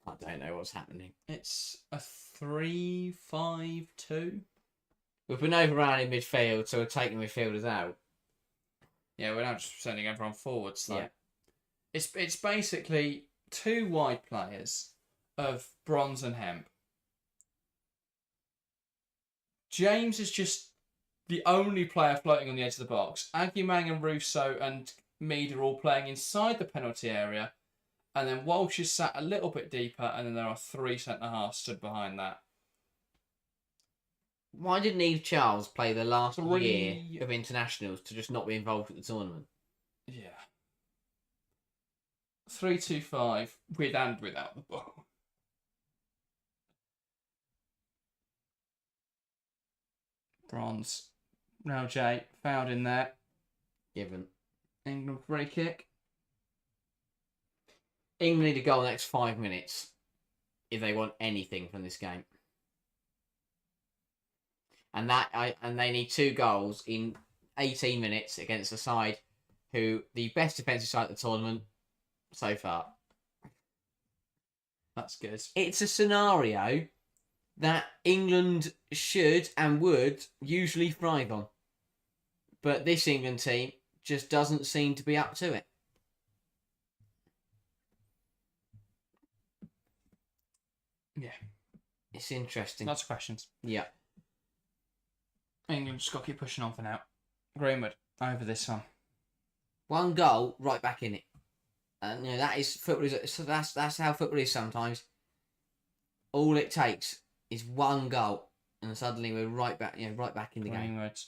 I don't know what's happening.
It's a 3-5-2.
We've been overrun in midfield, so we're taking midfielders out.
Yeah, we're now just sending everyone forwards. So.
Yeah.
It's basically 2 wide players of Bronze and Hemp. James is just the only player floating on the edge of the box. Agumang and Russo and Mead are all playing inside the penalty area. And then Walsh is sat a little bit deeper, and then there are 3 centre-halves stood behind that.
Why didn't Eve Charles play the last year of internationals to just not be involved at the tournament?
Yeah. 3-2-5, with and without the ball. Bronze. Now Jay, fouled in there.
Given.
England free kick.
England need a goal in the next 5 minutes if they want anything from this game. And they need 2 goals in 18 minutes against a side who the best defensive side of the tournament so far.
That's good.
It's a scenario that England should and would usually thrive on. But this England team just doesn't seem to be up to it.
Yeah.
It's interesting.
Lots of questions.
Yeah.
England just got to keep pushing on for now. Greenwood over this one.
One goal, right back in it. And that is football. So that's how football is sometimes. All it takes is one goal, and suddenly we're right back. Right back in the game.
Greenwood,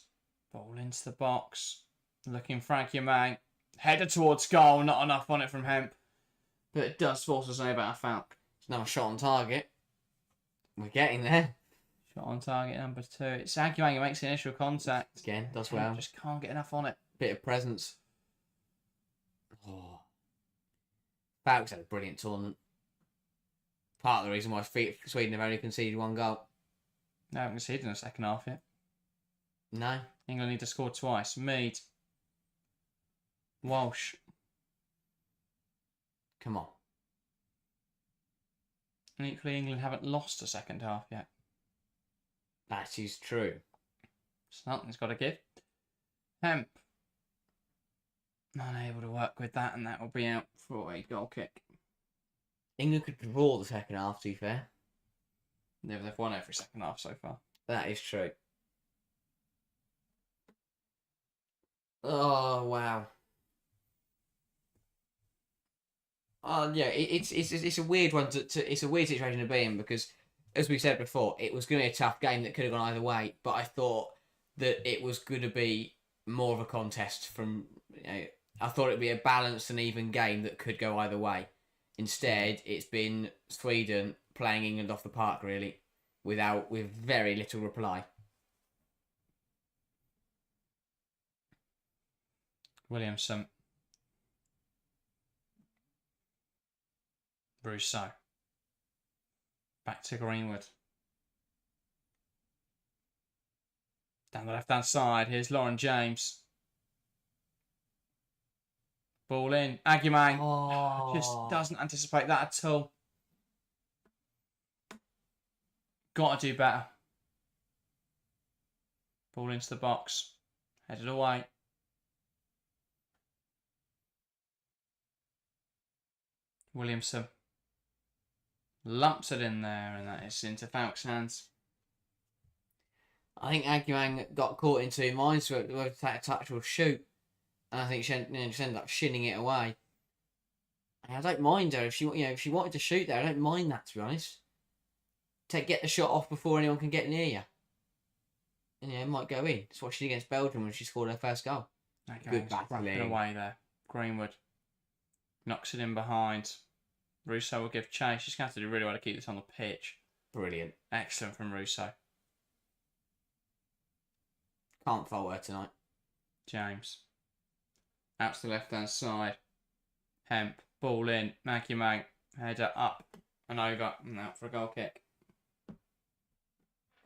ball into the box, looking Frankie Mang, header towards goal. Not enough on it from Hemp, but it does force us over our foul.
It's now a shot on target. We're getting there.
Shot on target number 2. It's Aguang who makes the initial contact.
Again, does
Hemp
well.
just can't get enough on it.
Bit of presence. Oh. Falk's had a brilliant tournament. Part of the reason why Sweden have only conceded 1 goal.
They haven't conceded in the second half yet.
No.
England need to score twice. Mead. Walsh.
Come on.
And equally, England haven't lost a second half yet.
That is true.
Something's got to give. Hemp. Unable to work with that, and that will be out for a goal kick.
England could draw the second half, to be fair.
They've won every second half so far.
That is true. Oh, wow. Yeah, it's a weird one it's a weird situation to be in because, as we said before, it was going to be a tough game that could have gone either way. But I thought that it was going to be more of a contest from. I thought it'd be a balanced and even game that could go either way. Instead, it's been Sweden playing England off the park really, with very little reply.
Williamson. Rousseau. Back to Greenwood. Down the left-hand side, here's Lauren James. Ball in. Aguimang just doesn't anticipate that at all. Got to do better. Ball into the box. Headed away. Williamson. Lumps it in there, and that is into Falk's hands.
I think Aguimang got caught in 2 minds whether to take a touch or shoot. And I think she ended up shinning it away. And I don't mind her if she wanted to shoot there. I don't mind that, to be honest. Get the shot off before anyone can get near you. And it might go in. It's what she did against Belgium when she scored her first goal.
Okay,
Good battling.
Away there. Greenwood knocks it in behind. Rousseau will give chase. She's going to have to do really well to keep this on the pitch.
Brilliant.
Excellent from Rousseau.
Can't fault her tonight.
James. Out to the left-hand side. Hemp. Ball in. Aguimang. Header up and over. And out for a goal kick.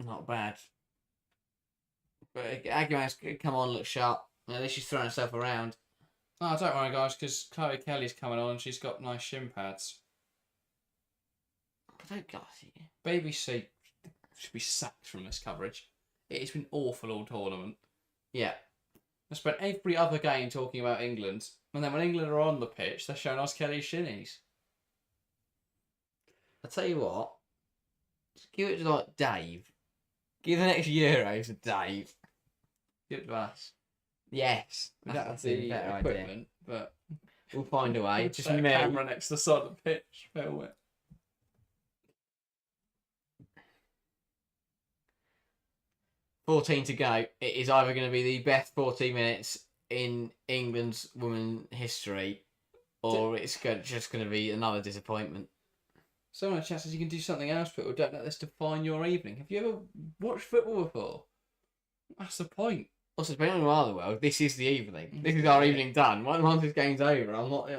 Not bad. But Aguimang's come on, look sharp. At least she's throwing herself around.
Oh, don't worry, guys, because Chloe Kelly's coming on and she's got nice shin pads.
I don't got it.
BBC should be sacked from this coverage. It's been awful all tournament.
Yeah.
I spent every other game talking about England, and then when England are on the pitch, they're showing us Kelly's shinnies.
I tell you what, just give it to like Dave. Give the next Euros to Dave.
Give it to us.
Yes,
We don't have
that's
the
a better
equipment,
idea.
but
We'll find a way. Just
set a
me.
camera next to the side of the pitch. Film it.
$14 to go. It is either going to be the best 40 minutes in England's women history, or it's just going to be another disappointment.
Someone in the chat says you can do something else, but don't let this define your evening. Have you ever watched football before? That's the point.
Also, depending on around the world, this is the evening. This is our evening done. Once this game's over, I'm not.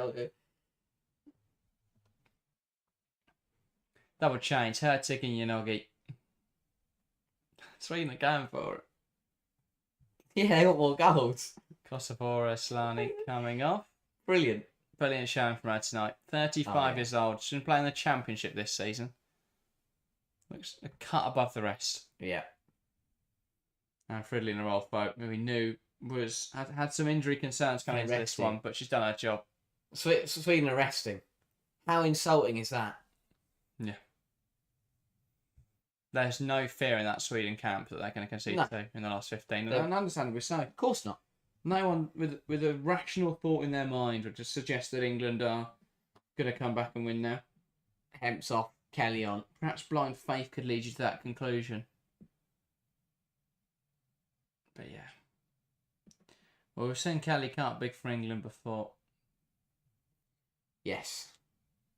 That would change. Her ticking Yanogi. Sweden are going for it.
Yeah, they got more goals.
Kosovora Slani coming off.
Brilliant.
Brilliant showing from her tonight. 35 years old. She's been playing the championship this season. Looks a cut above the rest.
Yeah.
And Fridley in a role folk, who we knew had some injury concerns coming into this one, but she's done her job.
Sweden are resting. How insulting is that?
Yeah. There's no fear in that Sweden camp that they're going to concede to in the last 15. And understandably so.
Of course not.
No one with a rational thought in their mind would just suggest that England are going to come back and win now.
Hemp's off, Kelly on.
Perhaps blind faith could lead you to that conclusion. But yeah. Well, we've seen Kelly can't big for England before.
Yes.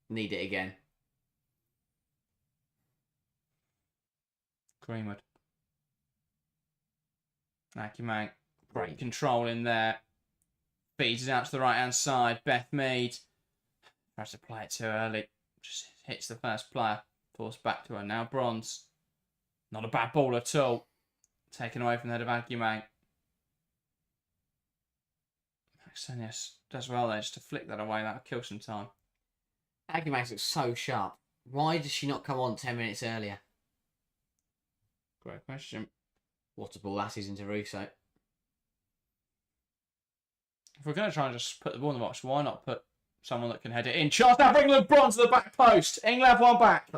Need it again.
Greenwood. Acumac. Great control in there. Feeds it out to the right-hand side. Beth Mead. Tries to play it too early. Just hits the first player. Forced back to her. Now Bronze. Not a bad ball at all. Taken away from the head of Acumac. Maxenius does well there just to flick that away. That'll kill some time.
Aguimax looks so sharp. Why does she not come on 10 minutes earlier?
Great question.
What a ball that is into Russo.
If we're going to try and just put the ball in the box, why not put someone that can head it in? Chance now for England. Bronze to the back post. England have one back.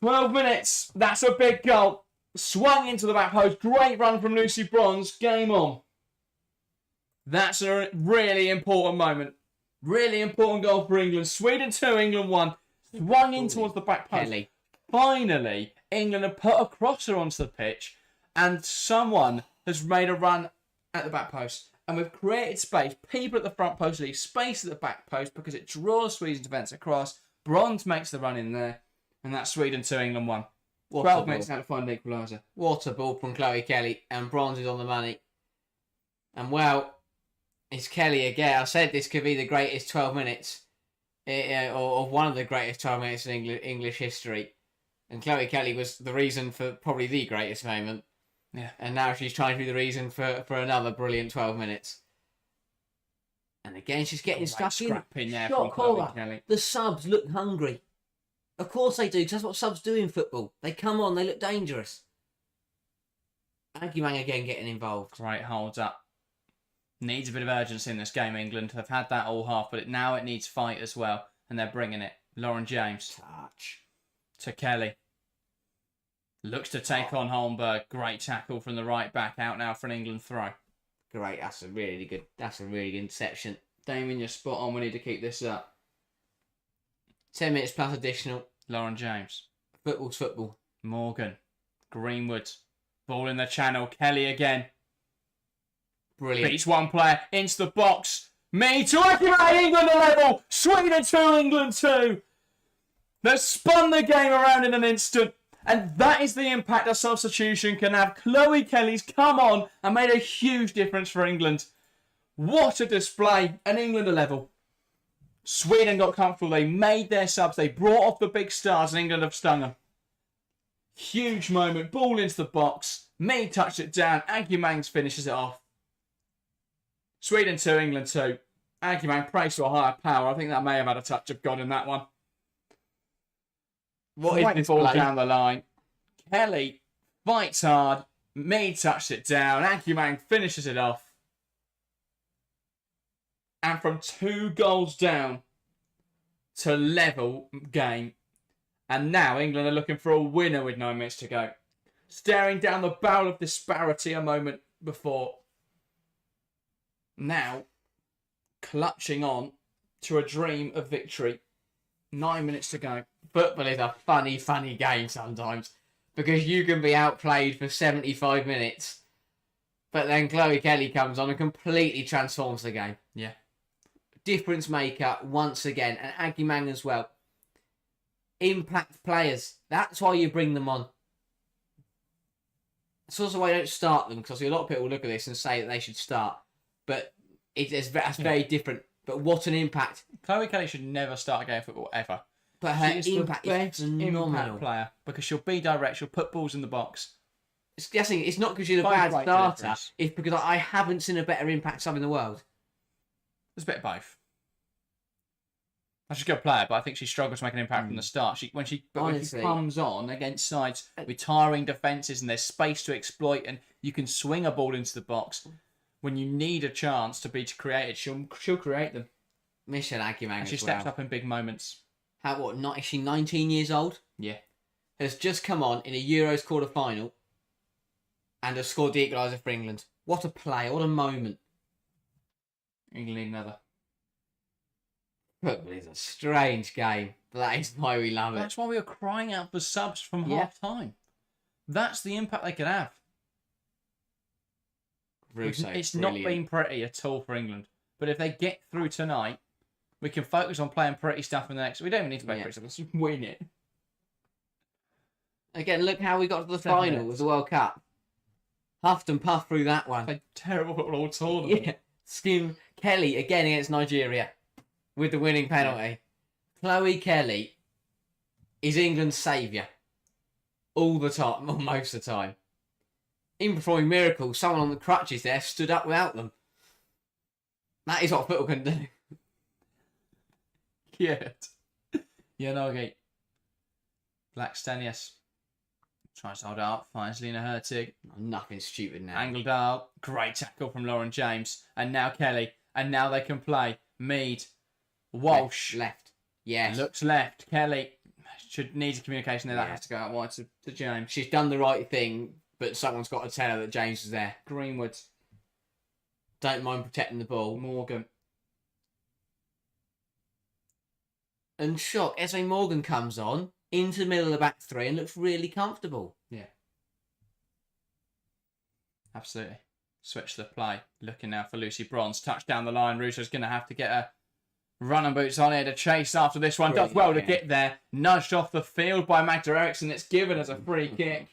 12 minutes. That's a big goal. Swung into the back post. Great run from Lucy Bronze. Game on. That's a really important moment. Really important goal for England. Sweden 2, England 1. Swung in towards the back post.
Kelly.
Finally, England have put a crosser onto the pitch and someone has made a run at the back post. And we've created space. People at the front post leave space at the back post because it draws Sweden's defence across. Bronze makes the run in there. And that's Sweden 2, England 1. 12 minutes out to find an equaliser.
What a ball from Chloe Kelly. And Bronze is on the money. And well, it's Kelly again. I said this could be the greatest 12 minutes. Or one of the greatest 12 minutes in English history. And Chloe Kelly was the reason for probably the greatest moment.
Yeah.
And now she's trying to be the reason for another brilliant 12 minutes. And again, she's getting stuck in.
Shot caller.
The subs look hungry. Of course they do, because that's what subs do in football. They come on, they look dangerous. Aguimang again getting involved.
Great holds up. Needs a bit of urgency in this game, England. They've had that all half, but now it needs fight as well. And they're bringing it. Lauren James.
Touch. To
Kelly. Looks to take on Holmberg. Great tackle from the right back. Out now for an England throw.
Great. That's a really good interception.
Damien, you're spot on. We need to keep this up.
10 minutes plus additional.
Lauren James.
Football's football.
Morgan. Greenwood. Ball in the channel. Kelly again.
Brilliant.
Beats one player into the box. Me to Aguilar. England a level. Sweden 2, England 2. They've spun the game around in an instant. And that is the impact a substitution can have. Chloe Kelly's come on and made a huge difference for England. What a display. And England a level. Sweden got comfortable. They made their subs. They brought off the big stars and England have stung them. Huge moment. Ball into the box. Me touched it down. Aguimangs finishes it off. Sweden 2, England 2. Aguimang prays to a higher power. I think that may have had a touch of God in that one. What is this ball down the line? Kelly fights hard. Me touched it down. Aguimang finishes it off. And from 2 goals down to level game. And now England are looking for a winner with 9 minutes to go. Staring down the barrel of disparity a moment before. Now, clutching on to a dream of victory. 9 minutes to go.
Football is a funny, funny game sometimes. Because you can be outplayed for 75 minutes. But then Chloe Kelly comes on and completely transforms the game.
Yeah.
Difference maker once again. And Aguimang as well. Impact players. That's why you bring them on. It's also why I don't start them. Because a lot of people look at this and say that they should start. But that's very different. But what an impact.
Chloe Kelly should never start a game of football ever.
But her
She's
impact
the best
is phenomenal.
impact player because she'll be direct. She'll put balls in the box.
It's not because she's a bad starter. It's because I haven't seen a better impact sub in the world.
There's a bit of both. She's a good player, but I think she struggles to make an impact from the start. When she comes on against sides with tiring defences and there's space to exploit and you can swing a ball into the box, when you need a chance to be created, she'll create them.
Michelle Aguimang
She steps up in big moments.
Is she 19 years old?
Yeah.
Has just come on in a Euros quarter-final and has scored the equaliser for England. What a play, what a moment.
England need another.
Football is a strange game, but that is why we love it.
That's why we were crying out for subs from half-time. That's the impact they could have.
Russo,
it's
brilliant.
Not been pretty at all for England. But if they get through tonight, we can focus on playing pretty stuff in the next... We don't even need to play pretty stuff. Let's just win it.
Again, look how we got to the final of the World Cup. Huffed and puffed through that one.
A terrible football all tournament.
Yeah. Skim Kelly again against Nigeria with the winning penalty. Chloe Kelly is England's saviour. All the time, or most of the time. Even performing miracles, someone on the crutches there stood up without them. That is what football can do.
Yeah. Yeah, no, okay. Black Stanius tries to hold it up, finds Lena Hurtig.
Nothing stupid now.
Angled out. Great tackle from Lauren James. And now Kelly. And now they can play. Mead. Walsh.
Left. Yes.
Looks left. Kelly. Needs a communication there. That has to go out wide to James.
She's done the right thing, but someone's got to tell her that James is there.
Greenwood.
Don't mind protecting the ball.
Morgan.
And shock, Esme Morgan comes on into the middle of the back three and looks really comfortable.
Yeah. Absolutely. Switch the play. Looking now for Lucy Bronze. Touch down the line. Russo's going to have to get her running boots on here to chase after this one. Does well to get there. Nudged off the field by Magda Eriksson. It's given as a free kick.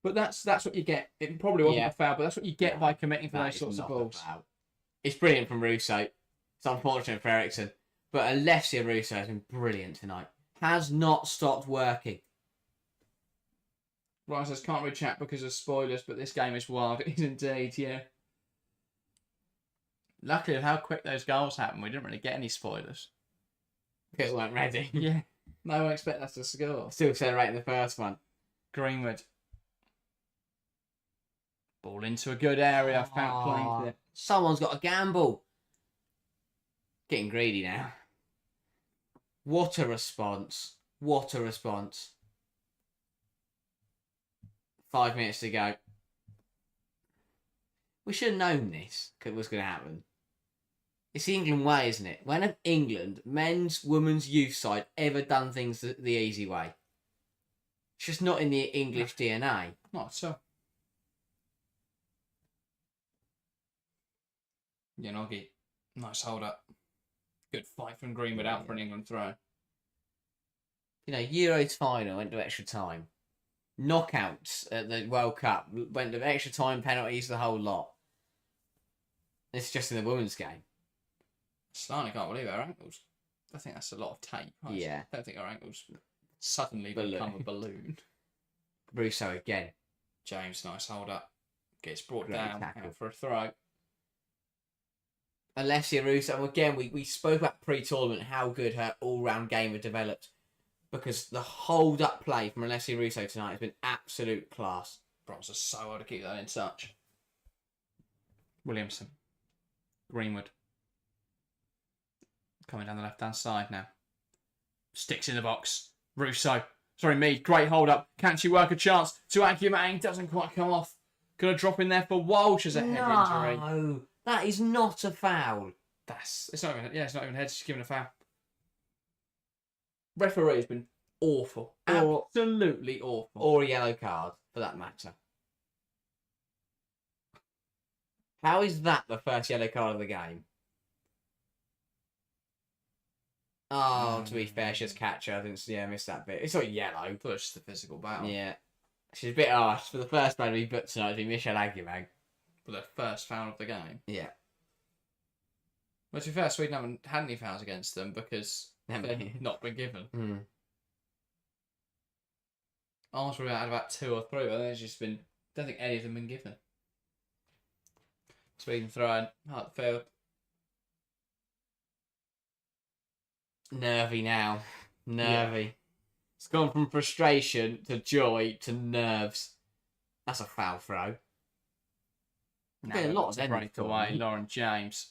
But that's what you get. It probably wasn't a foul, but that's what you get by committing for those sorts of balls.
It's brilliant from Russo. It's unfortunate for Eriksson. But Alessia Russo has been brilliant tonight. Has not stopped working.
Ryan says, can't read chat because of spoilers, but this game is wild. It is indeed, yeah. Luckily, how quick those goals happened, we didn't really get any spoilers.
Because we weren't ready.
Yeah. No one expected us to score.
Still celebrating the first one.
Greenwood. Ball into a good area. Foul playing there.
Someone's got a gamble. Getting greedy now. What a response. What a response. 5 minutes to go. We should have known this was going to happen. It's the England way, isn't it? When have England, men's, women's, youth side, ever done things the easy way? It's just not in the English DNA.
Not so. Yanogi. Nice hold up. Good fight from Greenwood out for an England throw.
You know, Euros final went to extra time. Knockouts at the World Cup went to extra time, penalties, the whole lot. It's just in the women's game.
Slightly can't believe our ankles. I think that's a lot of tape.
Yeah.
I don't think our ankles suddenly become a balloon.
Russo again.
James, nice hold up. Gets brought down out for a throw.
Alessia Russo, again, we spoke about pre-tournament how good her all-round game had developed. Because the hold-up play from Alessia Russo tonight has been absolute class.
Bronze is so hard to keep that in touch. Williamson. Greenwood. Coming down the left-hand side now. Sticks in the box. Russo. Sorry, Mead. Great hold-up. Can she work a chance to Aguimang? Doesn't quite come off. Gonna drop in there for Walsh as a head injury.
No, that is not a foul.
It's not even head. She's given a foul. Referee has been awful. Absolutely awful.
Or a yellow card, for that matter. How is that the first yellow card of the game? Oh, to be fair, she's catcher. I didn't missed that bit. It's not yellow.
Push the physical battle.
Yeah. She's a bit harsh for the first man we put tonight to be Michelle Aguimang.
For the first foul of the game.
Yeah.
Well, to be fair, Sweden haven't had any fouls against them because they've not been given. Ours were had about 2 or 3, but there's just been. Don't think any of them been given. Sweden throwing Hartfield.
Nervy now. Nervy. Yeah. It's gone from frustration to joy to nerves. That's a foul throw.
Now a lot of breakaway, Lauren James.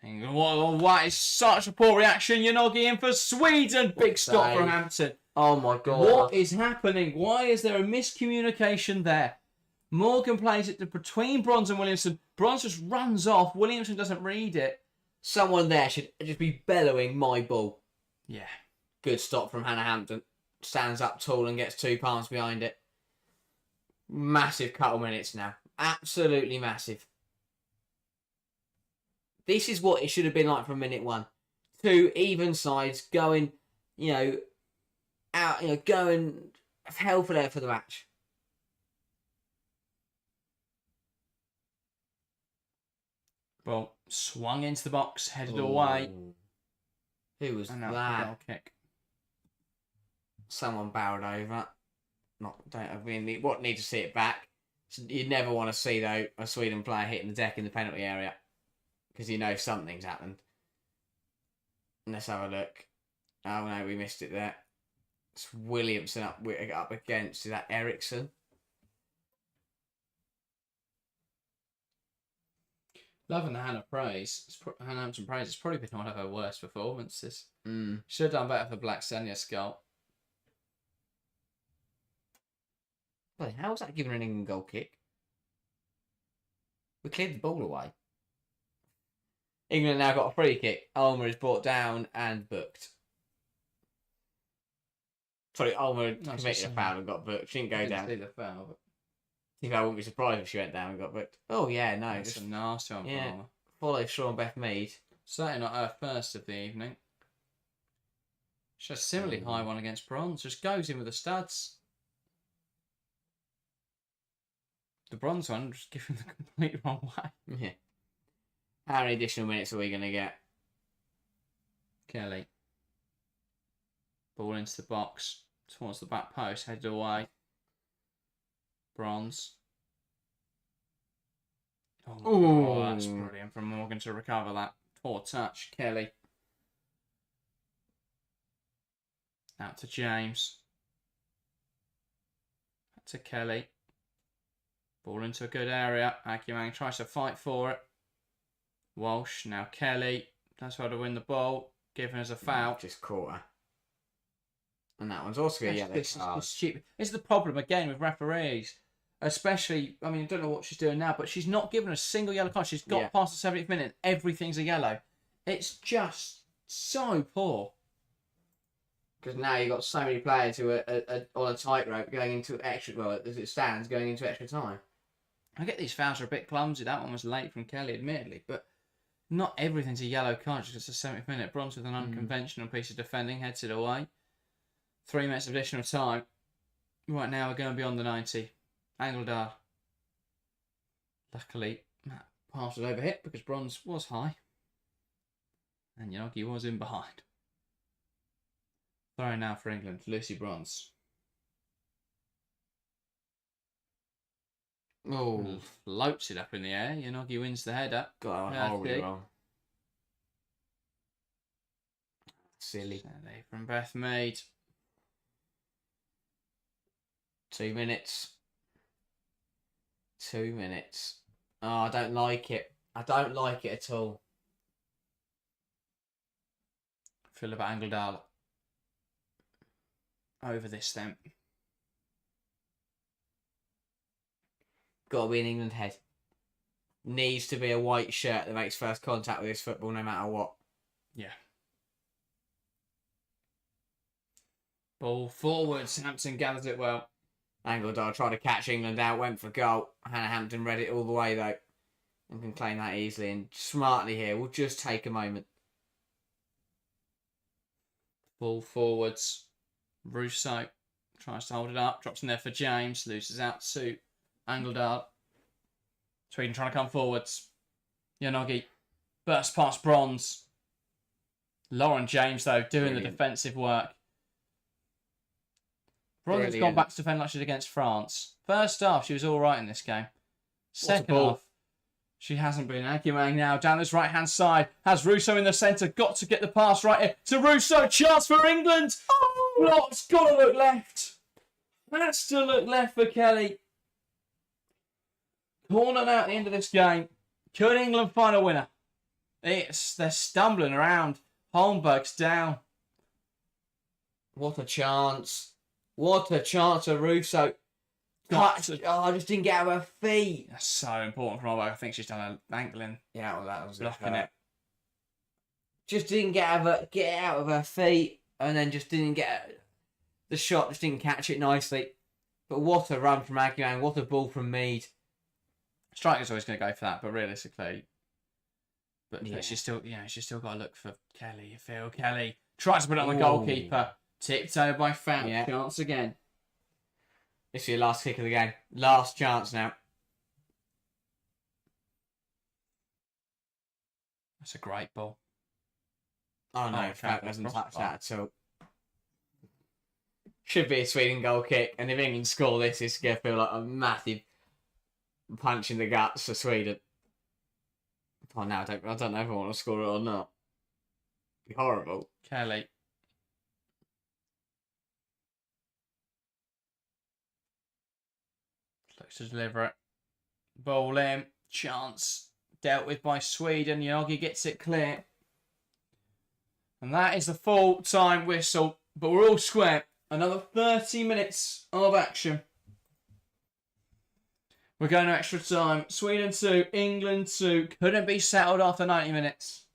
What is such a poor reaction? Yanogi in for Sweden. Big stop from Hampton.
Oh my God.
What is happening? Why is there a miscommunication there? Morgan plays it between Bronze and Williamson. Bronze just runs off. Williamson doesn't read it.
Someone there should just be bellowing my ball.
Yeah.
Good stop from Hannah Hampton. Stands up tall and gets 2 palms behind it. Massive couple minutes now. Absolutely massive. This is what it should have been like from minute 1. 2 even sides going, out, going hell for there for the match.
Well, swung into the box, headed away.
Who was
and
that?
Goal kick.
Someone barreled over. What need to see it back. You'd never want to see though a Sweden player hitting the deck in the penalty area because something's happened. Let's have a look. Oh no, we missed it there. It's Williamson up against. Is that Eriksson?
Loving the Hannah praise. Hannah Hampton praise. It's probably been one of her worst performances.
Mm.
Should have done better for Black Senya Skull.
Wait, how was that given an England goal kick? We cleared the ball away. England now got a free kick. Ulmer is brought down and booked. Sorry, Ulmer committed a foul and got booked. She didn't go down.
See the foul, but...
I wouldn't be surprised if she went down and got booked. Oh yeah, no.
That's a nasty one.
Yeah. Follow Sean Beth Mead.
Certainly not her first of the evening. She has a similarly high one against Bronze. Just goes in with the studs. The Bronze one just giving the complete wrong way.
Yeah. How many additional minutes are we going to get?
Kelly. Ball into the box. Towards the back post. Headed away. Bronze. Oh, that's brilliant from Morgan to recover that. Poor touch. Kelly. Out to James. Out to Kelly. Ball into a good area. Akimang tries to fight for it. Walsh. Now Kelly. That's how to win the ball. Giving us a foul.
Just caught her. And that one's also a yellow card.
Stupid. This is the problem again with referees. Especially, I mean, I don't know what she's doing now, but she's not given a single yellow card. She's got past the 70th minute. Everything's a yellow. It's just so poor.
Because now you've got so many players who are on a tightrope going into extra, well, as it stands, going into extra time.
I get these fouls are a bit clumsy. That one was late from Kelly, admittedly, but not everything's a yellow card just because it's a 70th minute. Bronze with an unconventional piece of defending, heads it away. 3 minutes of additional time. Right now we're going beyond the 90. Angledal. Luckily, Matt passed it over hit because Bronze was high. And Yanogi was in behind. Throw now for England. Lucy Bronze.
Oh,
floats it up in the air. Yanogi wins the header.
Got that horribly wrong. Silly.
Saturday from Beth Mead.
2 minutes. 2 minutes. Oh, I don't like it. I don't like it at all.
Philip Angledal. Over this then.
Got to be an England head. Needs to be a white shirt that makes first contact with this football no matter what.
Yeah. Ball forwards. Hampton gathers it well.
Angledal tried to catch England out, went for goal. Hannah Hampton read it all the way though. And can claim that easily and smartly here. We'll just take a moment.
Ball forwards. Rousseau tries to hold it up. Drops in there for James. Loses out to Angledal. Sweden trying to come forwards. Yanogi. Burst past Bronze. Lauren James, though, doing the defensive work. Bronze has gone back to defend like she did against France. First half, she was all right in this game. Second half, She hasn't been. Aguilang now down this right-hand side. Has Russo in the centre. Got to get the pass right here to Russo. Chance for England. Oh, it's got to look left. Has to look left for Kelly. Cornered out the end of this game. Could England find a winner? They're stumbling around. Holmberg's down.
What a chance. What a chance of Russo. I just didn't get out of her feet.
That's so important for Holmberg. I think she's done an ankling.
Yeah, well, that was
blocking it.
Just didn't get out of her feet, and then just didn't get the shot. Just didn't catch it nicely. But what a run from Aguilang. What a ball from Mead.
Striker's always going to go for that, but realistically,
Yeah.
she's still got to look for Kelly. Phil Kelly tries to put it on the goalkeeper. Tipped over by Fant.
Yeah.
Chance again.
This is your last kick of the game. Last chance now.
That's a great ball.
Oh no,
Fant
doesn't touch that at all. Should be a Sweden goal kick, and if England score this, it's going to feel like a massive punch in the guts for Sweden. Oh no, I don't know if I want to score it or not. It'd be horrible.
Kelly. Looks to deliver it. Ball in. Chance. Dealt with by Sweden. Yogi gets it clear. And that is the full-time whistle. But we're all square. Another 30 minutes of action. We're going to extra time. Sweden 2, England 2. Couldn't be settled after 90 minutes.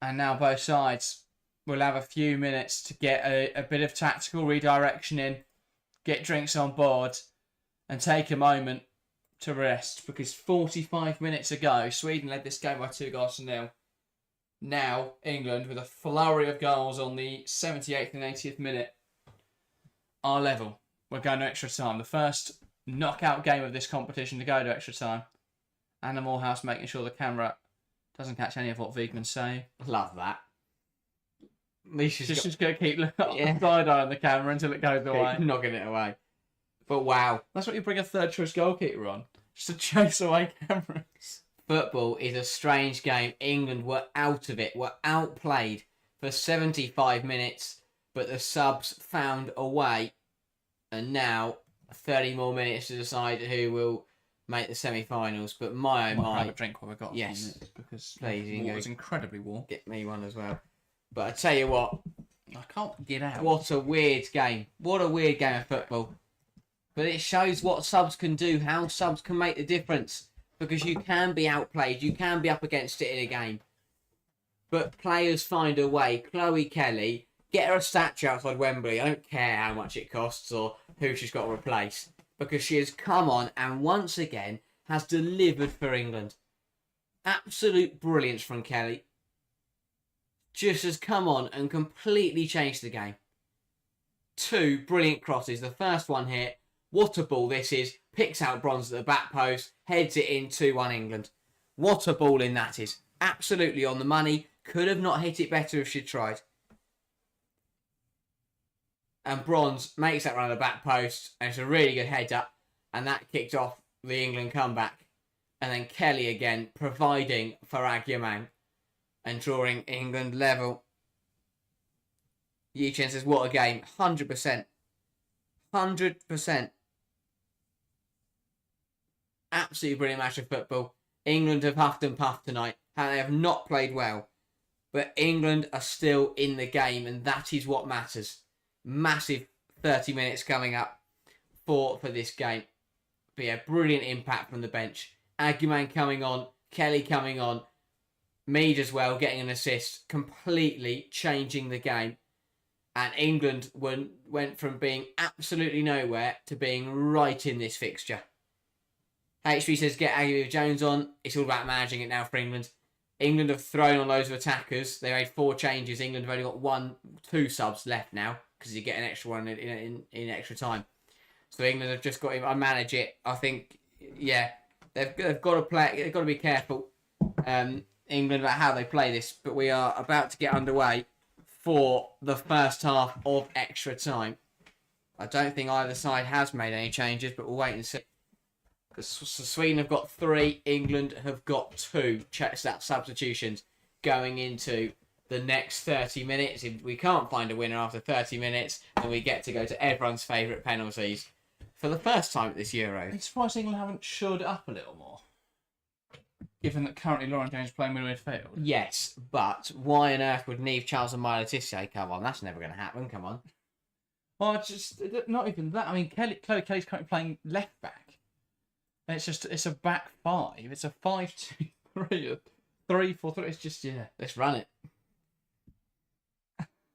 And now both sides will have a few minutes to get a bit of tactical redirection in, get drinks on board, and take a moment to rest. Because 45 minutes ago, Sweden led this game by 2-0. Now, England, with a flurry of goals on the 78th and 80th minute, are level. We're going to extra time. The first knockout game of this competition to go to extra time. Anna Morehouse making sure the camera doesn't catch any of what Wiegman's saying.
Love that.
She's just going to keep looking side eye on the camera until it goes away.
Knocking it away. But wow.
That's what you bring a third choice goalkeeper on. Just to chase away cameras.
Football is a strange game. England were out of it, were outplayed for 75 minutes, but the subs found a way. And now, 30 more minutes to decide who will make the semi-finals. But my oh my.
Have a drink while we've got
yes,
because
please,
water's incredibly warm.
Get me one as well. But I tell you what,
I can't get out.
What a weird game. What a weird game of football. But it shows what subs can do, how subs can make the difference. Because you can be outplayed, you can be up against it in a game. But players find a way. Chloe Kelly, get her a statue outside Wembley. I don't care how much it costs or who she's got to replace. Because she has come on and once again has delivered for England. Absolute brilliance from Kelly. Just has come on and completely changed the game. 2 brilliant crosses. The first one here. What a ball this is. Picks out Bronze at the back post. Heads it in 2-1 England. What a ball in that is. Absolutely on the money. Could have not hit it better if she'd tried. And Bronze makes that run at the back post. And it's a really good header. And that kicked off the England comeback. And then Kelly again providing for Aguilang. And drawing England level. Yichen says, what a game. 100%. 100%. Absolutely brilliant match of football. England have huffed and puffed tonight. They have not played well. But England are still in the game, and that is what matters. Massive 30 minutes coming up for this game. But yeah, brilliant impact from the bench. Aguilang coming on, Kelly coming on, Mead as well, getting an assist, completely changing the game. And England went from being absolutely nowhere to being right in this fixture. HB says, get Aggie Jones on. It's all about managing it now for England. England have thrown on loads of attackers. They made 4 changes. England have only got 2 subs left now because you get an extra one in extra time. So England have just got to manage it. I think, yeah, they've got to play. They've got to be careful, England, about how they play this. But we are about to get underway for the first half of extra time. I don't think either side has made any changes, but we'll wait and see. Because Sweden have got 3, England have got 2. Check that substitutions going into the next 30 minutes. If we can't find a winner after 30 minutes, then we get to go to everyone's favourite penalties for the first time at this Euro.
It's surprised England haven't shored it up a little more, given that currently Lauren James is playing midfield.
Yes, but why on earth would Niamh Charles and Milo Tissier come on? That's never going to happen. Come on.
Well, it's just not even that. I mean, Chloe Kelly's currently playing left back, and it's a back 5. It's a 5-2-3, a 3-4-3. It's just
Let's run it.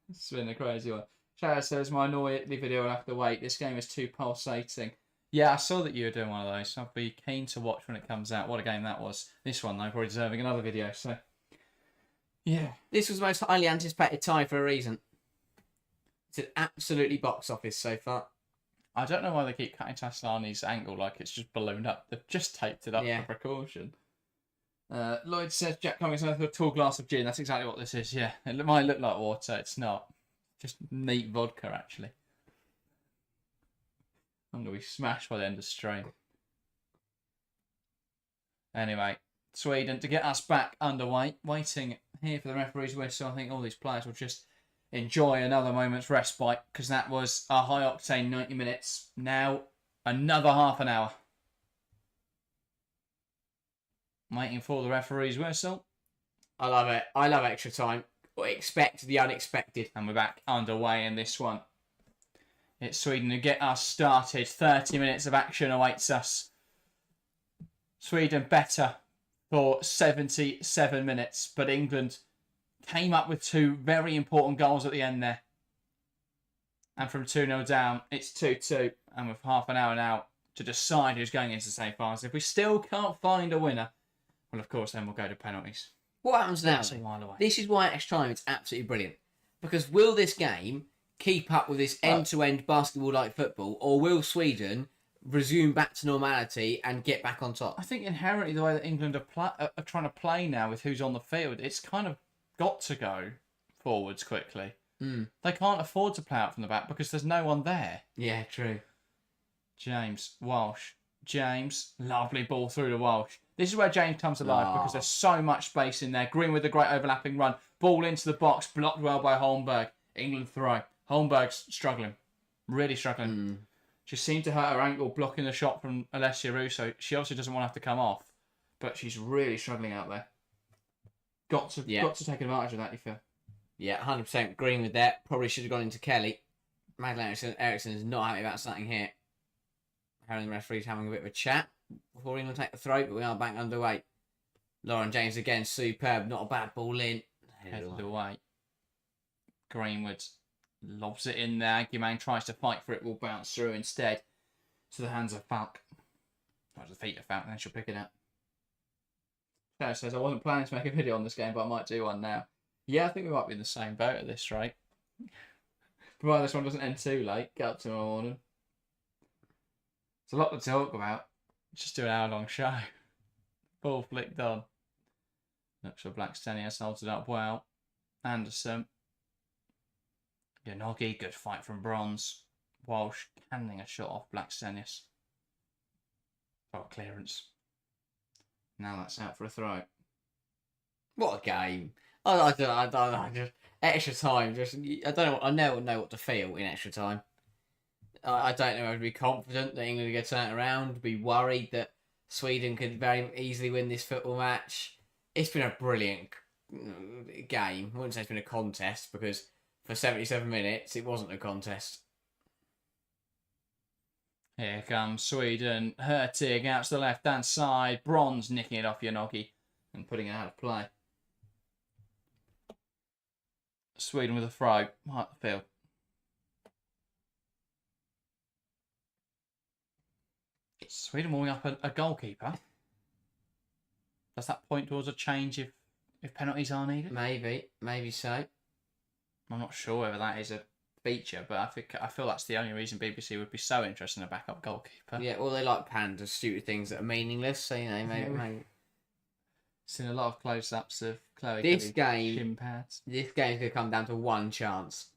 It's been a crazy one. Shootout says, my annoy Italy video will have to wait. This game is too pulsating. Yeah, I saw that you were doing one of those. I'll be keen to watch when it comes out. What a game that was. This one, though, probably deserving another video. So, yeah.
This was the most highly anticipated tie for a reason. It's an absolutely box office so far.
I don't know why they keep cutting Taslani's ankle like it's just ballooned up. They've just taped it up for precaution. Lloyd says, Jack Cummings with a tall glass of gin. That's exactly what this is, yeah. It might look like water. It's not. Just neat vodka, actually. I'm going to be smashed by the end of stream. Anyway, Sweden, to get us back underway, waiting here for the referee's whistle. I think all these players will just enjoy another moment's respite, because that was a high-octane 90 minutes. Now, another half an hour. Waiting for the referee's whistle.
I love it. I love extra time. Expect the unexpected.
And we're back underway in this one. It's Sweden to get us started. 30 minutes of action awaits us. Sweden better for 77 minutes, but England came up with 2 very important goals at the end there. And from 2-0 down, it's 2-2. And with half an hour now to decide who's going into the semi-finals. If we still can't find a winner, well, of course, then we'll go to penalties.
What happens now?
That's a while away.
This is why extra time is absolutely brilliant. Because will this game keep up with this end-to-end basketball-like football, or will Sweden resume back to normality and get back on top?
I think inherently the way that England are trying to play now with who's on the field, it's kind of got to go forwards quickly. They can't afford to play out from the back because there's no one there.
Yeah, true.
James, Walsh. James, lovely ball through to Walsh. This is where James comes alive because there's so much space in there. Green with a great overlapping run. Ball into the box, blocked well by Holmberg. England throw. Holmberg's struggling. Really struggling. She seemed to hurt her ankle blocking the shot from Alessia Russo. She obviously doesn't want to have to come off, but she's really struggling out there. Got to take advantage of that, you feel?
Yeah, 100% green with that. Probably should have gone into Kelly. Magdalena Eriksson is not happy about something here. Harry the referee's having a bit of a chat before England take the throw, but we are back underway. Lauren James again, superb. Not a bad ball in.
Headed away. Greenwood lobs it in there. Guimang tries to fight for it. Will bounce through instead to the hands of Falk. Or the feet of Falk, and then she'll pick it up. Sarah says, I wasn't planning to make a video on this game, but I might do one now. Yeah, I think we might be in the same boat at this rate. Provided this one doesn't end too late. Get up tomorrow morning. It's a lot to talk about. Just do an hour-long show. Ball flicked on. Looks for Blackstenius, holds it up well. Anderson. Yanogi, good fight from Bronze. Walsh canning a shot off Blackstenius. Oh, clearance. Now that's out for a throw.
What a game! I just extra time. I never know what to feel in extra time. I don't know whether to be confident that England are going to turn it around, be worried that Sweden could very easily win this football match. It's been a brilliant game. I wouldn't say it's been a contest because for 77 minutes it wasn't a contest.
Here comes Sweden. Hurtig out to the left-hand side. Bronze nicking it off Yanogi and putting it out of play. Sweden with a throw. Right the field. Sweden warming up a goalkeeper. Does that point towards a change if penalties are needed?
Maybe so.
I'm not sure whether that is a feature, but I feel that's the only reason BBC would be so interested in a backup goalkeeper.
Yeah, well, they like pan to stupid things that are meaningless, so you know, maybe.
Seen a lot of close-ups of Chloe.
This game's going to come down to one chance.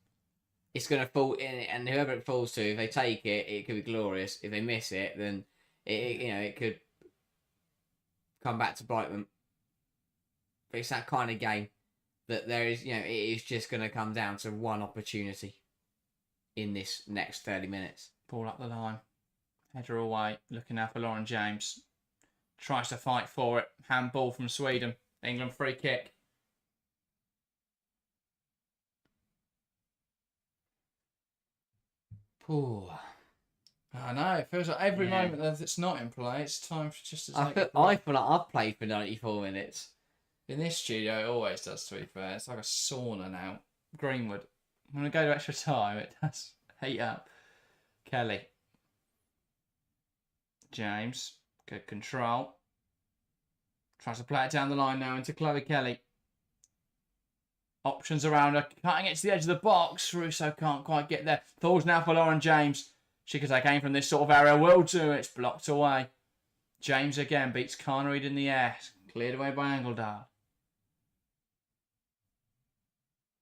It's going to fall in, and whoever it falls to, if they take it, it could be glorious. If they miss it, then it could come back to bite them. But it's that kind of game that there is, it is just going to come down to one opportunity in this next 30 minutes.
Ball up the line. Header away. Looking now for Lauren James. Tries to fight for it. Handball from Sweden. England free kick.
Ooh.
I know. It feels like every moment that it's not in play, it's time for just to take
I feel like I've played for 94 minutes.
In this studio, it always does, to be fair. It's like a sauna now. Greenwood. When I go to extra time, it does heat up. Kelly. James. Good control. Tries to play it down the line now into Chloe Kelly. Options around her. Cutting it to the edge of the box. Russo can't quite get there. Falls now for Lauren James. She could take aim from this sort of area. Will do. It's blocked away. James again beats Carnereid in the air. Cleared away by Angledal.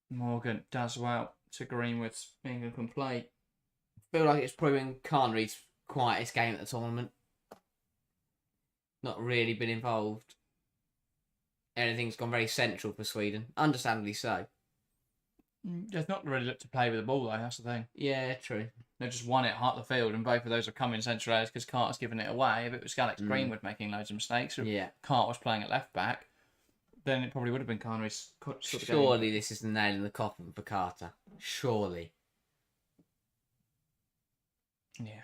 Morgan does well to Greenwood's England complete.
I feel like it's probably been Carnereid's quietest game at the tournament. Not really been involved. Everything's gone very central for Sweden. Understandably so.
They've not really looked to play with the ball, though. That's the thing.
Yeah, true.
They just won it at the field, and both of those have come in central areas because Carter's given it away. If it was Alex Greenwood making loads of mistakes, or Carter was playing at left back, then it probably would have been Carnereid's sort of
Surely this is the nail in the coffin for Carter. Surely.
Yeah.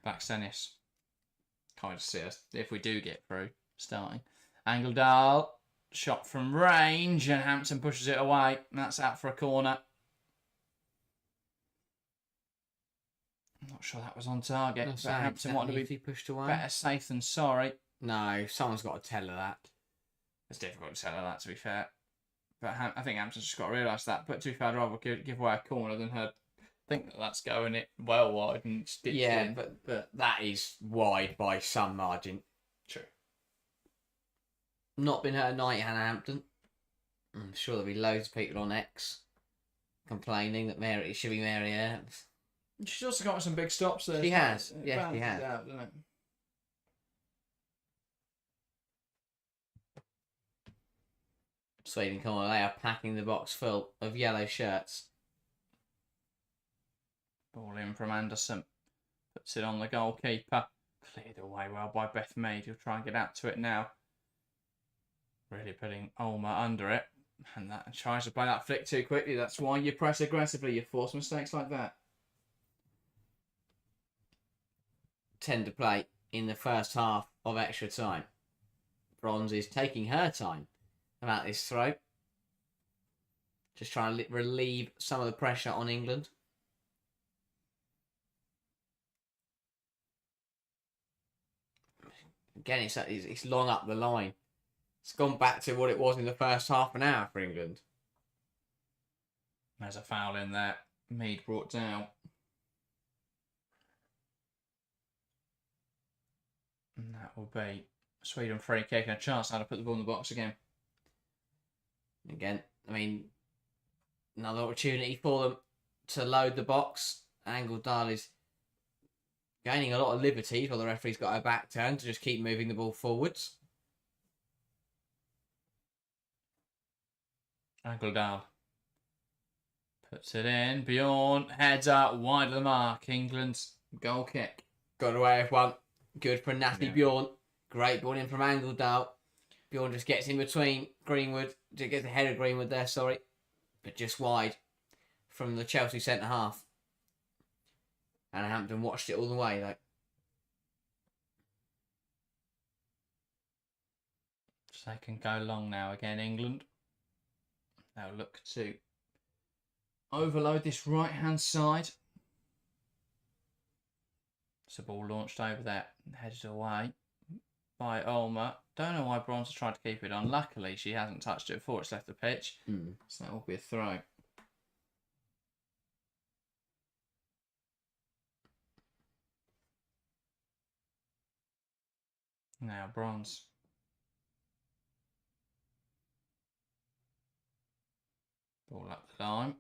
Back Dennis. Can't wait to see us if we do get through starting. Angledal. Shot from range, and Hampton pushes it away. That's out for a corner. I'm not sure that was on target.
No,
but Hampton wanted to be
pushed away.
Better safe than sorry.
No, someone's got to tell her that.
It's difficult to tell her that, to be fair. But I think Hampton's just got to realise that. But to be fair, I'd rather give away a corner than her think that that's going it well wide and stitched in.
But that is wide by some margin.
True.
Not been her night, Hannah Hampton. I'm sure there'll be loads of people on X complaining that it should be Mary Earps.
She's also got some big stops there.
She has. Yes, she has.
Out, doesn't it?
Sweden corner, they are packing the box full of yellow shirts.
Ball in from Anderson. Puts it on the goalkeeper. Cleared away well by Beth Mead. He'll try and get out to it now. Really putting Ulmer under it. And that tries to play that flick too quickly. That's why you press aggressively. You force mistakes like that.
Tend to play in the first half of extra time. Bronze is taking her time about this throw. Just trying to relieve some of the pressure on England. Again, it's long up the line. It's gone back to what it was in the first half an hour for England.
There's a foul in there. Mead brought down. And that will be Sweden free kick and a chance now to put the ball in the box again.
Again, I mean, another opportunity for them to load the box. Angledal is gaining a lot of liberties while the referee's got her back turned to just keep moving the ball forwards.
Angledal puts it in. Bjorn heads out wide of the mark. England's goal kick.
Got away with one. Good for Natalie Bjorn. Great ball in from Angledal. Bjorn just gets in between Greenwood. Gets ahead of Greenwood there, sorry. But just wide from the Chelsea centre half. And Hampton watched it all the way, though.
So they can go long now again, England. They'll look to overload this right-hand side. So ball launched over there, headed away by Ulmer. Don't know why Bronze has tried to keep it on. Luckily, she hasn't touched it before it's left the pitch. So that will be a throw. Now Bronze. Ball up the line.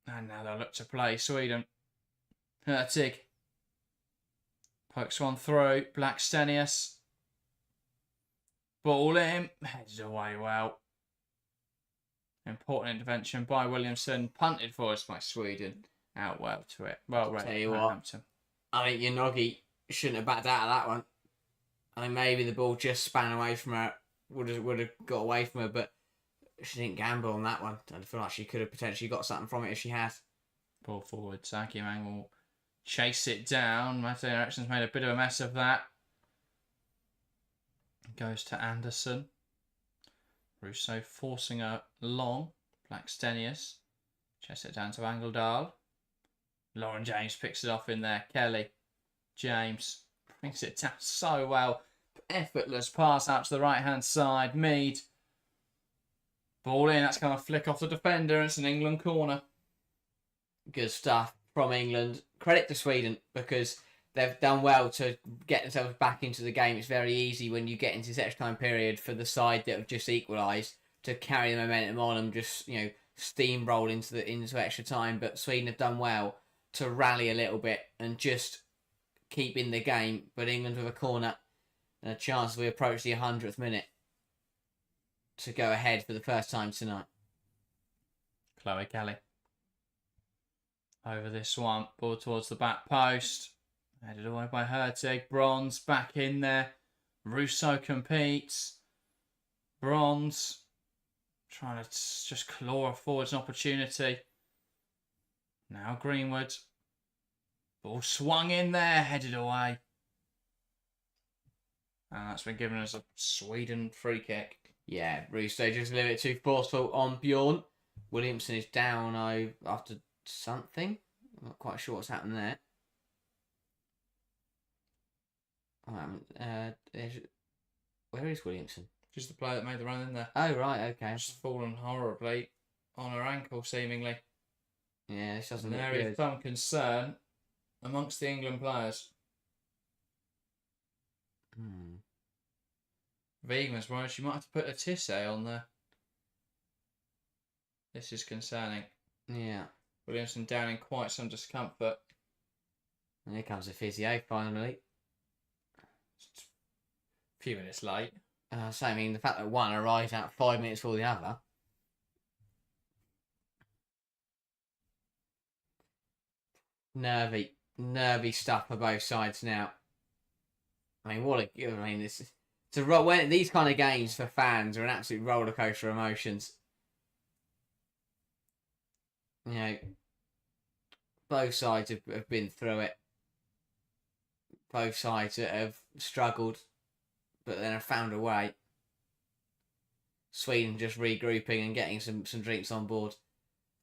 And now they'll look to play Sweden. Hurtig Pokes one through. Blackstenius. Ball in. Headed away well. Important intervention by Williamson. Punted for us by Sweden. Out well to it. Well read.
Tell you what, I think Yanogi shouldn't have backed out of that one. I think maybe the ball just span away from her. Would have got away from her, but she didn't gamble on that one. I feel like she could have potentially got something from it if she had.
Ball forward. Saki Mang will chase it down. Matthew Ericsson's made a bit of a mess of that. Goes to Anderson. Russo forcing her long. Blackstenius. Chase it down to Angledal. Lauren James picks it off in there. Kelly. James brings it down so well. Effortless pass out to the right hand side. Mead. Ball in. That's going to flick off the defender. It's an England corner.
Good stuff from England. Credit to Sweden because they've done well to get themselves back into the game. It's very easy when you get into this extra time period for the side that have just equalised to carry the momentum on and just, you know, steamroll into extra time. But Sweden have done well to rally a little bit and just keep in the game. But England with a corner and a chance as we approach the 100th minute to go ahead for the first time tonight.
Chloe Kelly. Over this one. Ball towards the back post. Headed away by Hurtig. Bronze back in there. Russo competes. Bronze trying to just claw forwards an opportunity. Now Greenwood. Ball swung in there. Headed away. And that's been given as a Sweden free kick.
Yeah, Russo just a little bit too forceful on Bjorn. Williamson is down after something. I'm not quite sure what's happened there. Where is Williamson?
Just the player that made the run in there.
Oh, right, okay.
Just fallen horribly on her ankle, seemingly.
Yeah, this doesn't
look good. There is some concern amongst the England players. Vegan's worried she might have to put a Tissé on there. This is concerning.
Yeah.
Williamson down in quite some discomfort.
And here comes the physio finally.
Just a few minutes late.
So I mean, the fact that one arrives out 5 minutes before the other. Nervy stuff for both sides now. I mean, this is when these kind of games for fans are an absolute roller coaster of emotions. You know, both sides have been through it. Both sides have struggled, but then have found a way. Sweden just regrouping and getting some drinks on board.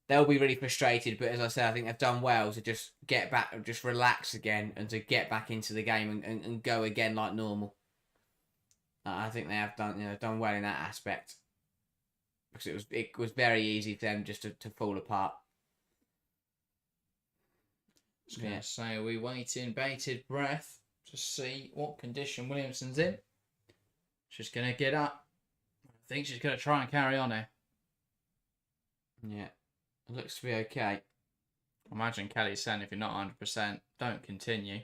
They'll be really frustrated, but as I said, I think they've done well to just get back, just relax again, and to get back into the game and go again like normal. I think they have done well in that aspect because it was very easy for them just to fall apart.
I was going to say, we wait in bated breath to see what condition Williamson's in. She's going to get up. I think she's going to try and carry on here.
Yeah, it looks to be okay.
Imagine Kelly's saying if you're not 100%, don't continue.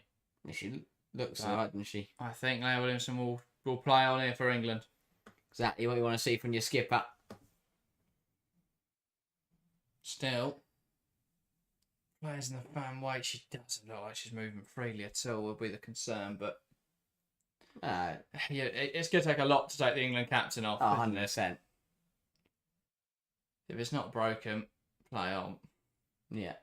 Yeah, she looks alright, doesn't she?
I think Leah Williamson will play on here for England.
Exactly what you want to see from your skipper.
Still, players in the fan weight, she doesn't look like she's moving freely at all, will be the concern, but yeah, it's going to take a lot to take the England captain off.
100%.
If it's not broken, play on.
Yeah.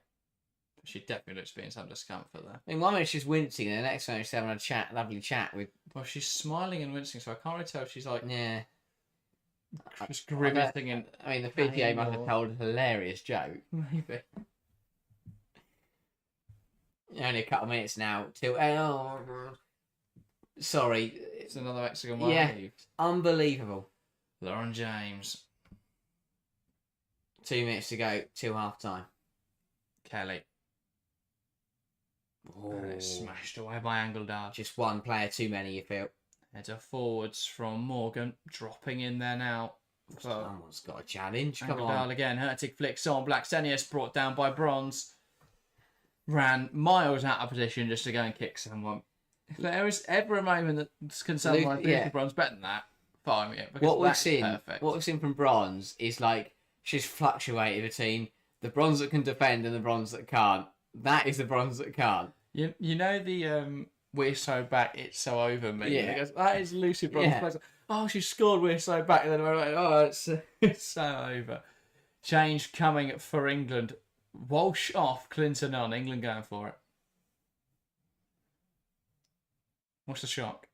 She definitely looks to be in some discomfort there.
I mean, one minute she's wincing, and the next minute she's having a lovely chat with.
Well, she's smiling and wincing, so I can't really tell if she's like.
Yeah.
Just grimacing and.
I mean, the PTA must have told a hilarious joke.
Maybe.
Only a couple of minutes now till. Oh, sorry.
It's another Mexican one.
Yeah. Unbelievable.
Lauren James.
2 minutes to go till half time.
Kelly. And it's smashed away by Angledal.
Just one player too many, you feel.
Header forwards from Morgan. Dropping in there now.
Someone's got a challenge. Come
Angledal
on.
again. Hurtig flicks on. Blackstenius brought down by Bronze. Ran miles out of position just to go and kick someone. If there is ever a moment that's concerned by Lucy Bronze better than that, fine, yeah. Because
What we've
that's
seen,
perfect.
what we've seen from Bronze is like she's fluctuated between the Bronze that can defend and the Bronze that can't. That is the Bronze that can't.
You know the we're so back, it's so over me.
Yeah.
Because that is Lucy Bronze.
Yeah.
Oh, she scored, we're so back, and then we're like, oh, it's so over. Change coming for England. Walsh off, Clinton on. England going for it. What's the shock?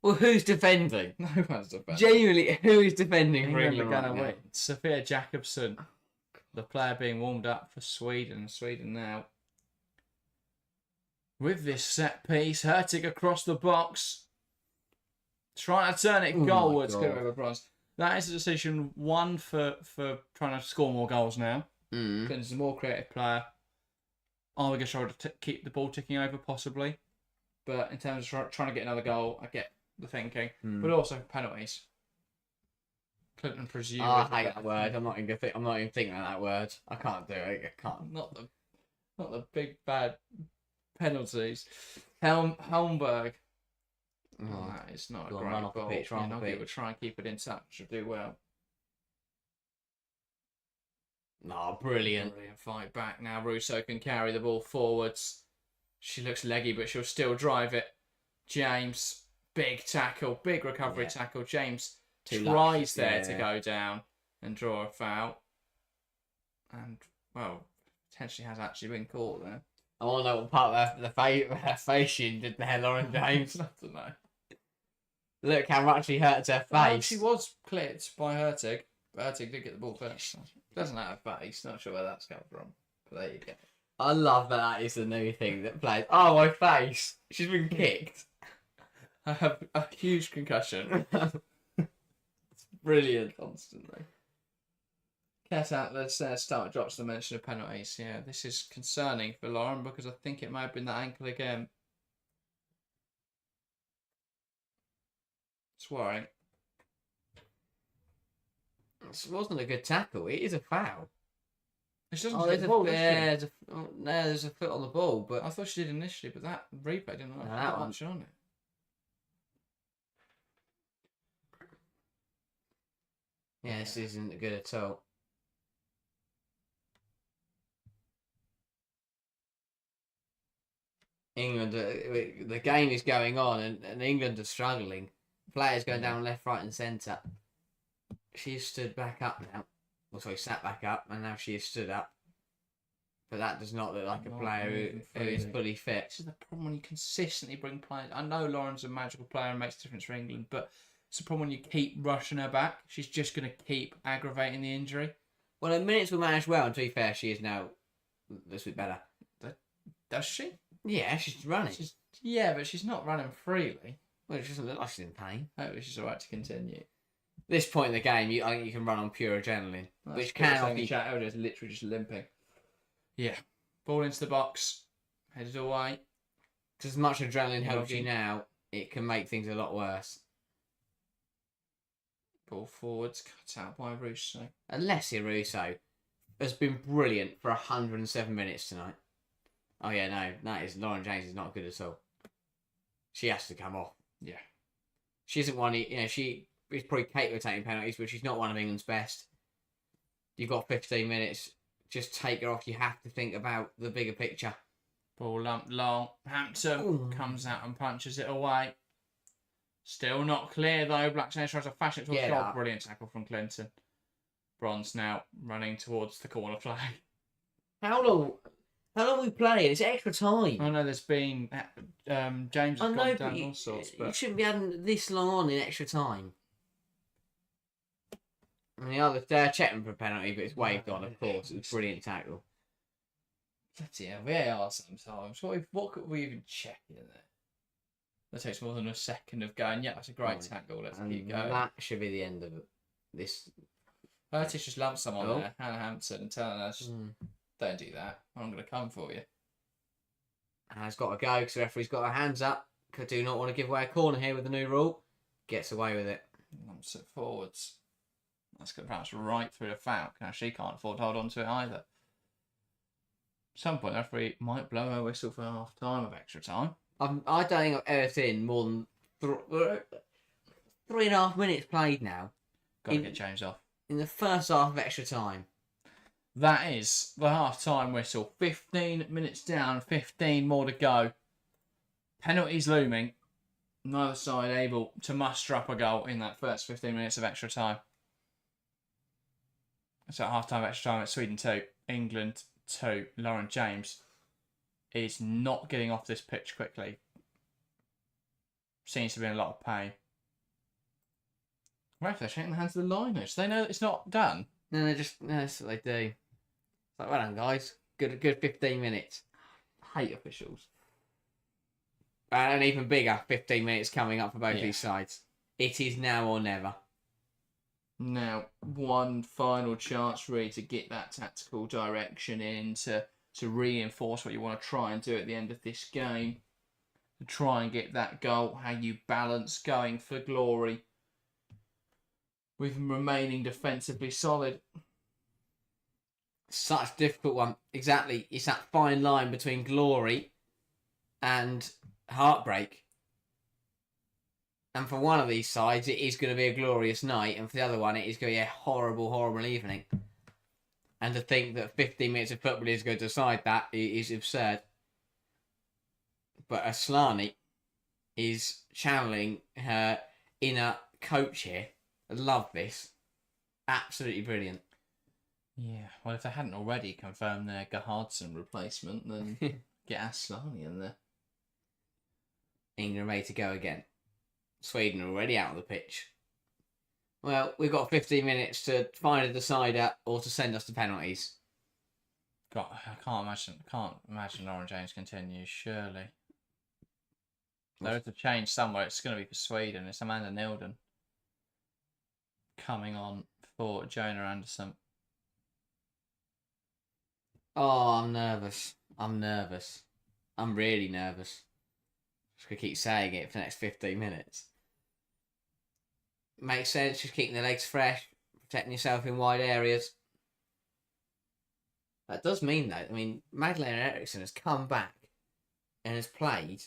Well, who's defending?
No one's defending.
Genuinely, who is defending for
England
England
are going to
right
win. Sophia Jakobsen, the player being warmed up for Sweden. Sweden now. With this set piece, Hurtig across the box. Trying to turn it goalwards. Good over Bronze. That is a decision, one for trying to score more goals now. Clinton's a more creative player. Are we going to try to keep the ball ticking over, possibly? But in terms of trying to get another goal, I get the thinking. But also penalties. Clinton presumes.
Oh, I hate that word. I'm not even thinking of that word. I can't do it. I can't.
Not the big bad penalties. Helmberg. Oh, that is not a great
run off the
ball.
pitch, run off the pitch.
We'll try and keep it in touch. Should do well.
No, brilliant.
Brilliant fight back now. Russo can carry the ball forwards. She looks leggy, but she'll still drive it. James, big tackle, big recovery tackle. James tries there to go down and draw a foul. And, well, potentially has actually been caught there.
I want to know what part of her face she did there, Lauren James.
I don't know.
Look how much he hurt her face.
She was clipped by Hurtig. But Hurtig did get the ball first. Doesn't have a face. Not sure where that's come from. But there you go.
I love that is the new thing that plays. Oh, my face. She's been kicked.
I have a huge concussion.
It's brilliant.
Constantly. Cat Atlas start drops the mention of penalties. Yeah, this is concerning for Lauren because I think it might have been that ankle again. It's worrying.
This wasn't a good tackle. It is a foul.
She doesn't
there's
the ball,
there's a foot on the ball, but
I thought she did initially, but that replay didn't have
that
much on it.
Yeah, this isn't good at all. England, the game is going on, and England are struggling. Players going down left, right, and centre. She's stood back up now. Well, sorry, sat back up, and now she is stood up. But that does not look like a player who is fully fit.
This is the problem when you consistently bring players. I know Lauren's a magical player and makes a difference for England, but it's the problem when you keep rushing her back. She's just going to keep aggravating the injury.
Well, her minutes will manage well, and to be fair, she is now a little bit better.
Does she?
Yeah, she's running.
Yeah, but she's not running freely.
Well, it doesn't look like she's in pain.
Hopefully she's alright to continue.
This point in the game, I think you can run on pure adrenaline, which can
be. Chat is literally just limping. Yeah, ball into the box, headed away.
As much adrenaline helps you now, it can make things a lot worse.
Ball forwards, cut out by Russo.
Alessia Russo has been brilliant for 107 minutes tonight. Oh yeah, no, Lauren James is not good at all. She has to come off.
Yeah,
she isn't one. She is probably capable of taking penalties, but she's not one of England's best. You've got 15 minutes. Just take her off. You have to think about the bigger picture.
Ball lumped long. Hampton comes out and punches it away. Still not clear though. Black Saints tries to fashion it towards the goal. Brilliant tackle from Clinton. Bronze now running towards the corner flag.
How long are we playing? It's extra time.
I know there's been James has gone down all sorts, but
you shouldn't be having this long on in extra time. And the other, they're checking for a penalty, but it's waved on, of course. It's a brilliant tackle.
Bloody hell, VAR sometimes. What could we even check in there? That takes more than a second of going, yeah, that's a great tackle, let's keep going.
That should be the end of this.
Curtis just lumped someone there, Hannah Hampton, and telling us, don't do that, I'm going to come for you.
Has got to go because the referee's got her hands up. Do not want to give away a corner here with the new rule. Gets away with it.
Lumps it forwards. That's going to bounce right through the foul. Now she can't afford to hold on to it either. At some point, the referee might blow her whistle for half time of extra time.
I don't think I've ever seen more than 3.5 minutes played now.
Got to get James off.
In the first half of extra time.
That is the half-time whistle. 15 minutes down, 15 more to go. Penalties looming. Neither side able to muster up a goal in that first 15 minutes of extra time. So at half-time extra time, it's Sweden 2, England 2. Lauren James is not getting off this pitch quickly. Seems to be in a lot of pain. Right, they're shaking the hands of the Lionesses. They know that it's not done.
No, that's what they do. It's like, well done, guys. Good 15 minutes.
Hate officials.
And an even bigger 15 minutes coming up for both these sides. It is now or never.
Now, one final chance really to get that tactical direction in, to reinforce what you want to try and do at the end of this game. To try and get that goal, how you balance going for glory with remaining defensively solid.
Such a difficult one. Exactly. It's that fine line between glory and heartbreak. And for one of these sides, it is going to be a glorious night. And for the other one, it is going to be a horrible, horrible evening. And to think that 15 minutes of football is going to decide that is absurd. But Aslani is channeling her inner coach here. I love this. Absolutely brilliant.
Yeah, well, if they hadn't already confirmed their Gerhardsson replacement, then get Aslani in there.
England ready to go again. Sweden already out on the pitch. Well, we've got 15 minutes to find a decider or to send us to penalties.
God, I can't imagine Lauren James continues, surely. There is a change somewhere. It's going to be for Sweden. It's Amanda Nilden coming on for Jonah Anderson.
Oh, I'm nervous. I'm really nervous. Just going to keep saying it for the next 15 minutes. Makes sense, just keeping the legs fresh, protecting yourself in wide areas. That does mean, though, I mean, Magdalena Eriksson has come back and has played.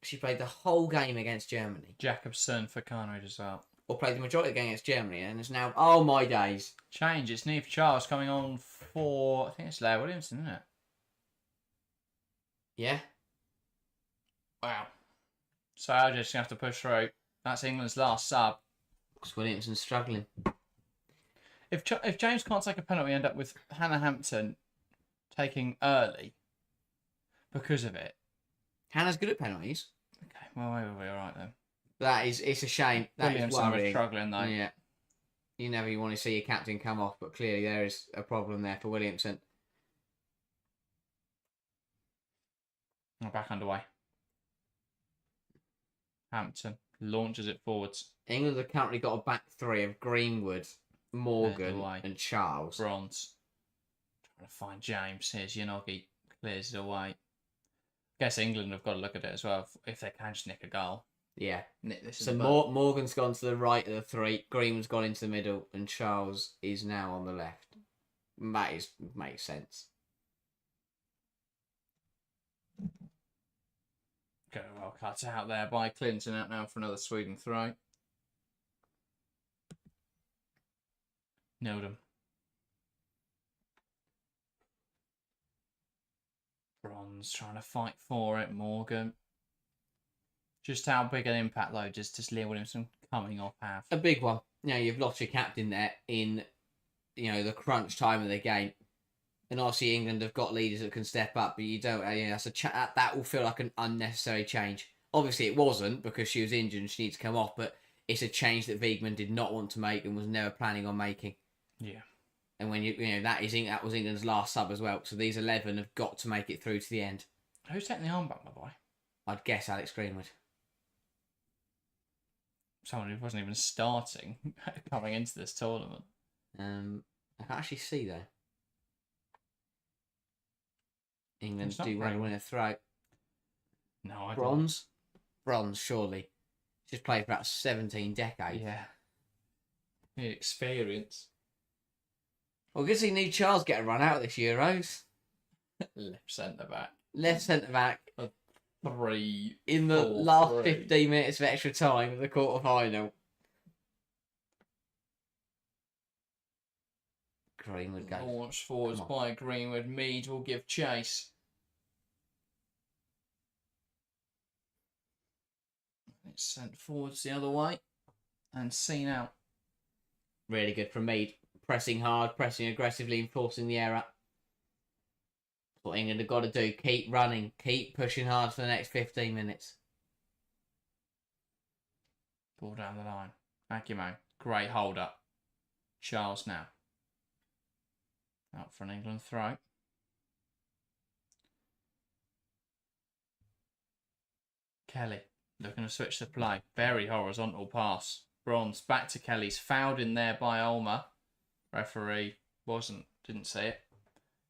She played the whole game against Germany.
Jacobson for Carnage as well.
Or played the majority of the game against Germany and is now, oh my days.
Change, it's Neve Charles coming on for, I think it's Leah Williamson, isn't it?
Yeah.
Wow. So I'll just have to push through. That's England's last sub.
Because Williamson's struggling.
If James can't take a penalty, end up with Hannah Hampton taking early because of it.
Hannah's good at penalties.
Okay, well, maybe we'll be alright then.
It's a shame. That is
Williamson was
worrying.
struggling though.
Yeah. You never want to see your captain come off, but clearly there is a problem there for Williamson.
We're back underway. Hampton launches it forwards.
England have currently got a back three of Greenwood, Morgan, and Charles.
Bronze. Trying to find James. Here's Yanogi. Clears it away. Guess England have got to look at it as well if they can just nick a goal.
Yeah.
Nick this
So Morgan's gone to the right of the three. Greenwood's gone into the middle, and Charles is now on the left. That makes sense.
Go well cut out there by Clinton. Out now for another Sweden throw. Nildum. Bronze trying to fight for it. Morgan. Just how big an impact though does Leah Williamson coming off have?
A big one. You know, you've lost your captain there in, the crunch time of the game. And obviously England have got leaders that can step up, but you don't. That will feel like an unnecessary change. Obviously it wasn't because she was injured and she needs to come off, but it's a change that Wiegman did not want to make and was never planning on making.
Yeah.
And when that was England's last sub as well. So these 11 have got to make it through to the end.
Who's taking the armband, my boy?
I'd guess Alex Greenwood.
Someone who wasn't even starting coming into this tournament.
I can't actually see though. England do want to win a throw.
No, I
Bronze? Bronze, surely. She's played for about 17 decades.
Yeah. The experience.
Well, good to see Neve Charles get a run out of this Euros.
Left centre back.
Left centre back.
3
in the
4,
last
3.
15 minutes of extra time of the quarter-final. Greenwood goes.
Launched forwards by Greenwood. Mead will give chase. It's sent forwards the other way and seen out.
Really good from Mead. Pressing hard, pressing aggressively, and forcing the error. That's what England have got to do. Keep running. Keep pushing hard for the next 15 minutes.
Ball down the line. Aguiman. Great hold up. Charles now. Out for an England throw. Kelly looking to switch the play. Very horizontal pass. Bronze back to Kelly's. Fouled in there by Ulmer. Referee didn't see it.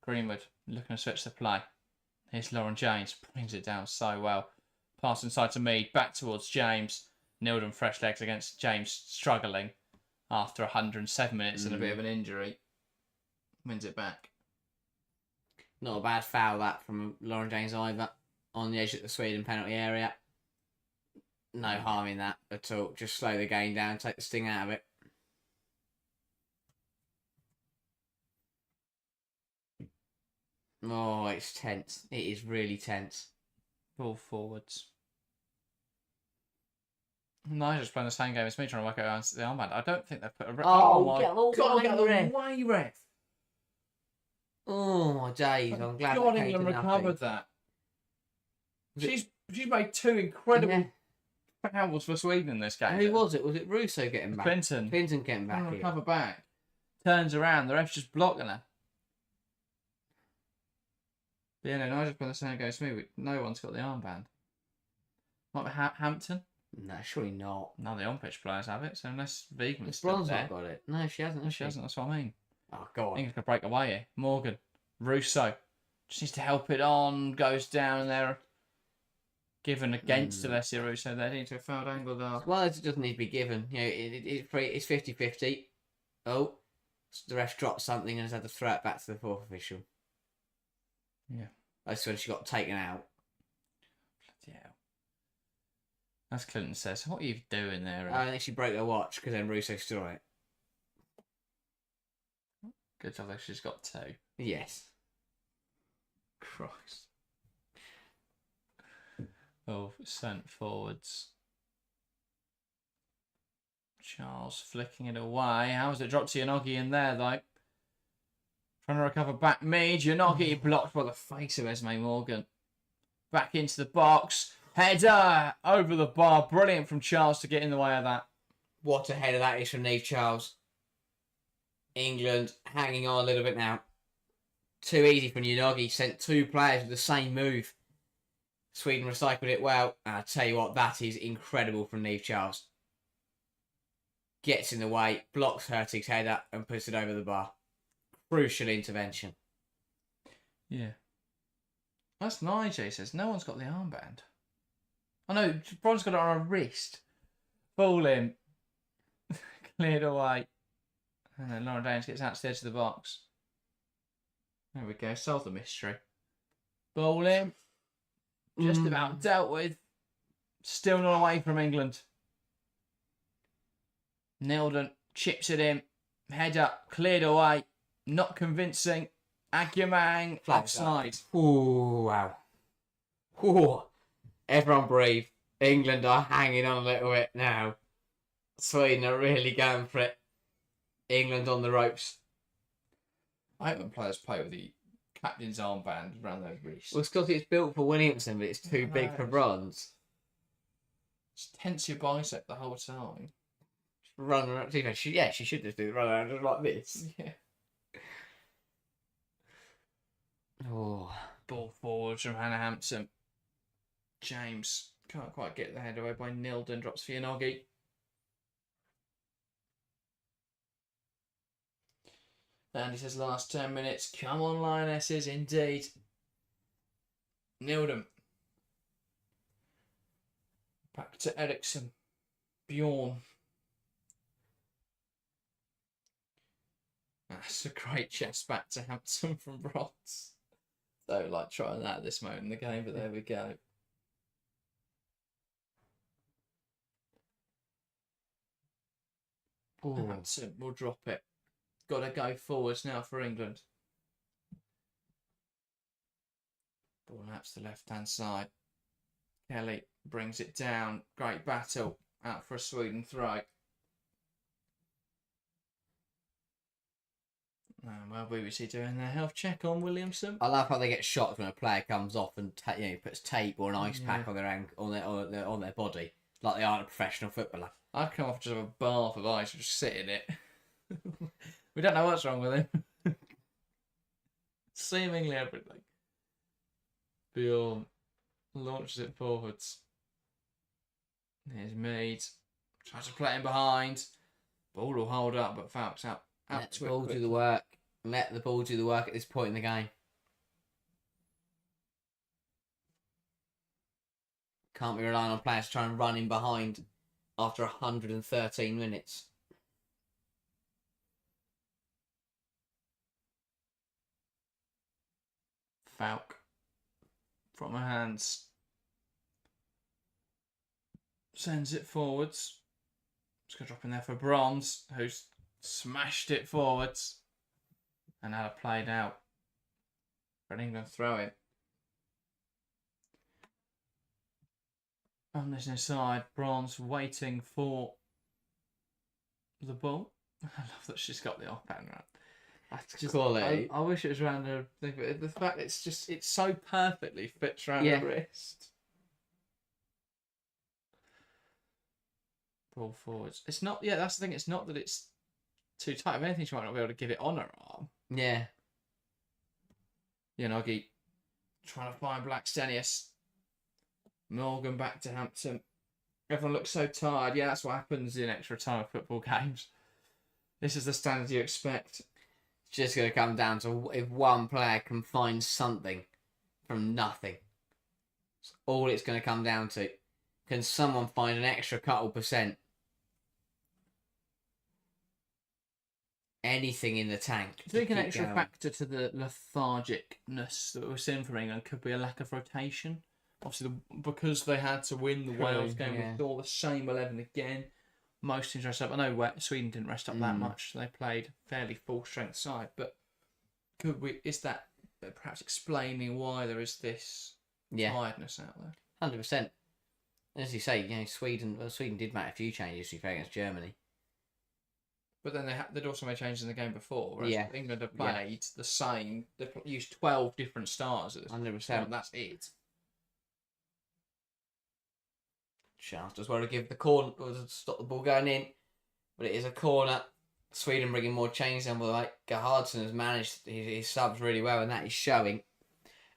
Greenwood looking to switch the play. Here's Lauren James. Brings it down so well. Pass inside to Mead. Back towards James. Nilden fresh legs against James struggling after 107 minutes and a bit of an injury. Wins it back.
Not a bad foul that from Lauren James either. On the edge of the Sweden penalty area. No harm in that at all. Just slow the game down, take the sting out of it. Oh, it's tense. It is really tense.
Ball forwards. Nigel's playing the same game as me, trying to work out the armband. I don't think they've put a...
Get
God,
the
way, ref!
Oh my days! I'm glad
God,
that came
England
to nothing.
recovered that. She's made 2 incredible fouls for Sweden in this game.
Who was it? Was it Russo getting back?
Clinton.
Clinton getting back here.
Recover back. Turns around. The ref's just blocking her. But yeah, no, Nigel's playing the same game as me. No one's got the armband. Might be Hampton.
No, surely not.
None of the on-pitch players have it, so unless Vegan's
If Bronze
still there.
not got it. No, she hasn't.
She hasn't, that's what I mean.
Oh, go on.
England could break away here. Morgan. Russo. Just needs to help it on. Goes down there. Given against Alessia Russo. They're into a fouled angle there.
Well, it doesn't need to be given. You know, it's 50-50. Oh, the ref dropped something and has had to throw it back to the fourth official.
Yeah.
That's when she got taken out.
Bloody hell. As Clinton says, what are you doing there?
I think she broke her watch because then Russo stood on it.
Good job, she's got 2.
Yes.
Christ. Oh, sent forwards. Charles flicking it away. How was it dropped to Yanagi in there, though? Trying to recover back. Mead. Yanagi blocked by the face of Esme Morgan. Back into the box. Header over the bar. Brilliant from Charles to get in the way of that.
What a header that is from Neve Charles. England hanging on a little bit now. Too easy for Yanagi. Sent 2 players with the same move. Sweden recycled it well. And I tell you what, that is incredible from Neve Charles. Gets in the way, blocks Hurtig's header and puts it over the bar. Crucial intervention.
Yeah. That's Nigel, he says. No one's got the armband. I know, Bron's got it on her wrist. Ball in. Cleared away. And then Lauren Danes gets out to the edge of the box. There we go. Solve the mystery. Ball in. Just about dealt with. Still not away from England. Nilden chips it in. Head up. Cleared away. Not convincing. Aguiman offside.
Ooh, wow. Ooh. Everyone breathe. England are hanging on a little bit now. Sweden are really going for it. England on the ropes.
I hate when players play with the captain's armband around their wrists.
Well, it's because it's built for Williamson, but it's too big for bronze.
Just tense your bicep the whole time.
Run around. She should just do it. Run around just like this.
Yeah.
Oh.
Ball forwards from Hannah Hampson. James can't quite get the head away by Nilden. Drops for Yanagi. And he says last 10 minutes. Come on, Lionesses, indeed. Nilden. Back to Eriksson. Bjorn. That's a great chest back to Hampton from Bronze. Don't like trying that at this moment in the game, but there we go. Hampton will drop it. Got to go forwards now for England. Ball out to the left-hand side. Kelly brings it down. Great battle. Out for a Sweden throw. Well, BBC doing their health check on Williamson.
I love how they get shocked when a player comes off and puts tape or an ice pack on on their body, like they aren't a professional footballer.
I'd come off just with a bath of ice and just sit in it. We don't know what's wrong with him. Seemingly everything. Bjorn launches it forwards. Here's Mead. Tries to play him behind. Ball will hold up, but Falk's out.
Let the ball do the work. Let the ball do the work at this point in the game. Can't be relying on players to try and run in behind after 113 minutes.
Falk from her hands sends it forwards. Just going to drop in there for Bronze, who's smashed it forwards and had it played out for an England throw in. On this side, Bronze waiting for the ball. I love that she's got the off-hand round. I wish it was around her thing, but the fact it's so perfectly fits around her wrist. Ball forwards. It's not. Yeah, that's the thing. It's not that it's too tight. If anything, she might not be able to get it on her arm.
Yeah.
Yanagi trying to find Blackstenius. Morgan back to Hampton. Everyone looks so tired. Yeah, that's what happens in extra time football games. This is the standard you expect.
It's just going to come down to if one player can find something from nothing. That's all it's going to come down to. Can someone find an extra couple percent? Anything in the tank.
I think an extra factor to the lethargicness that we're seeing from England could be a lack of rotation. Obviously, because they had to win the Wales game, we saw the same 11 again. Most teams rest up. I know Sweden didn't rest up that much. They played fairly full strength side, but is that perhaps explaining why there is this tiredness out there?
100%. As you say, Sweden did make a few changes to be fair against Germany.
But then they'd also made changes in the game before, whereas England have played the same. They've used 12 different starters.
100%.
That's it.
Chance as well to give the corner or to stop the ball going in, but it is a corner. Sweden bringing more change in, but like Gerhardsson has managed his subs really well, and that is showing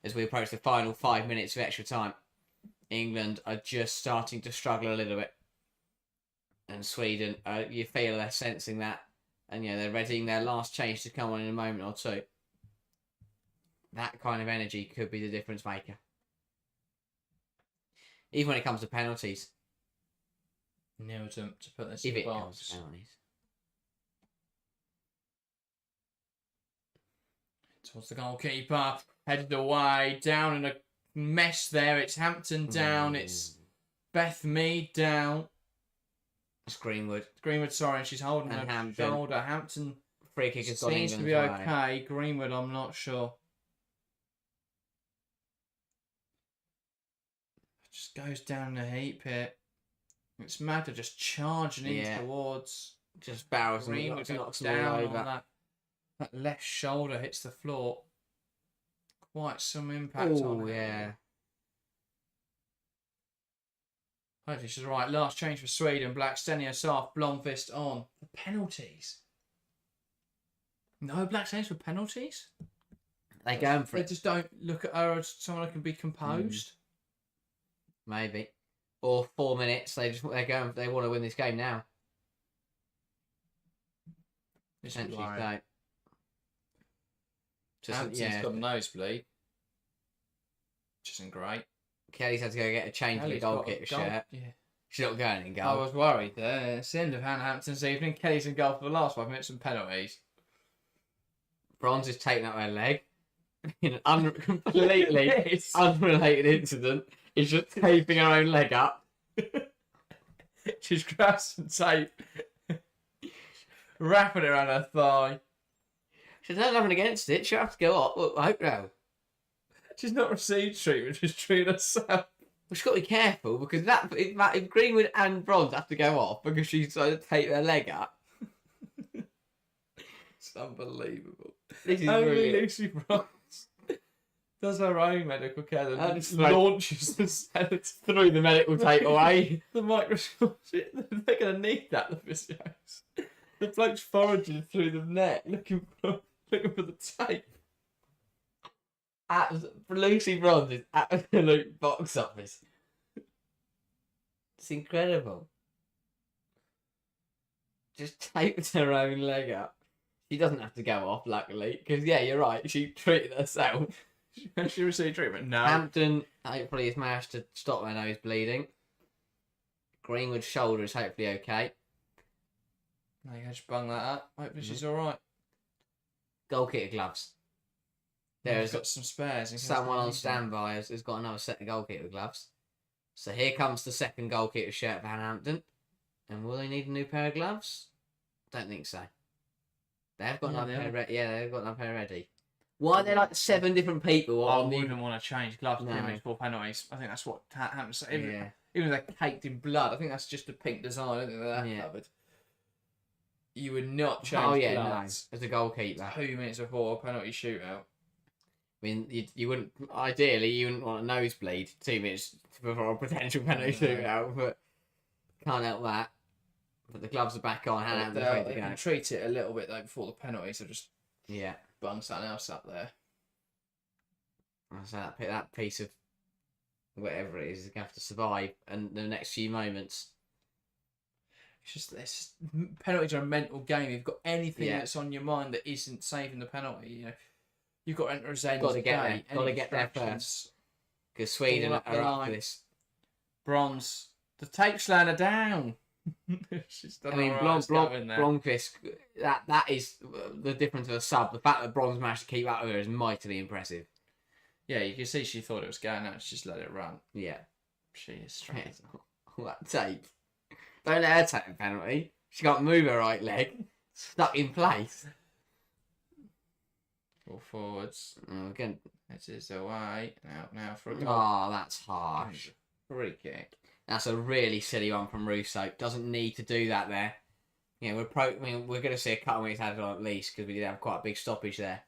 as we approach the final 5 minutes of extra time. England are just starting to struggle a little bit, and Sweden, you feel they're sensing that, and they're readying their last change to come on in a moment or two. That kind of energy could be the difference maker. Even when it comes to penalties.
No, to put this
if
in
it
the
comes
box.
to penalties.
Towards the goalkeeper, headed away, down in a mess there. It's Hampton down, it's Beth Mead down.
It's Greenwood.
Sorry, and she's holding her
Hampton.
shoulder. Hampton
Free kick has gone
seems to be
England's way.
okay. Greenwood, I'm not sure. Just goes down the heap here. It's Madder just charging in towards.
Just barrels and
Greenwood,
knocks
down
them all
on
over.
that left shoulder hits the floor. Quite some impact on it.
Yeah.
Hopefully she's right. Last change for Sweden. Blackstenius off. Blomqvist on. For penalties. No Blackstenius for penalties?
They're going for
They
it.
just don't look at her as someone who can be composed.
Maybe. Or 4 minutes. They want to win this game now. Essentially, so.
Hampton's got a nosebleed. Which isn't great.
Kelly's had to go get a change for the goalkeeper shirt.
Yeah.
She's not going in goal.
I was worried there. It's the end of Hannah Hampton's evening. Kelly's in goal for the last 5 minutes and penalties.
Bronze is taking up her leg. In an completely unrelated incident. Is just taping her own leg up.
She's grabbed some tape. wrapping it around her thigh.
She's not nothing against it. She'll have to go up. Look, I hope no.
She's not received treatment, she's treated herself.
We've got to be careful because if Greenwood and Bronze have to go off because she's trying to take their leg up.
It's unbelievable.
This is
Only
brilliant.
Lucy Bronze does her own medical care and
And
launches the senator
Threw the medical tape away.
the microscope. They're going to need that, the physios. The bloke's foraging through the net looking for the tape.
Lucy Bronze is absolute box office. It's incredible. Just taped her own leg up. She doesn't have to go off, luckily, because yeah, you're right. She treated herself.
She received treatment? No.
Hampton hopefully has managed to stop her nose bleeding. Greenwood's shoulder is hopefully okay.
There you go, just bung that up. Hopefully she's alright.
Goal kicker gloves.
There's got some spares. in case
Someone
they
on
need them.
standby has got another set of goal kicker gloves. So here comes the second goal kicker shirt for Hampton. And will they need a new pair of gloves? Don't think so. They've got another pair ready. Yeah, they've got another pair ready. Why are there like 7 different people
I
on the...
wouldn't want to change gloves
No.
pretty much for penalties. I think that's what happens. Even,
Yeah.
even if they're caked in blood, I think that's just a pink design. I don't think they're that
Yeah.
covered. You would not change
Oh yeah,
gloves
no. As a goalkeeper.
2 minutes before a penalty shootout.
I mean, you wouldn't... Ideally, you wouldn't want a nosebleed 2 minutes before a potential penalty shootout, but can't help that. But the gloves are back on. Hampton's ready
They
to go.
can treat it a little bit though before the penalty, so just
Yeah.
bung something else up there.
So that piece of whatever it is going to have to survive and the next few moments.
It's just penalties are a mental game. If you've got anything
Yeah.
that's on your mind that isn't saving the penalty, you know, you've got to enter his end.
Got to get there. Got to get there
first.
Because Sweden
All up
are
the
up
line.
for this.
Bronze. The tape slammed her down. She's done
I mean,
all right going there.
Blomqvist, that is the difference of a sub. The fact that Bronze managed to keep up with her is mightily impressive.
Yeah, you can see she thought it was going out. She just let it run.
Yeah.
She is straight.
All that tape. Don't let her take a penalty. She can't move her right leg. Stuck in place.
All forwards.
Again.
It is away. Now for a goal.
Oh, that's harsh.
Free kick.
That's a really silly one from Russo. Doesn't need to do that there. Yeah, we're going to see a couple of minutes added on at least because we did have quite a big stoppage there.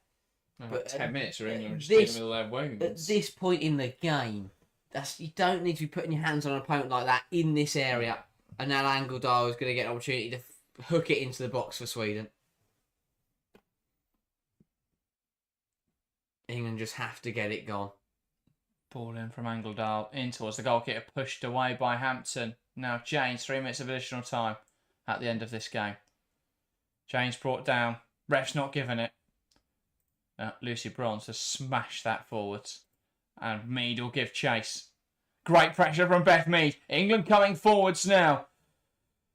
But 10 minutes or England just
this-
dealing with their wounds.
At this point in the game, you don't need to be putting your hands on an opponent like that in this area. And now Angledal is going to get an opportunity to hook it into the box for Sweden. England just have to get it gone.
Ball in from Angledal in towards the goal kicker, pushed away by Hampton. Now James, 3 minutes of additional time at the end of this game. James brought down. Ref's not giving it. Lucy Bronze has smashed that forwards. And Mead will give chase. Great pressure from Beth Mead. England coming forwards now.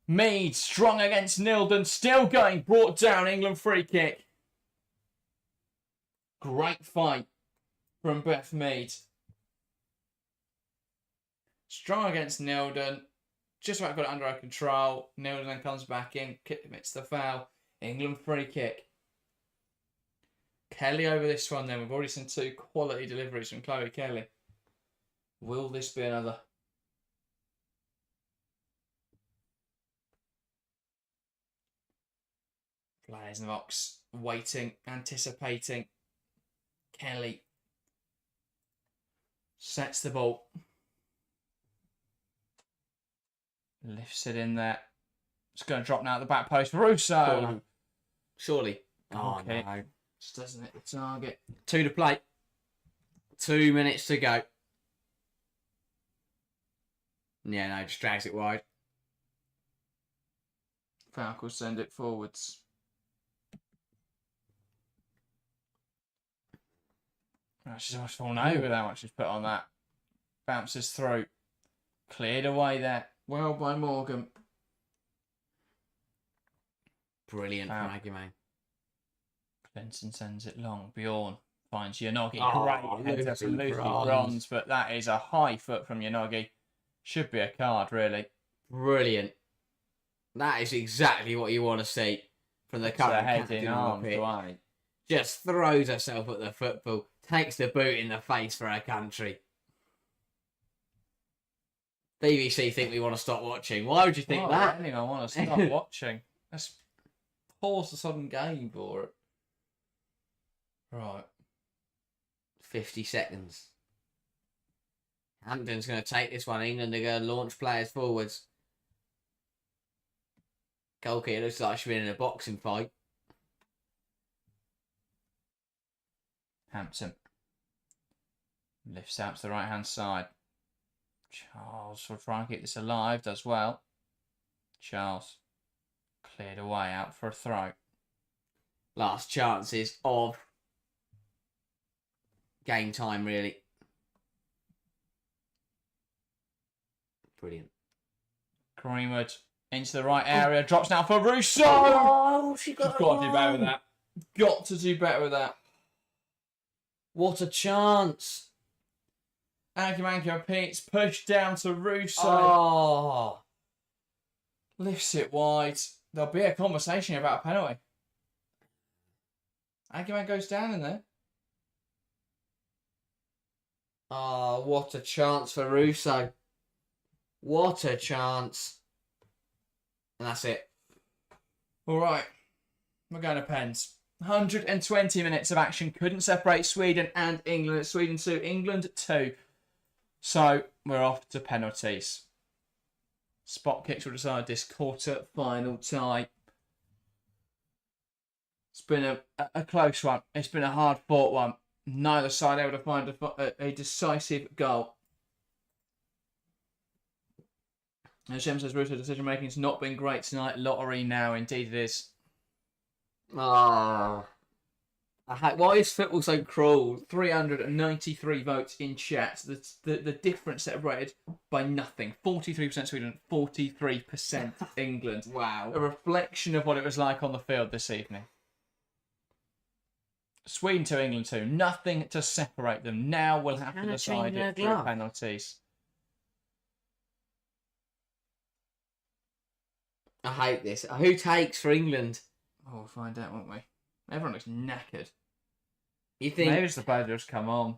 Mead strong against Nilden. Still going. Brought down. England free kick. Great fight from Beth Mead. Strong against Nilden. Just about got it under control. Nilden then comes back in. Commits the foul. England free kick. Kelly over this one then. We've already seen 2 quality deliveries from Chloe Kelly. Will this be another? Players in the box. Waiting. Anticipating. Kelly. Sets the ball. Lifts it in there. It's going to drop now at the back post. Russo.
Surely. Oh,
Okay.
no.
Just doesn't hit the target.
2 to play. 2 minutes to go. Yeah, no, just drags it wide.
Falk will send it forwards. Oh, she's almost fallen over that much she's put on that. Bounces through. Cleared away there. Well by Morgan.
Brilliant
Wow.
from Aggie, man.
Benson sends it long. Bjorn finds Yanogi.
Oh,
Great header
Lucy
from Lucy
Bronze.
Bronze, but that is a high foot from Yanogi. Should be a card, really.
Brilliant. That is exactly what you want to see from the
It's a
current
head
captain
in
on
arms,
the pitch.
Dwight.
Just throws herself at the football, takes the boot in the face for her country. BBC think we want to stop watching. Why would you think that?
Anyone want to stop watching? Let's pause the sudden game for it. Right.
50 seconds. Hampton's going to take this one. England are going to launch players forwards. Goalkeeper looks like she's been in a boxing fight.
Hampton lifts out to the right hand side. Charles will try and keep this alive, does well. Charles cleared away out for a throw.
Last chances of game time, really. Brilliant.
Greenwood into the right area, drops now for Russo.
Oh, she's
got to do better with that. Got to do better with that.
What a chance.
Manky repeats, push down to Russo.
Oh.
Lifts it wide. There'll be a conversation about a penalty. Manky goes down in there.
Oh, what a chance for Russo. What a chance. And that's it.
All right. We're going to pens. 120 minutes of action. Couldn't separate Sweden and England. It's Sweden 2, England 2. So we're off to penalties. Spot kicks will decide this quarter final tie. It's been a close one. It's been a hard fought one. Neither side able to find a decisive goal. As Shem says, Russo's decision making has not been great tonight. Lottery now, indeed it is.
Oh. Why is football so cruel?
393 votes in chat. The difference separated by nothing. 43% Sweden, 43% England.
Wow.
A reflection of what it was like on the field this evening. Sweden 2, England 2. Nothing to separate them. Now we'll have to decide it through penalties.
I hate this. Who takes for England?
Oh, we'll find out, won't we? Everyone looks knackered.
You think
maybe it's the players just come on.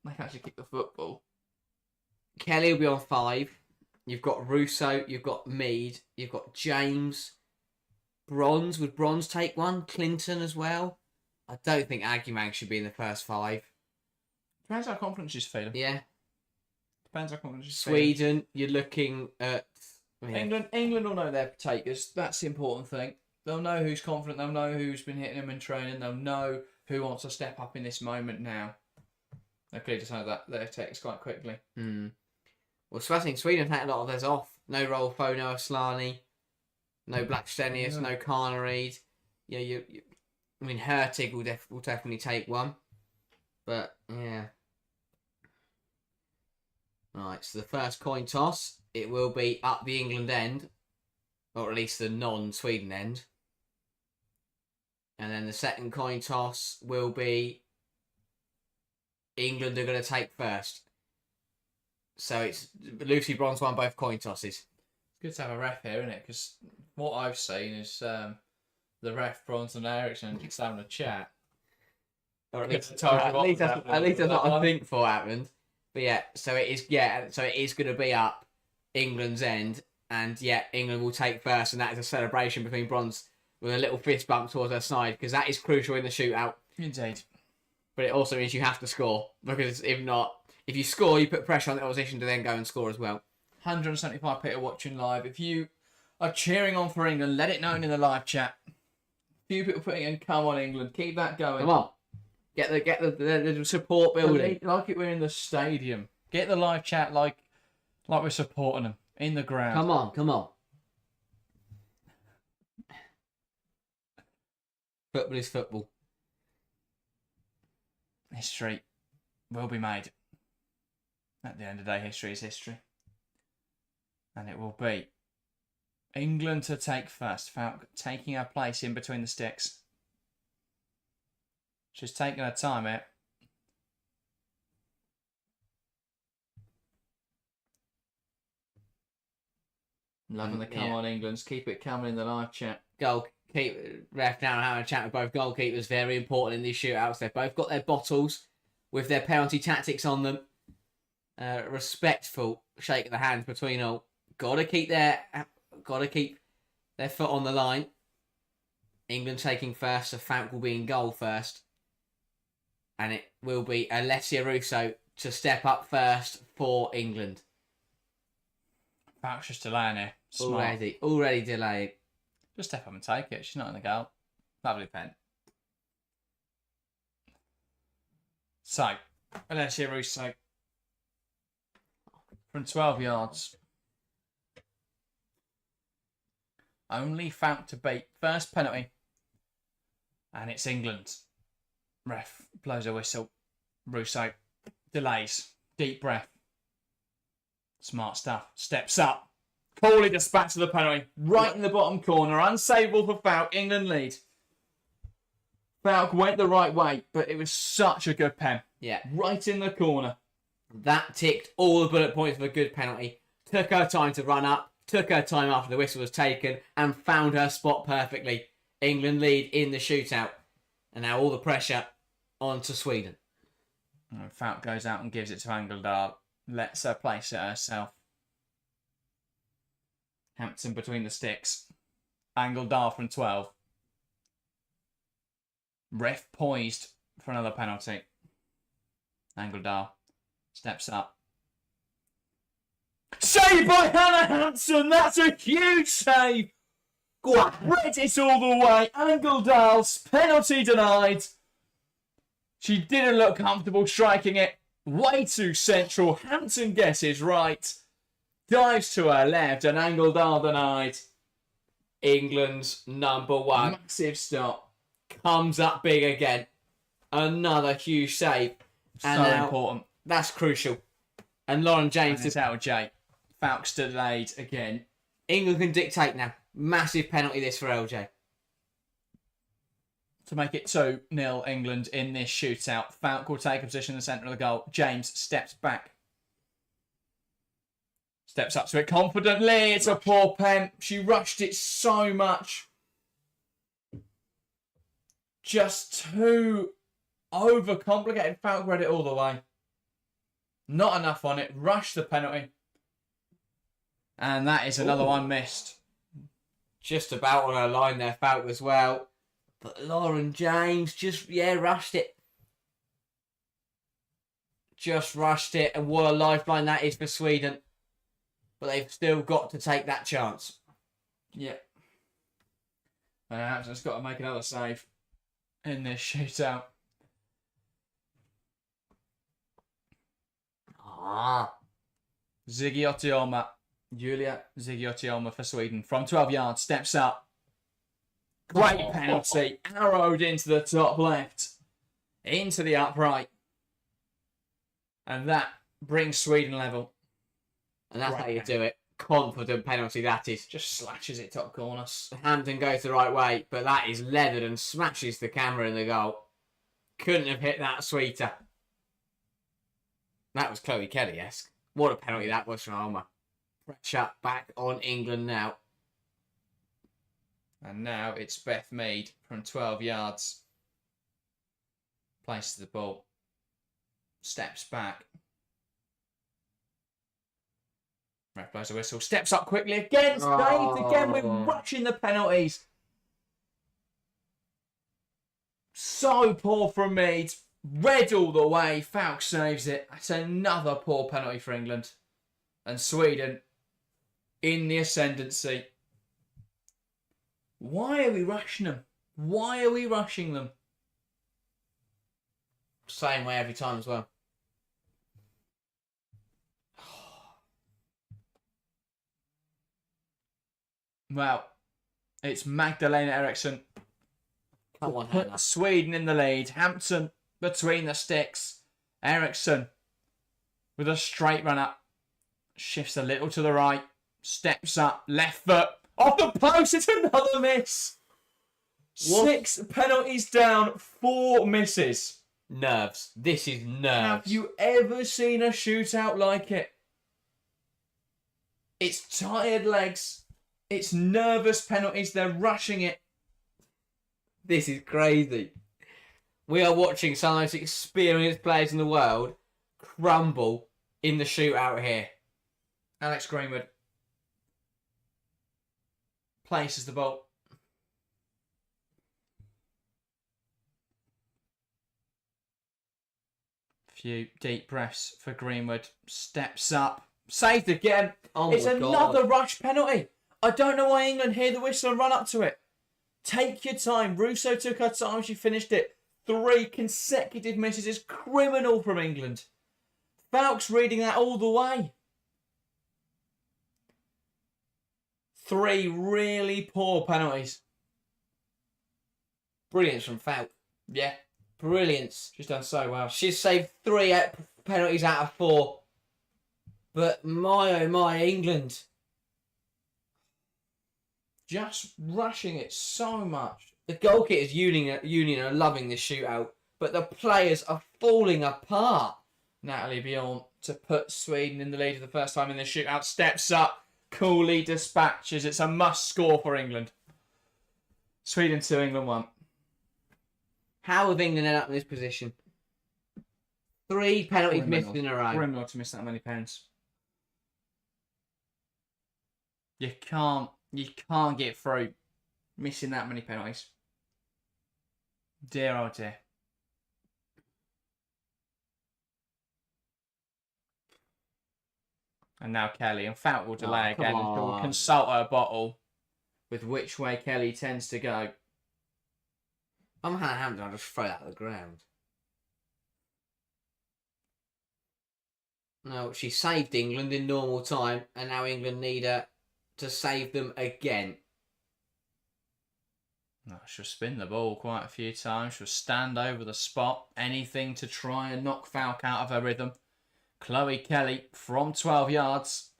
They can actually kick the football.
Kelly will be on 5. You've got Russo. You've got Mead. You've got James. Bronze. Would Bronze take one? Clinton as well. I don't think Agumang should be in the first 5.
Depends how confident she's feeling.
Yeah.
Depends how confident she's feeling.
Sweden, you're looking at...
Yeah. England will know their takers. That's the important thing. They'll know who's confident. They'll know who's been hitting them in training. They'll know who wants to step up in this moment now. They clearly decided that their takes quite quickly.
Well, so I think Sweden had a lot of theirs off. No Rolfo, no Aslani, no Blackstenius, no Carnereid. Yeah, I mean, Hurtig will definitely take one. But, yeah. Right, so the first coin toss, it will be up the England end, or at least the non-Sweden end. And then the second coin toss will be England are going to take first. So it's Lucy Bronze won both coin tosses.
It's good to have a ref here, isn't it? Because what I've seen is the ref, Bronson and Ericsson, just having a chat.
Or at least that's what I think for happened. But yeah, so it is going to be up England's end, and yeah, England will take first, and that is a celebration between Bronze with a little fist bump towards her side, because that is crucial in the shootout.
Indeed.
But it also means you have to score, because if not, if you score, you put pressure on the opposition to then go and score as well.
175 people watching live. If you are cheering on for England, let it known in the live chat. A few people putting in, come on England, keep that going.
Come on. Get the support building.
Like it we're in the stadium. Get the live chat like we're supporting them in the ground.
Come on. Football is football.
History will be made. At the end of the day, history is history. And it will be England to take first, Falk taking her place in between the sticks. She's taking her time here. Loving the come on Englands. Keep it coming in the live chat.
Ref now having a chat with both goalkeepers. Very important in these shootouts. They've both got their bottles with their penalty tactics on them. Respectful shake of the hands between all. Got to keep their foot on the line. England taking first, so Falk will be in goal first. And it will be Alessia Russo to step up first for England.
Falk's just delaying here. Smart.
Already delayed.
Just step up and take it. She's not in the goal. Lovely pen. So, Alessia Russo from 12 yards. Only Falk to beat. First penalty. And it's England. Ref blows a whistle. Russo delays. Deep breath. Smart stuff. Steps up. Coolly dispatches the penalty. Right in the bottom corner. Unsavable for Falk. England lead. Falk went the right way, but it was such a good pen.
Yeah.
Right in the corner.
That ticked all the bullet points of a good penalty. Took her time to run up. Took her time after the whistle was taken. And found her spot perfectly. England lead in the shootout. And now all the pressure onto Sweden.
And Falk goes out and gives it to Angeldal. Lets her place it herself. Hampton between the sticks. Angeldal from 12. Ref poised for another penalty. Angeldal steps up. Saved by Hannah Hampton! That's a huge save! Read it all the way. Angeldal's penalty denied. She didn't look comfortable striking it. Way too central. Hampton guesses right. Dives to her left and Angeldal denied. England's number one. Massive stop.
Comes up big again. Another huge save.
And so important.
That's crucial. And Lauren James
is out of J. Falk's delayed again.
England can dictate now. Massive penalty this for LJ.
To make it 2-0 England in this shootout. Falk will take a position in the centre of the goal. James steps back. Steps up to it confidently. It's a poor pen. She rushed it so much. Just too overcomplicated. Falk read it all the way. Not enough on it. Rushed the penalty. And that is another one missed.
Just about on her line there, Falk as well. But Lauren James rushed it. Just rushed it. And what a lifeline that is for Sweden. But they've still got to take that chance.
Yeah. And Hampton's got to make another save in this shootout. Ziggy Julia Ziggy for Sweden from 12 yards, steps up. Great penalty, arrowed into the top left, into the upright. And that brings Sweden level.
And that's how you do it. Confident penalty that is.
Just slashes it top corner.
Hampton goes the right way, but that is leathered and smashes the camera in the goal. Couldn't have hit that sweeter. That was Chloe Kelly-esque. What a penalty that was from Alma. Pressure back on England now.
And now it's Beth Mead from 12 yards. Places the ball. Steps back. Ref blows a whistle. Steps up quickly again. Saved again. We're rushing the penalties. So poor from Mead. Red all the way. Falk saves it. That's another poor penalty for England. And Sweden in the ascendancy. Why are we rushing them? Why are we rushing them?
Same way every time as well.
Well, it's Magdalena Eriksson.
Come on,
Put
Hannah.
Sweden in the lead. Hampton between the sticks. Eriksson with a straight run up. Shifts a little to the right. Steps up. Left foot. Off the post. It's another miss. What? 6 penalties down. 4 misses.
Nerves. This is nerves.
Have you ever seen a shootout like it? It's tired legs. It's nervous penalties. They're rushing it.
This is crazy. We are watching some of the most experienced players in the world crumble in the shootout here.
Alex Greenwood places the ball. Few deep breaths for Greenwood. Steps up. Saved again.
Oh
It's
my
another
God.
rush penalty. I don't know why England hear the whistle and run up to it. Take your time. Russo took her time. She finished it. 3 consecutive misses is criminal from England. Falk's reading that all the way. 3 really poor penalties.
Brilliance from Falk.
Yeah,
Brilliance.
she's done so well.
She's saved 3 penalties out of 4. But my, oh my, England.
Just rushing it so much.
The goalkeepers union are loving this shootout, but the players are falling apart.
Natalie Bjorn to put Sweden in the lead for the first time in the shootout. Steps up, coolly dispatches. It's a must score for England. Sweden 2, England 1.
How have England ended up in this position? 3 penalties
Criminal.
missed in a row.
Criminal to miss that many pens. You can't get through missing that many penalties. Dear oh dear. And now Kelly. And Falk will delay
come
again.
on.
She'll consult her bottle with which way Kelly tends to go.
I'm Hannah Hampton, I'll just throw that at the ground. No, she saved England in normal time, and now England need her to save them again.
No, she'll spin the ball quite a few times. She'll stand over the spot. Anything to try and knock Falk out of her rhythm. Chloe Kelly from 12 yards.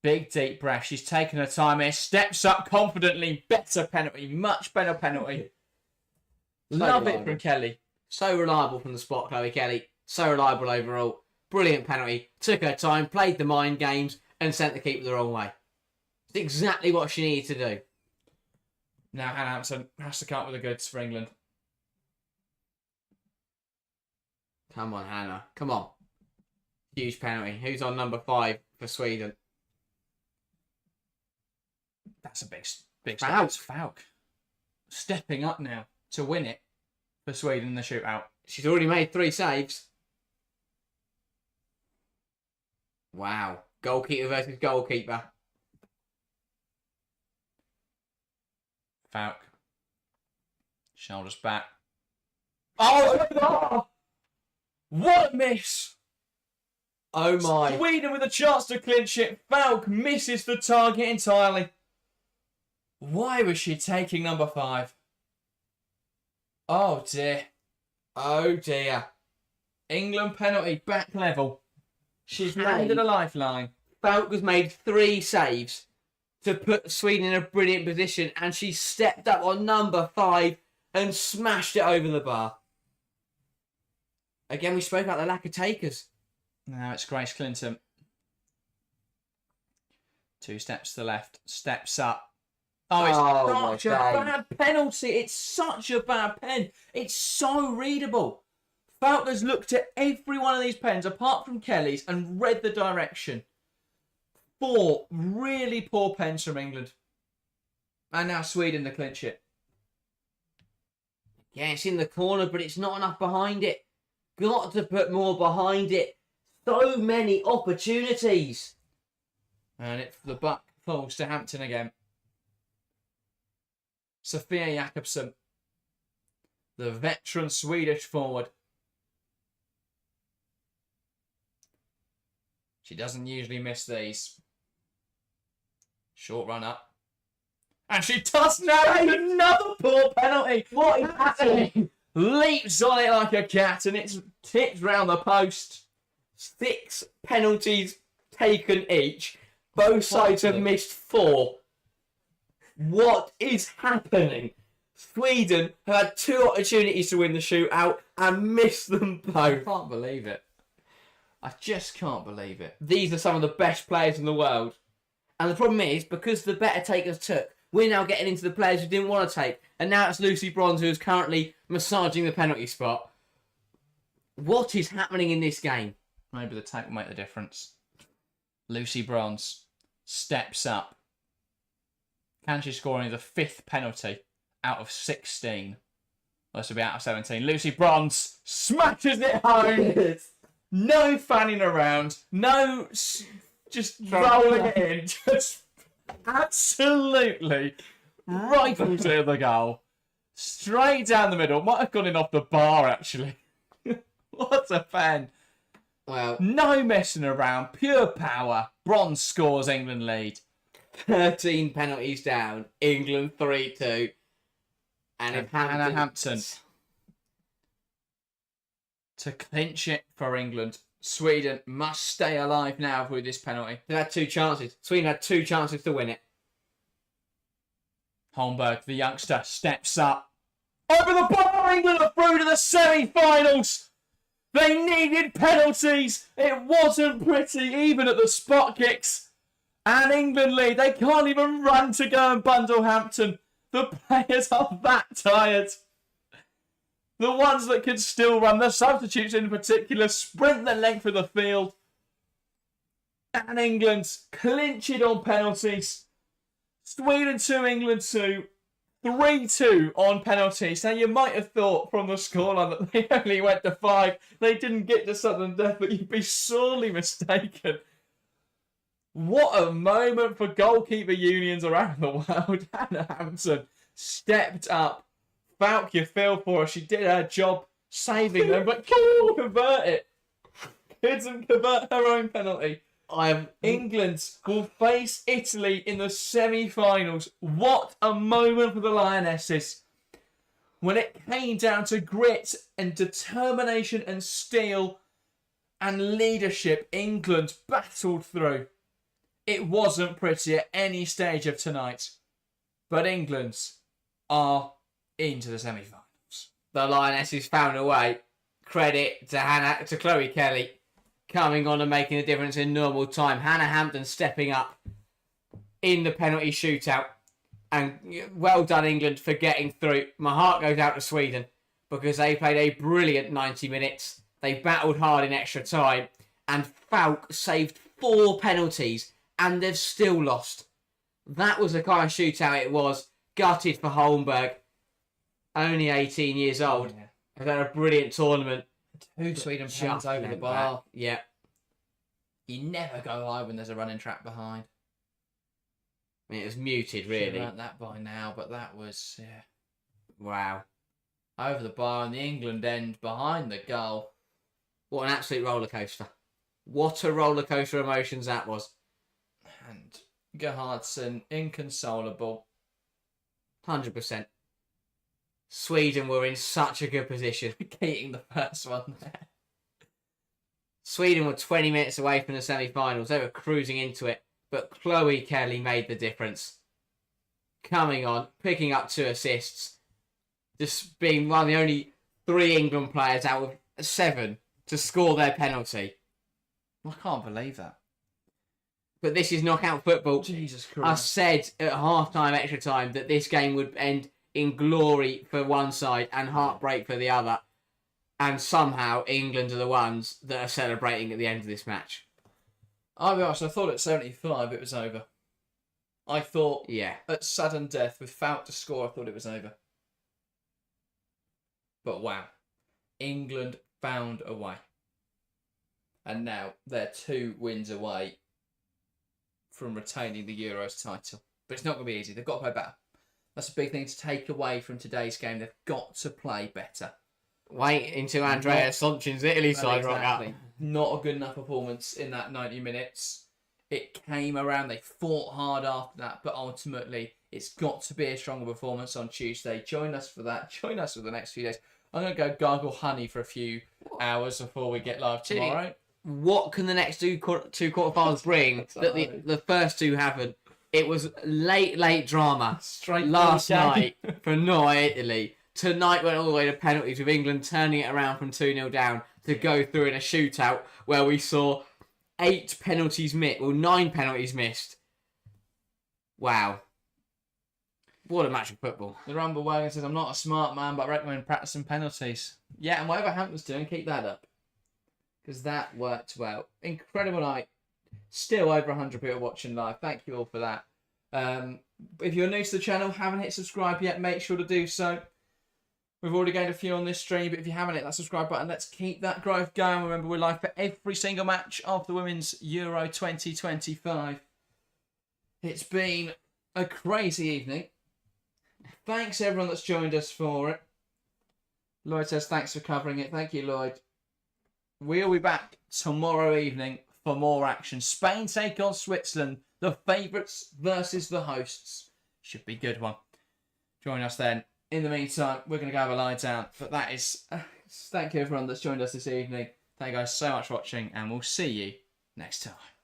Big deep breath. She's taken her time here. Steps up confidently. Better penalty. Much better penalty. Love it from Kelly.
So reliable from the spot, Chloe Kelly. So reliable overall. Brilliant penalty. Took her time, played the mind games, and sent the keeper the wrong way. It's exactly what she needed to do.
Now Hannah Hampton has to come up with the goods for England.
Come on, Hannah. Come on. Huge penalty. Who's on number 5 for Sweden?
That's a big step.
Falk.
It's Falk. Stepping up now to win it for Sweden in the shootout.
She's already made 3 saves. Wow. Goalkeeper versus goalkeeper.
Falk. Shoulders back. Oh! What a miss!
Oh my.
Sweden with a chance to clinch it. Falk misses the target entirely. Why was she taking number 5? Oh dear.
Oh dear.
England penalty, back level. She's landed a lifeline.
Falk has made 3 saves to put Sweden in a brilliant position, and she stepped up on number 5 and smashed it over the bar. Again, we spoke about the lack of takers.
Now it's Grace Clinton. 2 steps to the left. Steps up. Oh, it's such a bad penalty. It's such a bad pen. It's so readable. Falk has looked at every one of these pens, apart from Kelly's, and read the direction. 4 really poor pens from England. And now Sweden to clinch it.
Yeah, it's in the corner, but it's not enough behind it. Got to put more behind it. So many opportunities.
And the buck falls to Hampton again. Sofia Jakobsen, the veteran Swedish forward. She doesn't usually miss these. Short run up. And she does now another poor penalty. What is happening? Leaps on it like a cat and it's tipped round the post.
6 penalties taken each. Both sides have missed 4. What is happening? Sweden have had 2 opportunities to win the shootout and missed them
I
both.
can't believe it. I just can't believe it.
These are some of the best players in the world. And the problem is, because the better takers took we're now getting into the players who didn't want to take. And now it's Lucy Bronze who is currently massaging the penalty spot. What is happening in this game?
Maybe the tag will make the difference. Lucy Bronze steps up. Can she score only the 5th penalty out of 16? Well, this will be out of 17. Lucy Bronze smashes it home. No fanning around. No just rolling it in. Just absolutely rifles it at the goal. Straight down the middle. Might have gone in off the bar, actually. What a fan.
Well,
no messing around. Pure power. Bronze scores, England lead.
13 penalties down. England 3-2. And if
Hannah Hampton to clinch it for England. Sweden must stay alive now with this penalty.
They had 2 chances. Sweden had 2 chances to win it.
Holmberg, the youngster, steps up. Over the bar, England are through to the semi-finals. They needed penalties. It wasn't pretty, even at the spot kicks. And England lead. They can't even run to go and bundle Hampton. The players are that tired. The ones that can still run, the substitutes in particular, sprint the length of the field. And England clinch it on penalties. Sweden 2, England 2. 3-2 on penalties. Now, you might have thought from the scoreline that they only went to 5. They didn't get to sudden death, but you'd be sorely mistaken. What a moment for goalkeeper unions around the world. Hannah Hampton stepped up. Falk, you feel for her. She did her job saving them, but couldn't convert it. Couldn't convert her own penalty. England will face Italy in the semi-finals. What a moment for the Lionesses. When it came down to grit and determination and steel and leadership, England battled through. It wasn't pretty at any stage of tonight, but England are into the semi-finals.
The Lionesses found a way. Credit to Chloe Kelly coming on and making a difference in normal time. Hannah Hampton stepping up in the penalty shootout. And well done, England, for getting through. My heart goes out to Sweden because they played a brilliant 90 minutes. They battled hard in extra time. And Falk saved 4 penalties and they've still lost. That was the kind of shootout it was. Gutted for Holmberg. Only 18 years old.
Yeah.
Has had a brilliant tournament.
2 Sweden pens over the bar.
Back. Yeah.
You never go high when there's a running track behind.
I mean, it was muted,
Should
really.
have learnt that by now, but that was, yeah.
Wow.
Over the bar and the England end behind the goal.
What an absolute roller coaster. What a roller coaster of emotions that was.
And Gerhardsson, inconsolable.
100%. Sweden were in such a good position.
Getting the first one there.
Sweden were 20 minutes away from the semi-finals. They were cruising into it. But Chloe Kelly made the difference. Coming on, picking up 2 assists. Just being one of the only 3 England players out of 7 to score their penalty.
I can't believe that.
But this is knockout football.
Jesus
I
Christ.
said at half-time, extra time, that this game would end in glory for one side and heartbreak for the other. And somehow England are the ones that are celebrating at the end of this match.
I'll be honest, I thought at 75 it was over. I thought
Yeah.
at sudden death with Falk to score, I thought it was over. But wow. England found a way. And now they're 2 wins away from retaining the Euros title. But it's not going to be easy. They've got to play better. That's a big thing to take away from today's game. They've got to play better.
Wait until Andrea Sonchin's Italy side rock up.
Not a good enough performance in that 90 minutes. It came around. They fought hard after that. But ultimately, it's got to be a stronger performance on Tuesday. Join us for that. Join us for the next few days. I'm going to go gargle honey for a few hours before we get live tomorrow.
What can the next two quarterfinals bring that the first 2 haven't? It was late drama
Straight
last night for Noi Italy. Tonight went all the way to penalties with England turning it around from 2-0 down to go through in a shootout where we saw 9 penalties missed. Wow. What a match of football.
The Rumble Wagon says, I'm not a smart man, but I recommend practicing penalties. Yeah, and whatever Hampton's doing, keep that up. Because that worked well. Incredible night. Still over 100 people watching live. Thank you all for that. If you're new to the channel, haven't hit subscribe yet, make sure to do so. We've already gained a few on this stream, but if you haven't hit that subscribe button, let's keep that growth going. Remember, we're live for every single match of the Women's Euro 2025. It's been a crazy evening. Thanks everyone that's joined us for it. Lloyd says thanks for covering it. Thank you, Lloyd. We'll be back tomorrow evening for more action. Spain take on Switzerland. The favourites versus the hosts. Should be a good one. Join us then. In the meantime, we're going to go have a lie down. But that is... thank you everyone that's joined us this evening. Thank you guys so much for watching. And we'll see you next time.